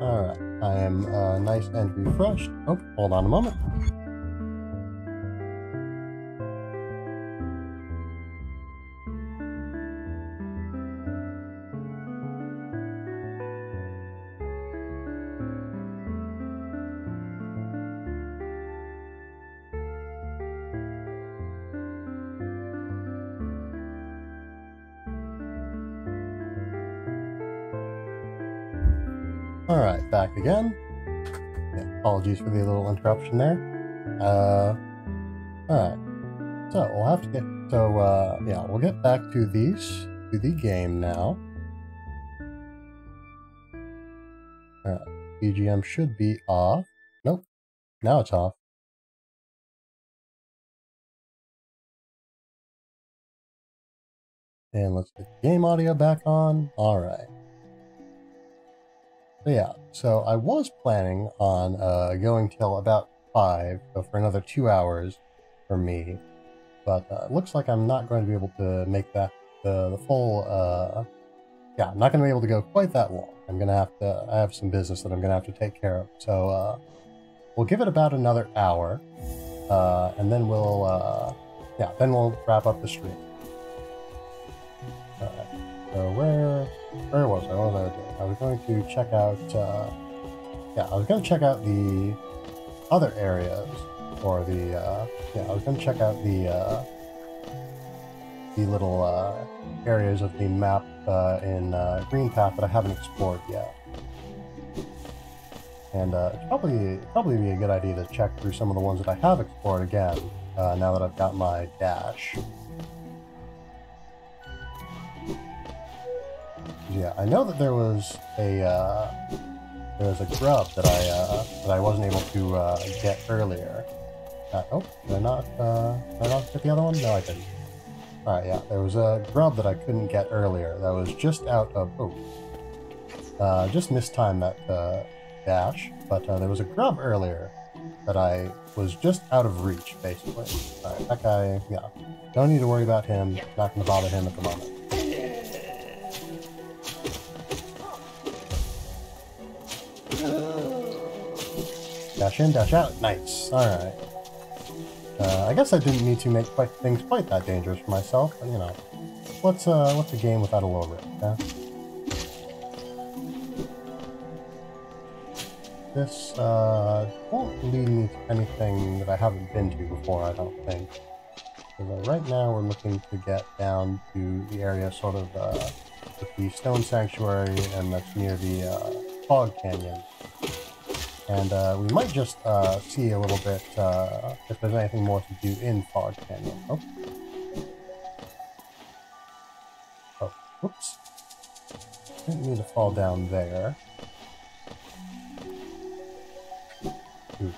Alright, I am nice and refreshed. Oh, hold on a moment. Alright, back again. Yeah, apologies for the little interruption there. Alright. So, we'll have to get... So, yeah, we'll get back to the game now. Alright, BGM should be off. Nope. Now it's off. And let's get the game audio back on. Alright. So yeah, so I was planning on going till about 5, so for another 2 hours for me, but it looks like I'm not going to be able to make that the full, yeah, I'm not going to be able to go quite that long. I'm going to have to, I have some business that I'm going to have to take care of, so we'll give it about another hour, and then we'll, yeah, then we'll wrap up the stream. So where was I? What was I doing? I was going to check out, yeah, I was going to check out the other areas, or the, yeah, I was going to check out the little areas of the map in Green Path that I haven't explored yet. And it'd probably be a good idea to check through some of the ones that I have explored again, now that I've got my dash. Yeah, I know that there was a grub that I wasn't able to get earlier. Oh, did I not get the other one? No, I didn't. All right, yeah, there was a grub that I couldn't get earlier. That was just out of just mistimed that dash. But there was a grub earlier that I was just out of reach, basically. All right, that guy, yeah, don't need to worry about him. Not going to bother him at the moment. Dash in, dash out. Nice. Alright. I guess I didn't need to make things quite that dangerous for myself, but you know. What's a game without a little risk, huh? This won't lead me to anything that I haven't been to before, I don't think. Because right now we're looking to get down to the area sort of with the Stone Sanctuary, and that's near the Fog Canyon. And we might just see a little bit if there's anything more to do in Fog Canyon. Oh. Oh, whoops. Didn't mean to fall down there. Ooh.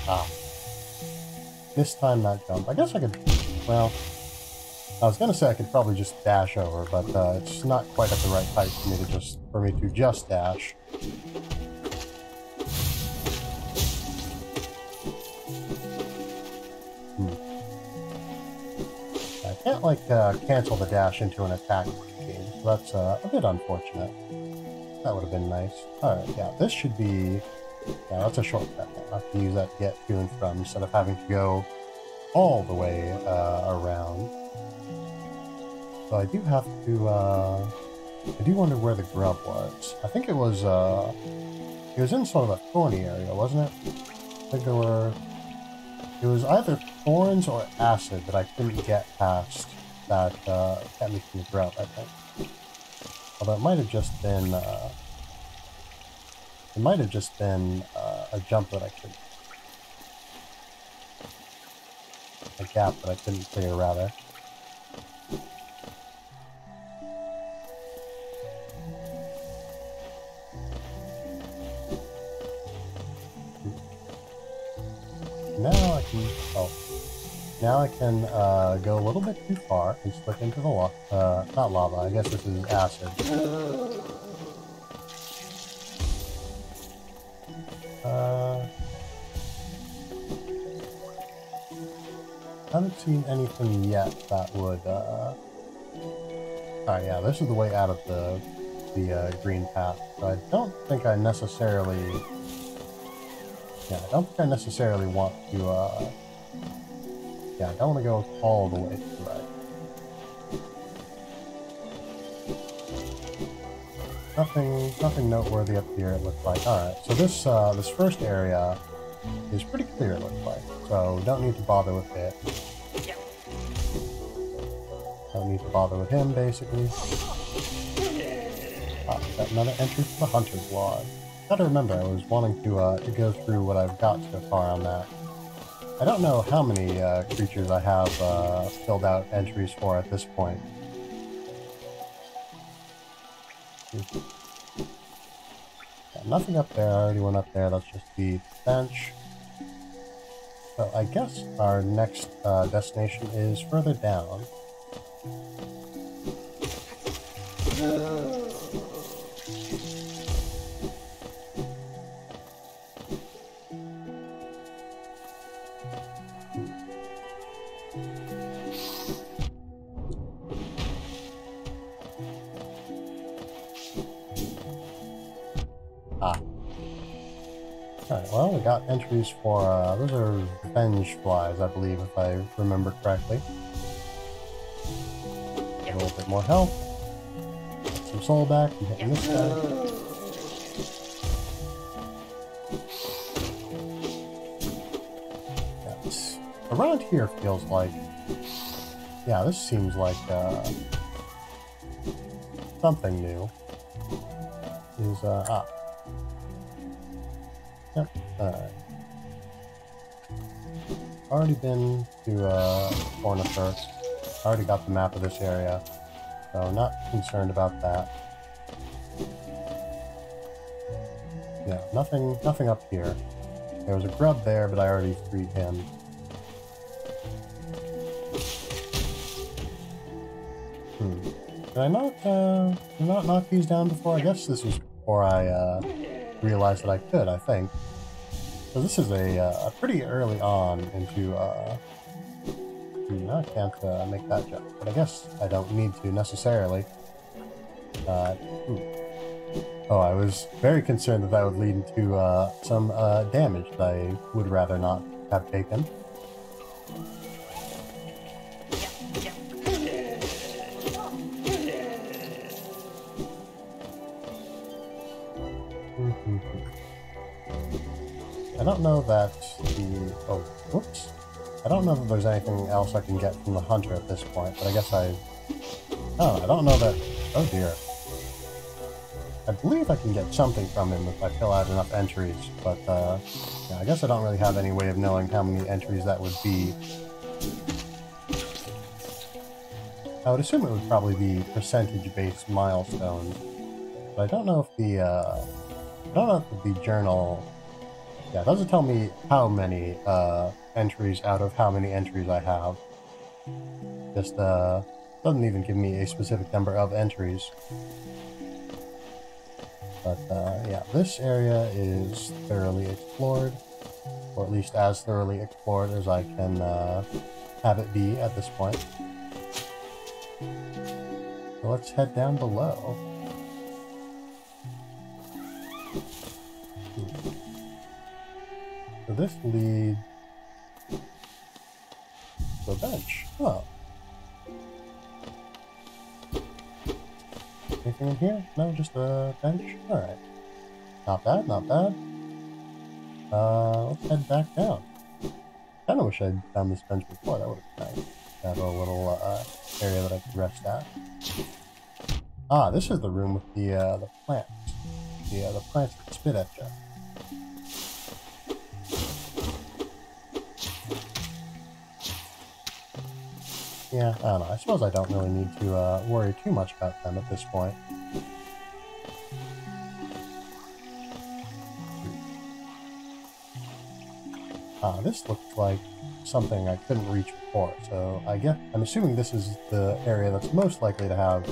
Ah. Mistime that jump. I guess I could, well, I was gonna say I could probably just dash over, but it's not quite at the right height for me to just dash. I can't like cancel the dash into an attack game, so that's a bit unfortunate. That would have been nice. Alright, yeah, this should be, yeah, that's a shortcut now. I can use that to get to and from instead of having to go all the way around. So I do have to, I do wonder where the grub was. I think it was in sort of a thorny area, wasn't it? I think there were, It was either thorns or acid that I couldn't get past that kept me from the grub, I think. Although it might have just been a jump that I couldn't, a gap that I couldn't clear, rather. Now I can go a little bit too far and slip into the not lava, I guess this is acid. Haven't seen anything yet that would, Alright, yeah, this is the way out of the green path, so I don't think I necessarily... Yeah, I don't think I necessarily want to, yeah, I don't want to go all the way to the right. Nothing noteworthy up here, it looks like. Alright, so this first area is pretty clear, it looks like. So don't need to bother with it. Don't need to bother with him, basically. Ah, got another entry for the Hunter's Log. Gotta remember, I was wanting to go through what I've got so far on that. I don't know how many creatures I have filled out entries for at this point. Yeah, nothing up there, I already went up there, that's just the bench. So I guess our next destination is further down. Alright, well, we got entries for, those are revenge flies, I believe, if I remember correctly. A little bit more health. Get some soul back, and hitting this guy. Yeah, this, around here feels like... Yeah, this seems like, something new. Is, Yep, alright. Already been to, Corner first. Already got the map of this area, so not concerned about that. Yeah, nothing up here. There was a grub there, but I already freed him. Did I not knock these down before? I guess this was before I, realized that I could, I think. So this is a pretty early on into, I can't make that jump, but I guess I don't need to necessarily. Oh, I was very concerned that that would lead to some damage that I would rather not have taken. I don't know that the... Oh, whoops. I don't know that there's anything else I can get from the hunter at this point, but I guess I don't know that... Oh dear. I believe I can get something from him if I fill out enough entries, but yeah, I guess I don't really have any way of knowing how many entries that would be. I would assume it would probably be percentage-based milestones, but I don't know if the, journal... Yeah, it doesn't tell me how many entries out of how many entries I have. Just doesn't even give me a specific number of entries. But yeah, this area is thoroughly explored, or at least as thoroughly explored as I can have it be at this point. So let's head down below. So this leads to a bench. Oh. Anything in here? No, just a bench? Alright. Not bad, not bad. Let's head back down. Kind of wish I'd found this bench before. That would have been nice. Have a little area that I could rest at. Ah, this is the room with the plants. The plants that spit at you. Yeah, I don't know. I suppose I don't really need to worry too much about them at this point. This looks like something I couldn't reach before, so I'm assuming this is the area that's most likely to have,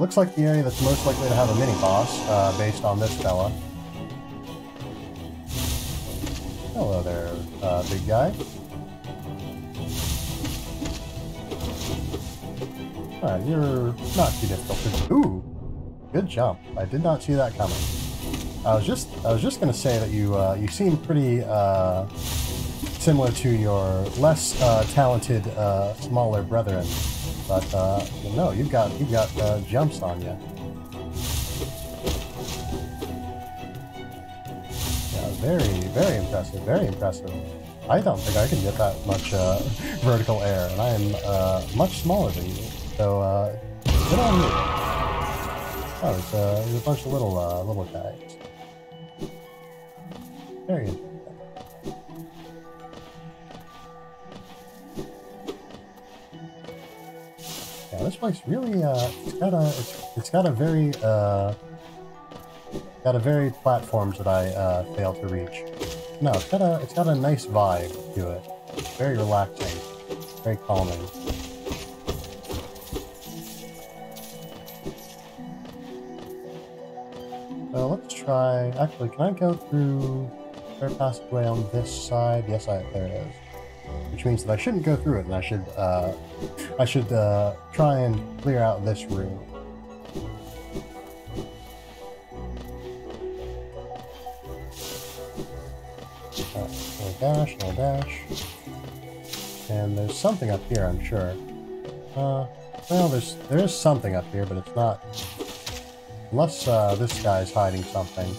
looks like the area that's most likely to have a mini-boss, based on this fella. Hello there, big guy. Alright, you're not too difficult. Ooh! Good jump. I did not see that coming. I was just gonna say that you seem pretty similar to your less talented smaller brethren, but no, you've got jumps on you. Yeah, very impressive, very impressive. I don't think I can get that much vertical air, and I am much smaller than you. So good on you. Oh, there's a bunch of little guys. Very interesting. Yeah, this place really it's got a very platforms that I fail to reach. No, it's got a nice vibe to it. It's very relaxing, very calming. So let's try. Actually, can I go through? Is there a passageway on this side? Yes, there it is. Which means that I shouldn't go through it, and I should try and clear out this room. No dash, no dash. And there's something up here, I'm sure. Well, there is something up here, but it's not. Unless this guy's hiding something.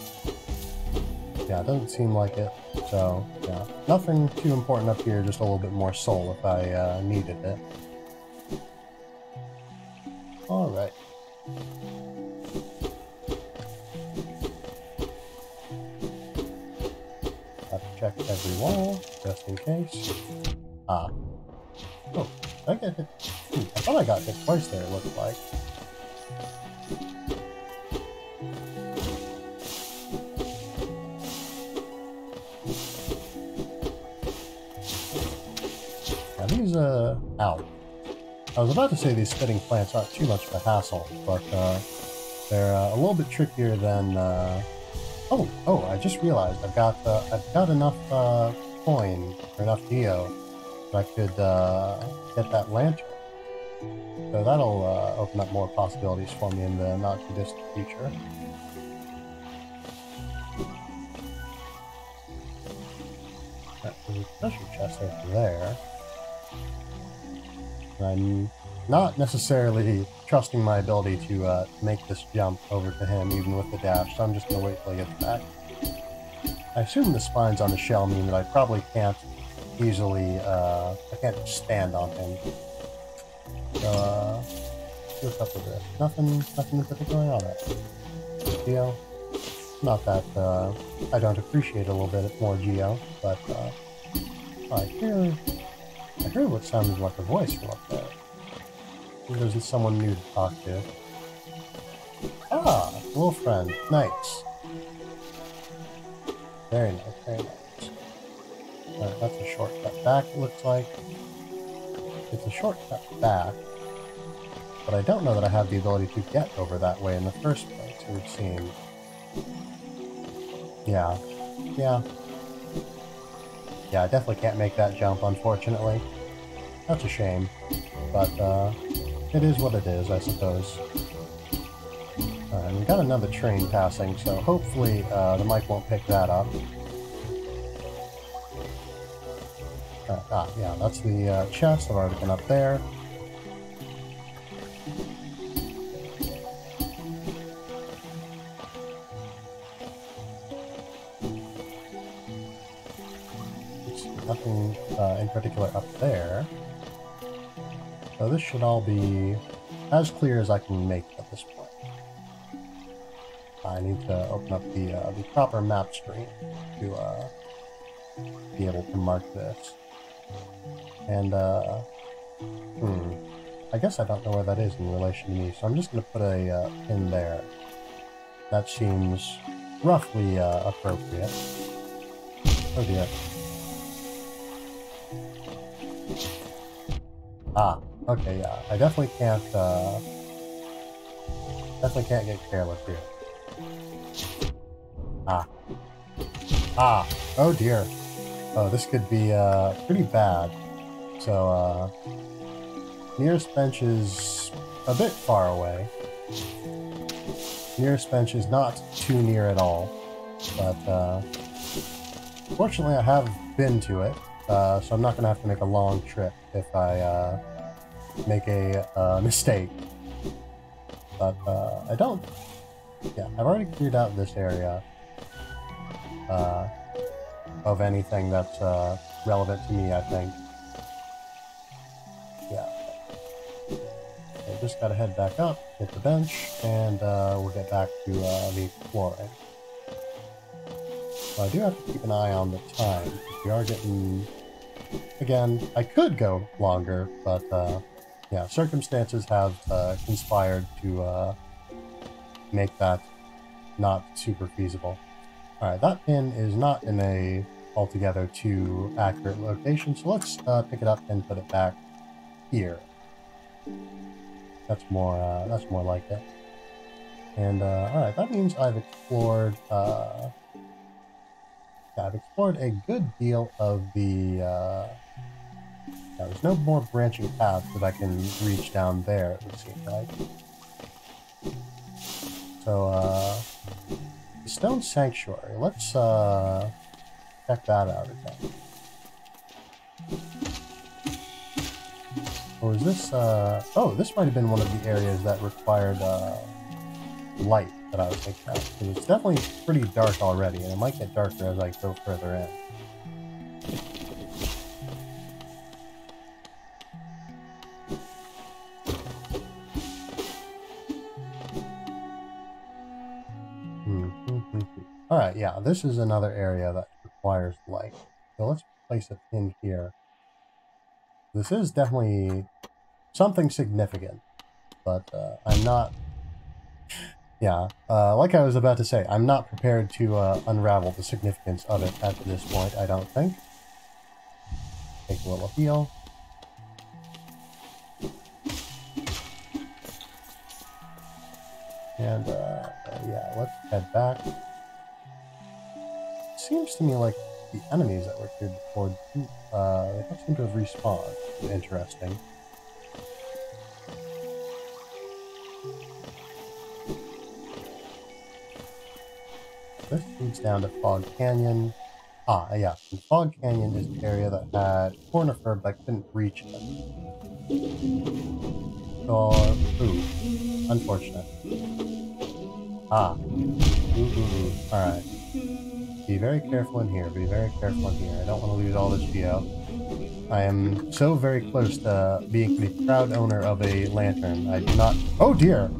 Yeah, it doesn't seem like it. So, yeah. Nothing too important up here, just a little bit more soul if I needed it. Alright. Have to check every wall, just in case. Ah. Oh, did I get hit? I thought I got hit twice there, it looked like. These, ow. I was about to say these spitting plants aren't too much of a hassle, but, they're, a little bit trickier than, Oh, I just realized I've got enough, coin, or enough geo, that I could, get that lantern. So that'll, open up more possibilities for me in the not-too-distant future. There's a treasure chest over there. I'm not necessarily trusting my ability to make this jump over to him, even with the dash, so I'm just going to wait till he gets back. I assume the spines on the shell mean that I probably can't easily, I can't stand on him. So, what's up with this? Nothing in particular on it. Geo? Not that, I don't appreciate a little bit more Geo, but, I heard what sounded like a voice from up there. There's someone new to talk to. Ah, little friend. Nice. Very nice, very nice. Alright, that's a shortcut back, it looks like. It's a shortcut back, but I don't know that I have the ability to get over that way in the first place, it would seem. Yeah. Yeah, I definitely can't make that jump, unfortunately. That's a shame. But, it is what it is, I suppose. Alright, we've got another train passing, so hopefully, the mic won't pick that up. Yeah, that's the, chest. I've already been up there. in particular up there. So this should all be as clear as I can make it at this point. I need to open up the proper map screen to be able to mark this. And, I guess I don't know where that is in relation to me, so I'm just going to put a pin there. That seems roughly appropriate. Oh dear. Ah, okay, yeah. I definitely can't get careless here. Ah. Ah! Oh dear. Oh, this could be pretty bad. So, nearest bench is a bit far away. Nearest bench is not too near at all. But, fortunately I have been to it, so I'm not going to have to make a long trip if I make a mistake. But I don't... Yeah, I've already cleared out this area of anything that's relevant to me, I think. Yeah. So just gotta head back up, hit the bench, and we'll get back to the exploring. So I do have to keep an eye on the time. We are getting... Again, I could go longer, but yeah, circumstances have conspired to make that not super feasible. Alright, that pin is not in a altogether too accurate location, so let's pick it up and put it back here. That's more like it. And alright, that means I've explored I've explored a good deal of the there's no more branching paths that I can reach down there, it would seem like. So the Stone Sanctuary, let's check that out again. Or is this oh, this might have been one of the areas that required light that I was thinking of. Because it's definitely pretty dark already, and it might get darker as I go further in. Alright, yeah, this is another area that requires light. So let's place a pin here. This is definitely something significant, but I'm not... Yeah, like I was about to say, I'm not prepared to unravel the significance of it at this point, I don't think. Take a little heal. And, yeah, let's head back. It seems to me like the enemies that were here before, they don't seem to have respawned. Interesting. This leads down to Fog Canyon. Ah, yeah. And Fog Canyon is the area that had Cornifer, but I couldn't reach it. So, ooh. Unfortunate. Ah. Ooh. Alright. Be very careful in here. Be very careful in here. I don't want to lose all this geo. I am so very close to being the proud owner of a lantern. I do not... Oh, dear!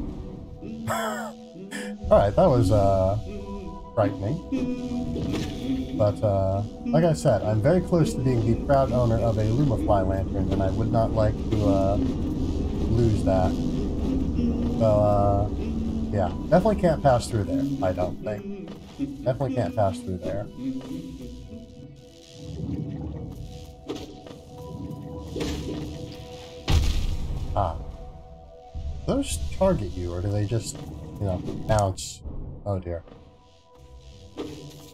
Alright, that was, frightening. But, like I said, I'm very close to being the proud owner of a Lumafly lantern, and I would not like to, lose that. So, yeah, definitely can't pass through there, I don't think. Definitely can't pass through there. Ah. Do those target you, or do they just, you know, bounce? Oh dear.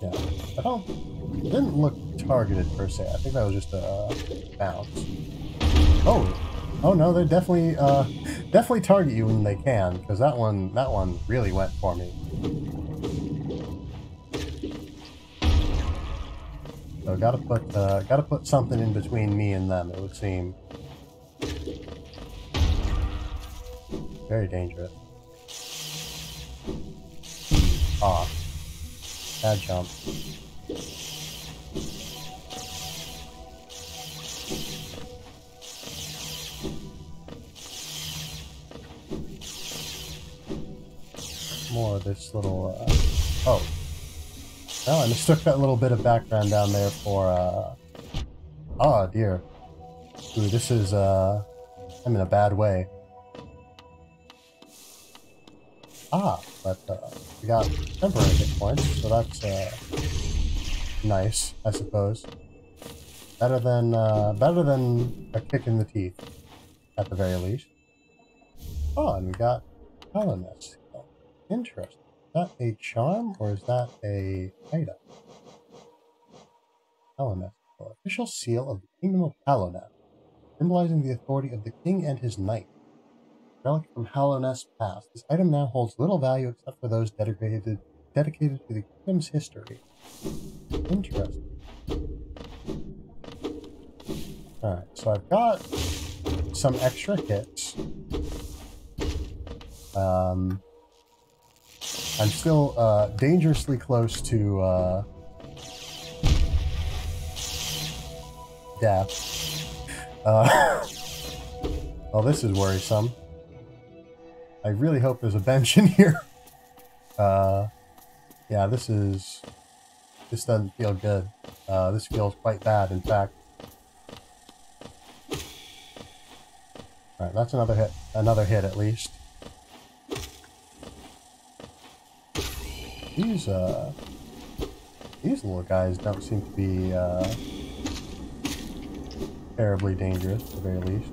Yeah, it didn't look targeted per se. I think that was just a bounce. Oh no, they definitely definitely target you when they can, because that one really went for me. So gotta put something in between me and them, it would seem. Very dangerous. Ah. Bad jump. this little, oh. Well, I mistook that little bit of background down there for, oh dear. Ooh, this is, I'm in a bad way. Ah, but, we got temporary hit points, so that's, nice, I suppose. Better than a kick in the teeth, at the very least. Oh, and we got Hallownest. Interesting. Is that a charm, or is that a item? Hallownest. Official seal of the Kingdom of Hallownest, symbolizing the authority of the king and his knight. Relic from Hallownest past. This item now holds little value except for those dedicated to the kingdom's history. Interesting. Alright, so I've got some extra hits. I'm still dangerously close to death. Well, this is worrisome. I really hope there's a bench in here. Yeah, this doesn't feel good. This feels quite bad, in fact. Alright, that's another hit at least. These little guys don't seem to be terribly dangerous, at the very least.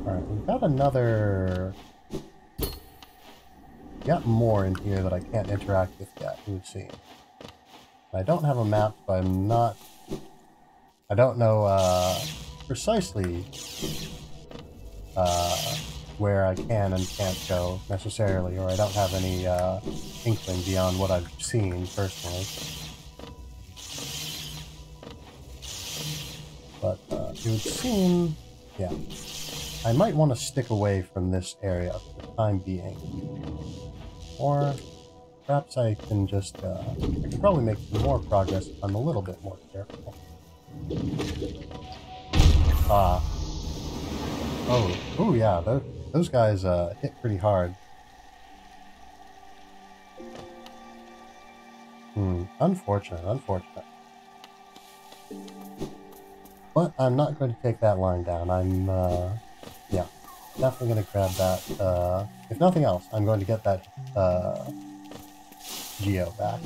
Alright, we've got another... got more in here that I can't interact with yet, it would seem. I don't have a map, so I'm not... I don't know precisely where I can and can't go, necessarily, or I don't have any inkling beyond what I've seen, personally. But it would seem... yeah. I might want to stick away from this area for the time being. Or perhaps I can just, I can probably make some more progress if I'm a little bit more careful. Ah. Oh yeah, those guys hit pretty hard. Unfortunate. But I'm not going to take that line down. I'm, yeah, definitely going to grab that. If nothing else, I'm going to get that Geo back.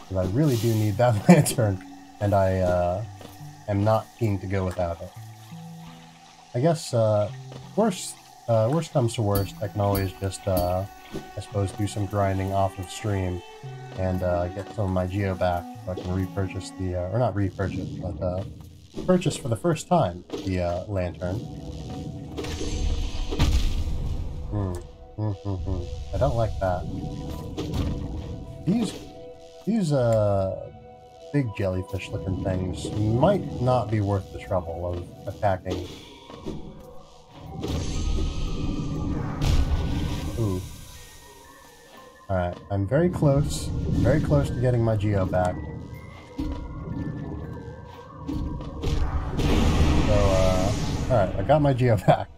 Because I really do need that lantern, and I am not keen to go without it. I guess, worst comes to worst, I can always just, I suppose, do some grinding off of stream and get some of my Geo back so I can repurchase the, or not repurchase, but purchase for the first time the lantern. I don't like that. These big jellyfish looking things might not be worth the trouble of attacking. Ooh. Alright, I'm very close to getting my Geo back. So, alright, I got my Geo back.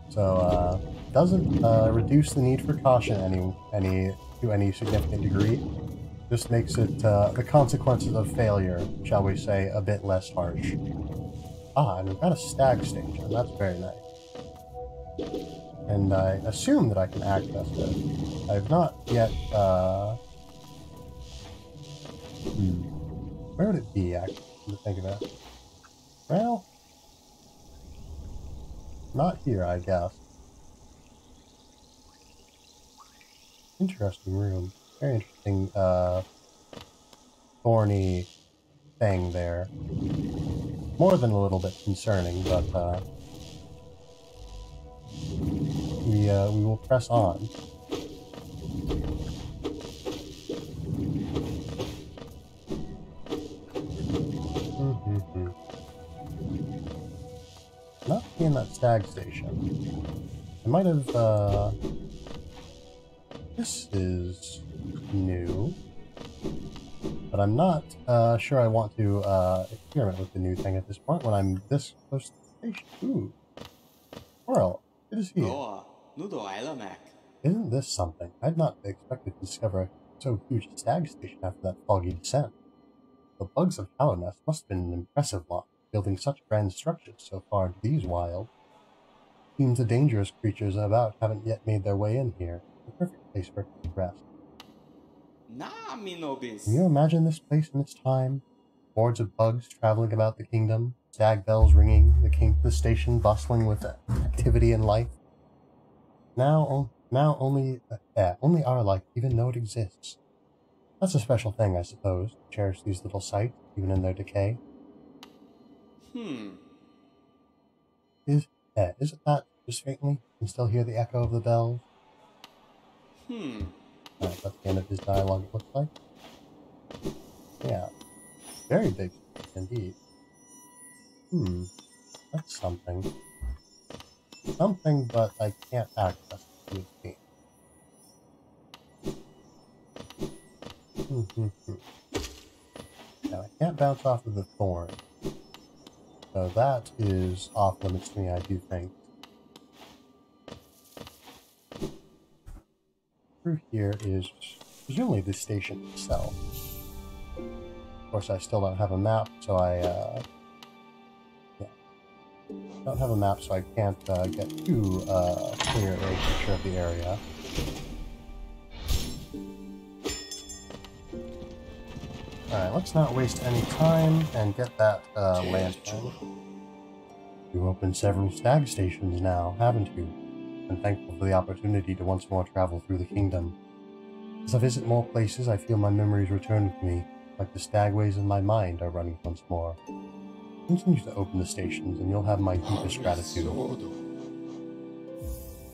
So, doesn't reduce the need for caution to any significant degree. Just makes it, the consequences of failure, shall we say, a bit less harsh. Ah, and we've got a Stag Station. That's very nice. And I assume that I can access it. I have not yet, where would it be, actually, to think of it? Well, not here, I guess. Interesting room. Very interesting, thorny thing there. More than a little bit concerning, but, we will press on. Not in that Stag Station. I might have, this is new, but I'm not sure I want to experiment with the new thing at this point when I'm this close to the station. Ooh. Well, good to see you. 我啊，你到嚟啦，Mac。Isn't this something? I'd not expected to discover so huge a stag station after that foggy descent. The bugs of Hallownest must have been an impressive lot, building such grand structures so far into these wilds. Seems the dangerous creatures about haven't yet made their way in here. The perfect place for a rest. Can you imagine this place in its time? Hordes of bugs traveling about the kingdom, stag bells ringing, the station bustling with activity and life. Now only our life even know it exists. That's a special thing, I suppose, to cherish these little sights, even in their decay. Isn't that just faintly? You can still hear the echo of the bells. Alright, that's the end of his dialogue, it looks like. Yeah. Very big indeed. That's something. Something, but I can't access it with me. Now, I can't bounce off of the thorn. So that is off limits to me, I do think. Through here is presumably the station itself. Of course, I still don't have a map, so don't have a map, so I can't get too clear a picture of the area. Alright, let's not waste any time and get that lantern. You've opened several stag stations now, haven't you? I'm thankful for the opportunity to once more travel through the kingdom. As I visit more places, I feel my memories return to me, like the stagways in my mind are running once more. Continue to open the stations, and you'll have my deepest gratitude.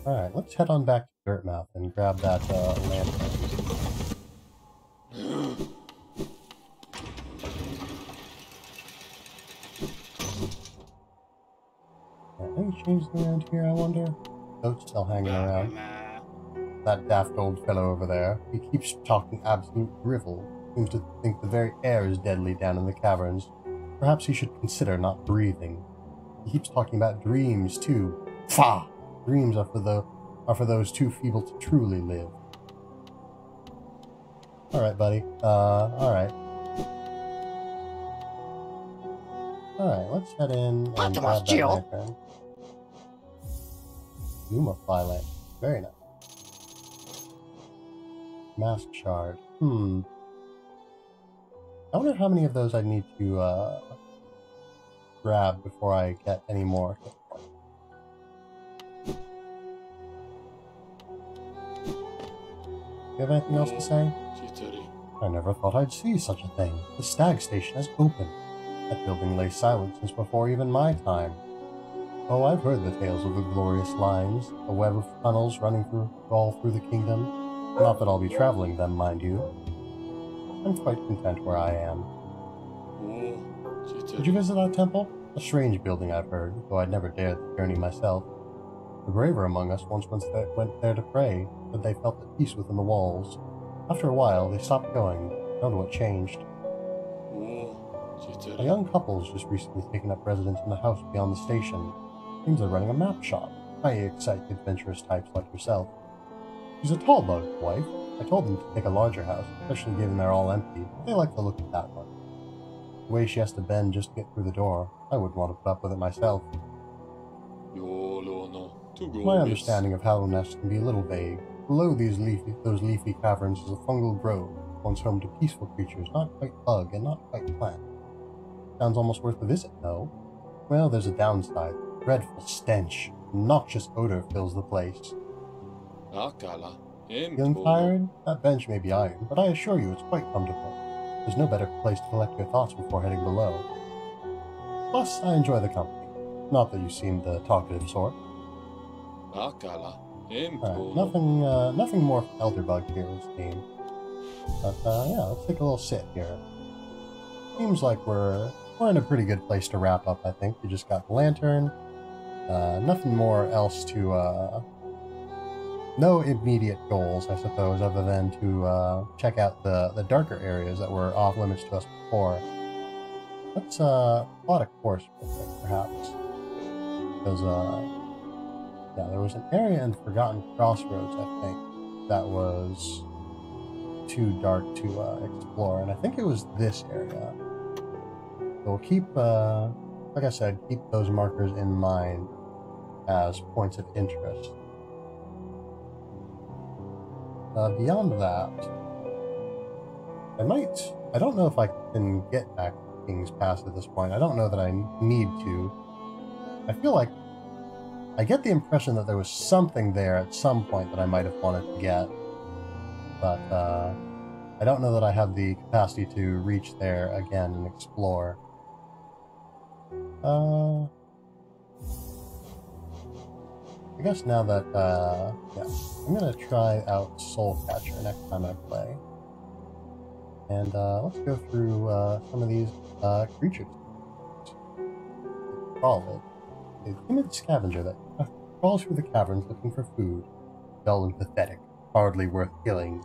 Alright, let's head on back to Dirtmouth and grab that lantern. Any changes around here, I wonder? Goat's still hanging around. That daft old fellow over there, he keeps talking absolute drivel. Seems to think the very air is deadly down in the caverns. Perhaps he should consider not breathing. He keeps talking about dreams, too. Pah! Dreams are for those too feeble to truly live. Alright, buddy. Alright. Alright, let's head in and grab that lantern. Lumafly lamp. Very nice. Mask shard. I wonder how many of those I need to grab before I get any more. You have anything else to say? I never thought I'd see such a thing. The Stag Station has opened. That building lay silent since before even my time. Oh, I've heard the tales of the glorious lines, a web of tunnels running all through the kingdom. Not that I'll be traveling them, mind you. I'm quite content where I am. Did you visit that temple? A strange building, I've heard, though I'd never dared the journey myself. The braver among us once went there to pray, but they felt at peace within the walls. After a while, they stopped going. I don't know what changed. A young couple's just recently taken up residence in the house beyond the station. Seems they're running a map shop. I excite adventurous types like yourself. She's a tall bug, wife. I told them to take a larger house, especially given they're all empty. They like the look of that one. The way she has to bend just to get through the door, I wouldn't want to put up with it myself. My understanding of Hallownest can be a little vague. Below those leafy caverns is a fungal grove, once home to peaceful creatures, not quite bug and not quite plant. Sounds almost worth a visit, no? Well, there's a downside. Dreadful stench. Noxious odor fills the place. Feeling tired? That bench may be iron, but I assure you it's quite comfortable. There's no better place to collect your thoughts before heading below. Plus, I enjoy the company. Not that you seem the talkative sort. Nothing more Elderbug here is seen. But yeah, let's take a little sit here. Seems like we're in a pretty good place to wrap up, I think. We just got the lantern. Nothing more else to no immediate goals, I suppose, other than to check out the darker areas that were off limits to us before. Let's plot a course real quick, perhaps. Because Yeah, there was an area in Forgotten Crossroads, I think, that was too dark to explore, and I think it was this area. So we'll keep, like I said, keep those markers in mind as points of interest. Beyond that, I don't know if I can get back to King's Pass at this point. I don't know that I need to. I feel like I get the impression that there was something there at some point that I might have wanted to get, but I don't know that I have the capacity to reach there again and explore. I guess now that, yeah, I'm gonna try out Soul Catcher next time I play. And let's go through some of these creatures. Call it a timid scavenger that crawls through the caverns looking for food. Dull and pathetic, hardly worth killing.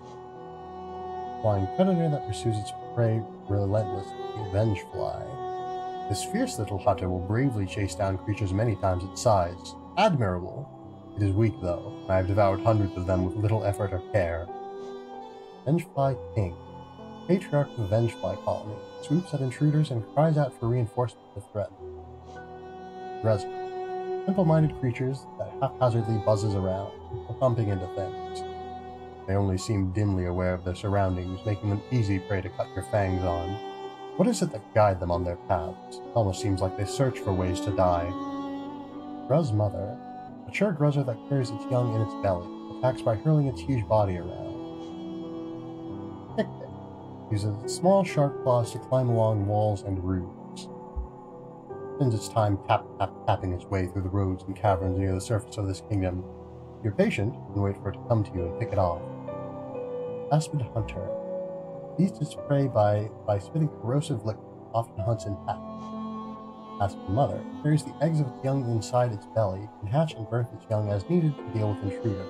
Flying predator that pursues its prey relentlessly, Vengefly. This fierce little hunter will bravely chase down creatures many times its size. Admirable. It is weak, though, and I have devoured hundreds of them with little effort or care. Vengefly King. Patriarch of the Vengefly colony, swoops at intruders and cries out for reinforcement if threatened. Resident. Simple-minded creatures that haphazardly buzzes around, bumping into things. They only seem dimly aware of their surroundings, making them easy prey to cut your fangs on. What is it that guide them on their paths? It almost seems like they search for ways to die. Gruz Mother. Mature gruzzer that carries its young in its belly, attacks by hurling its huge body around. Pick-pick. Uses its small sharp claws to climb along walls and roofs. Spends its time tapping its way through the roads and caverns near the surface of this kingdom. If you're patient, you can wait for it to come to you and pick it off. Aspid Hunter. Feasts its prey by spitting corrosive liquid, often hunts in packs. Aspid Mother carries the eggs of its young inside its belly, and hatch and birth its young as needed to deal with intruder.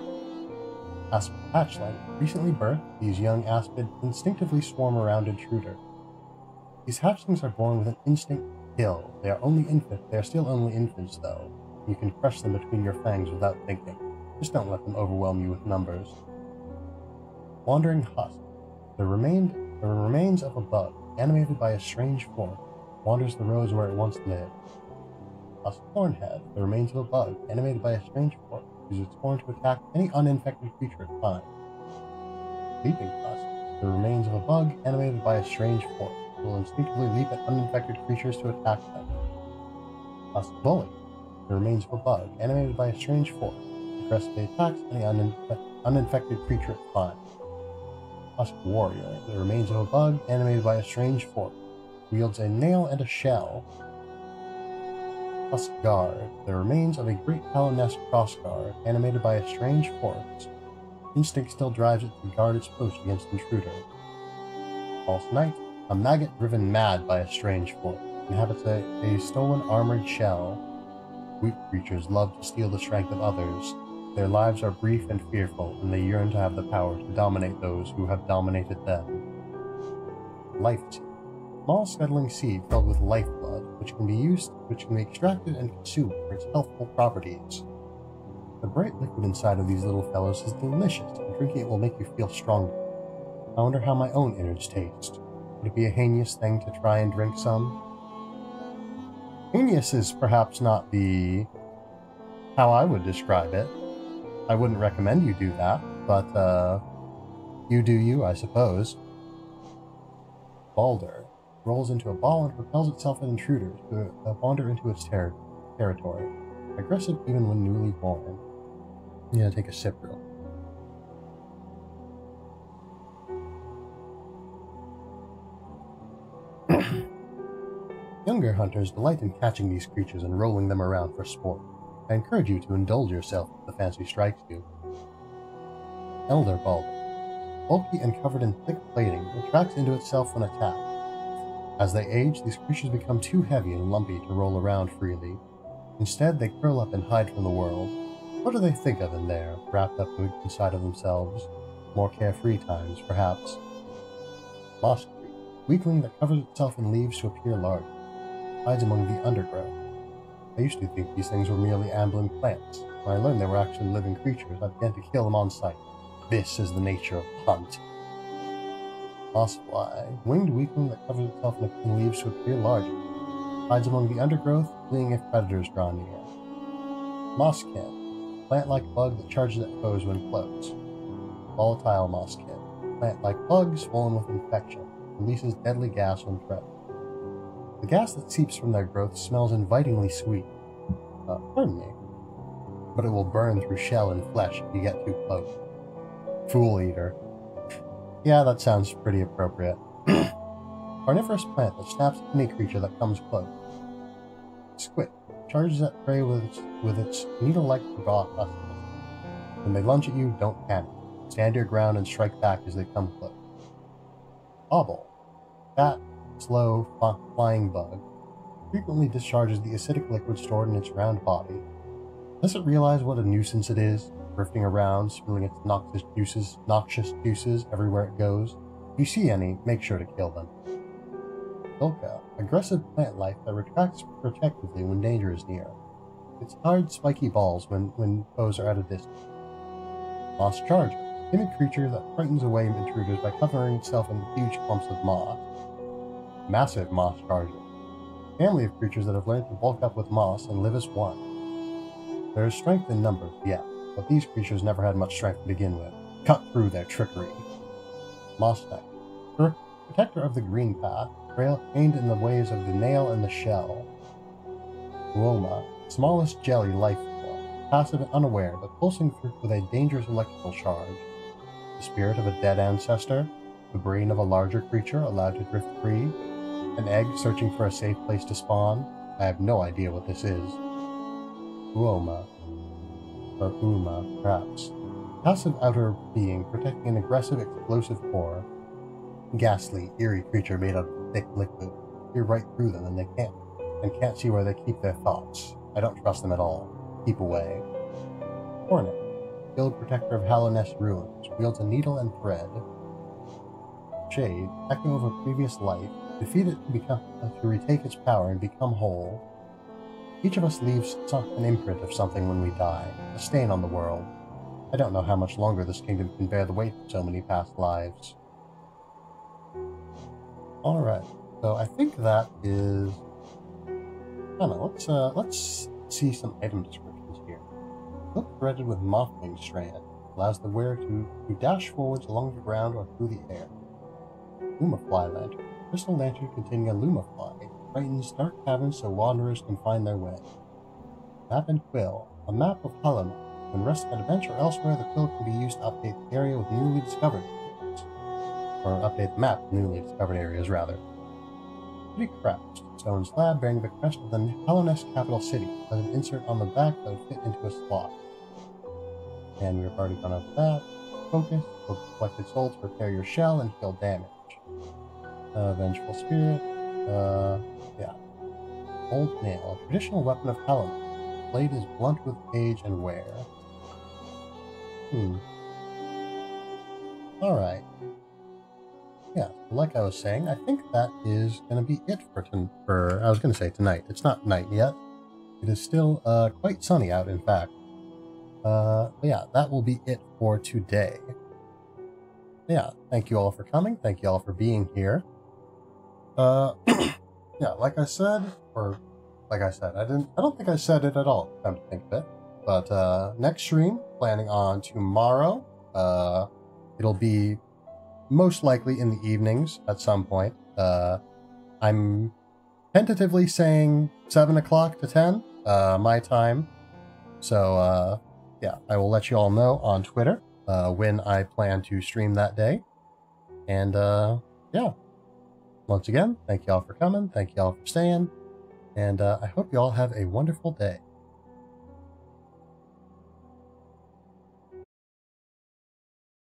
Aspid Hatchling. Recently birthed, these young aspid instinctively swarm around intruder. These hatchlings are born with an instinct to kill. They are still only infants, though. You can crush them between your fangs without thinking. Just don't let them overwhelm you with numbers. Wandering Husk. The remains of a bug, animated by a strange form, wanders the roads where it once lived. Husk Hornhead. The remains of a bug, animated by a strange form, uses its horn to attack any uninfected creature it finds. Leaping Husk. The remains of a bug, animated by a strange form, will instinctively leap at uninfected creatures to attack them. Husk Bully. The remains of a bug, animated by a strange form, aggressively attacks any uninfected creature it finds. Husk Warrior. The remains of a bug, animated by a strange form, wields a nail and a shell. Husk Guard. The remains of a great Hallownest crossguard, animated by a strange force. Instinct still drives it to guard its post against intruder. False Knight. A maggot driven mad by a strange force, inhabits a stolen armored shell. Weak creatures love to steal the strength of others. Their lives are brief and fearful, and they yearn to have the power to dominate those who have dominated them. Life Seed. Small scuttling seed filled with lifeblood, which can be extracted and consumed for its healthful properties. The bright liquid inside of these little fellows is delicious, and drinking it will make you feel stronger. I wonder how my own innards taste. Would it be a heinous thing to try and drink some? Heinous is perhaps not how I would describe it. I wouldn't recommend you do that, but you do you, I suppose. Balder rolls into a ball and propels itself at intruders to wander into its territory. Aggressive even when newly born. I'm gonna take a sip real. Younger hunters delight in catching these creatures and rolling them around for sport. I encourage you to indulge yourself if the fancy strikes you. Elder Balder. Bulky and covered in thick plating, retracts into itself when attacked. As they age, these creatures become too heavy and lumpy to roll around freely. Instead, they curl up and hide from the world. What do they think of in there, wrapped up inside of themselves? More carefree times, perhaps. Moss Creek. Weakling that covers itself in leaves to appear large. Hides among the undergrowth. I used to think these things were merely ambling plants. When I learned they were actually living creatures, I began to kill them on sight. This is the nature of the hunt. Mossfly, winged weakling that covers itself in leaves to appear larger. Hides among the undergrowth, fleeing if predators draw near. Mosskin, plant-like bug that charges at foes when close. Volatile mosskin, plant-like bug swollen with infection, releases deadly gas when threatened. The gas that seeps from their growth smells invitingly sweet. Pardon me. But it will burn through shell and flesh if you get too close. Fool eater. Yeah, that sounds pretty appropriate. Carnivorous plant that snaps at any creature that comes close. Squid charges at prey with its needle-like raw tusks. When they lunge at you, don't panic. Stand your ground and strike back as they come close. Bobble, fat, slow, flying bug, frequently discharges the acidic liquid stored in its round body. Does it realize what a nuisance it is, drifting around, spilling its noxious juices everywhere it goes? If you see any, make sure to kill them. Dolka, aggressive plant life that retracts protectively when danger is near. Its hard, spiky balls when foes are at a distance. Moss Charger, timid creature that frightens away intruders by covering itself in huge clumps of moss. Massive Moss Charger, family of creatures that have learned to bulk up with moss and live as one. There is strength in numbers, yeah, but these creatures never had much strength to begin with. Cut through their trickery. Moss Knight, protector of the green path, trained in the ways of the nail and the shell. Uoma, smallest jelly life form, passive and unaware, but pulsing through with a dangerous electrical charge. The spirit of a dead ancestor, the brain of a larger creature allowed to drift free, an egg searching for a safe place to spawn. I have no idea what this is. Uoma, or Uma, perhaps. Passive outer being protecting an aggressive, explosive core. Ghastly, eerie creature made of thick liquid. You're right through them and they can't see where they keep their thoughts. I don't trust them at all. Keep away. Hornet, skilled protector of Hallownest ruins, wields a needle and thread. Shade, echo of a previous life, defeat it to retake its power and become whole. Each of us leaves an imprint of something when we die, a stain on the world. I don't know how much longer this kingdom can bear the weight of so many past lives. Alright, so I think that is... I don't know, let's see some item descriptions here. Hook threaded with mothwing strand allows the wearer to dash forwards along the ground or through the air. Lumafly lantern. Crystal lantern containing a lumafly. Brightens dark caverns so wanderers can find their way. Map and quill. A map of Hallownest. When resting at a bench or elsewhere, the quill can be used to update the area with newly discovered areas. Or update the map with newly discovered areas, rather. Pretty craft. Stone slab bearing the crest of the Hallownest capital city. Has an insert on the back that would fit into a slot. And we've already gone over that. Focus. Collected souls to repair your shell and heal damage. Vengeful spirit. Yeah. Old nail. A traditional weapon of Hallownest. Blade is blunt with age and wear. Alright. Yeah, like I was saying, I think that is going to be it for I was going to say tonight. It's not night yet. It is still quite sunny out, in fact. But yeah, that will be it for today. Yeah, thank you all for coming. Thank you all for being here. Yeah, like I said, I don't think I said it at all, come to think of it. But next stream, planning on tomorrow. It'll be most likely in the evenings at some point. I'm tentatively saying 7 o'clock to 10, my time. So, yeah, I will let you all know on Twitter when I plan to stream that day. And, yeah. Once again, thank you all for coming. Thank you all for staying. And I hope you all have a wonderful day.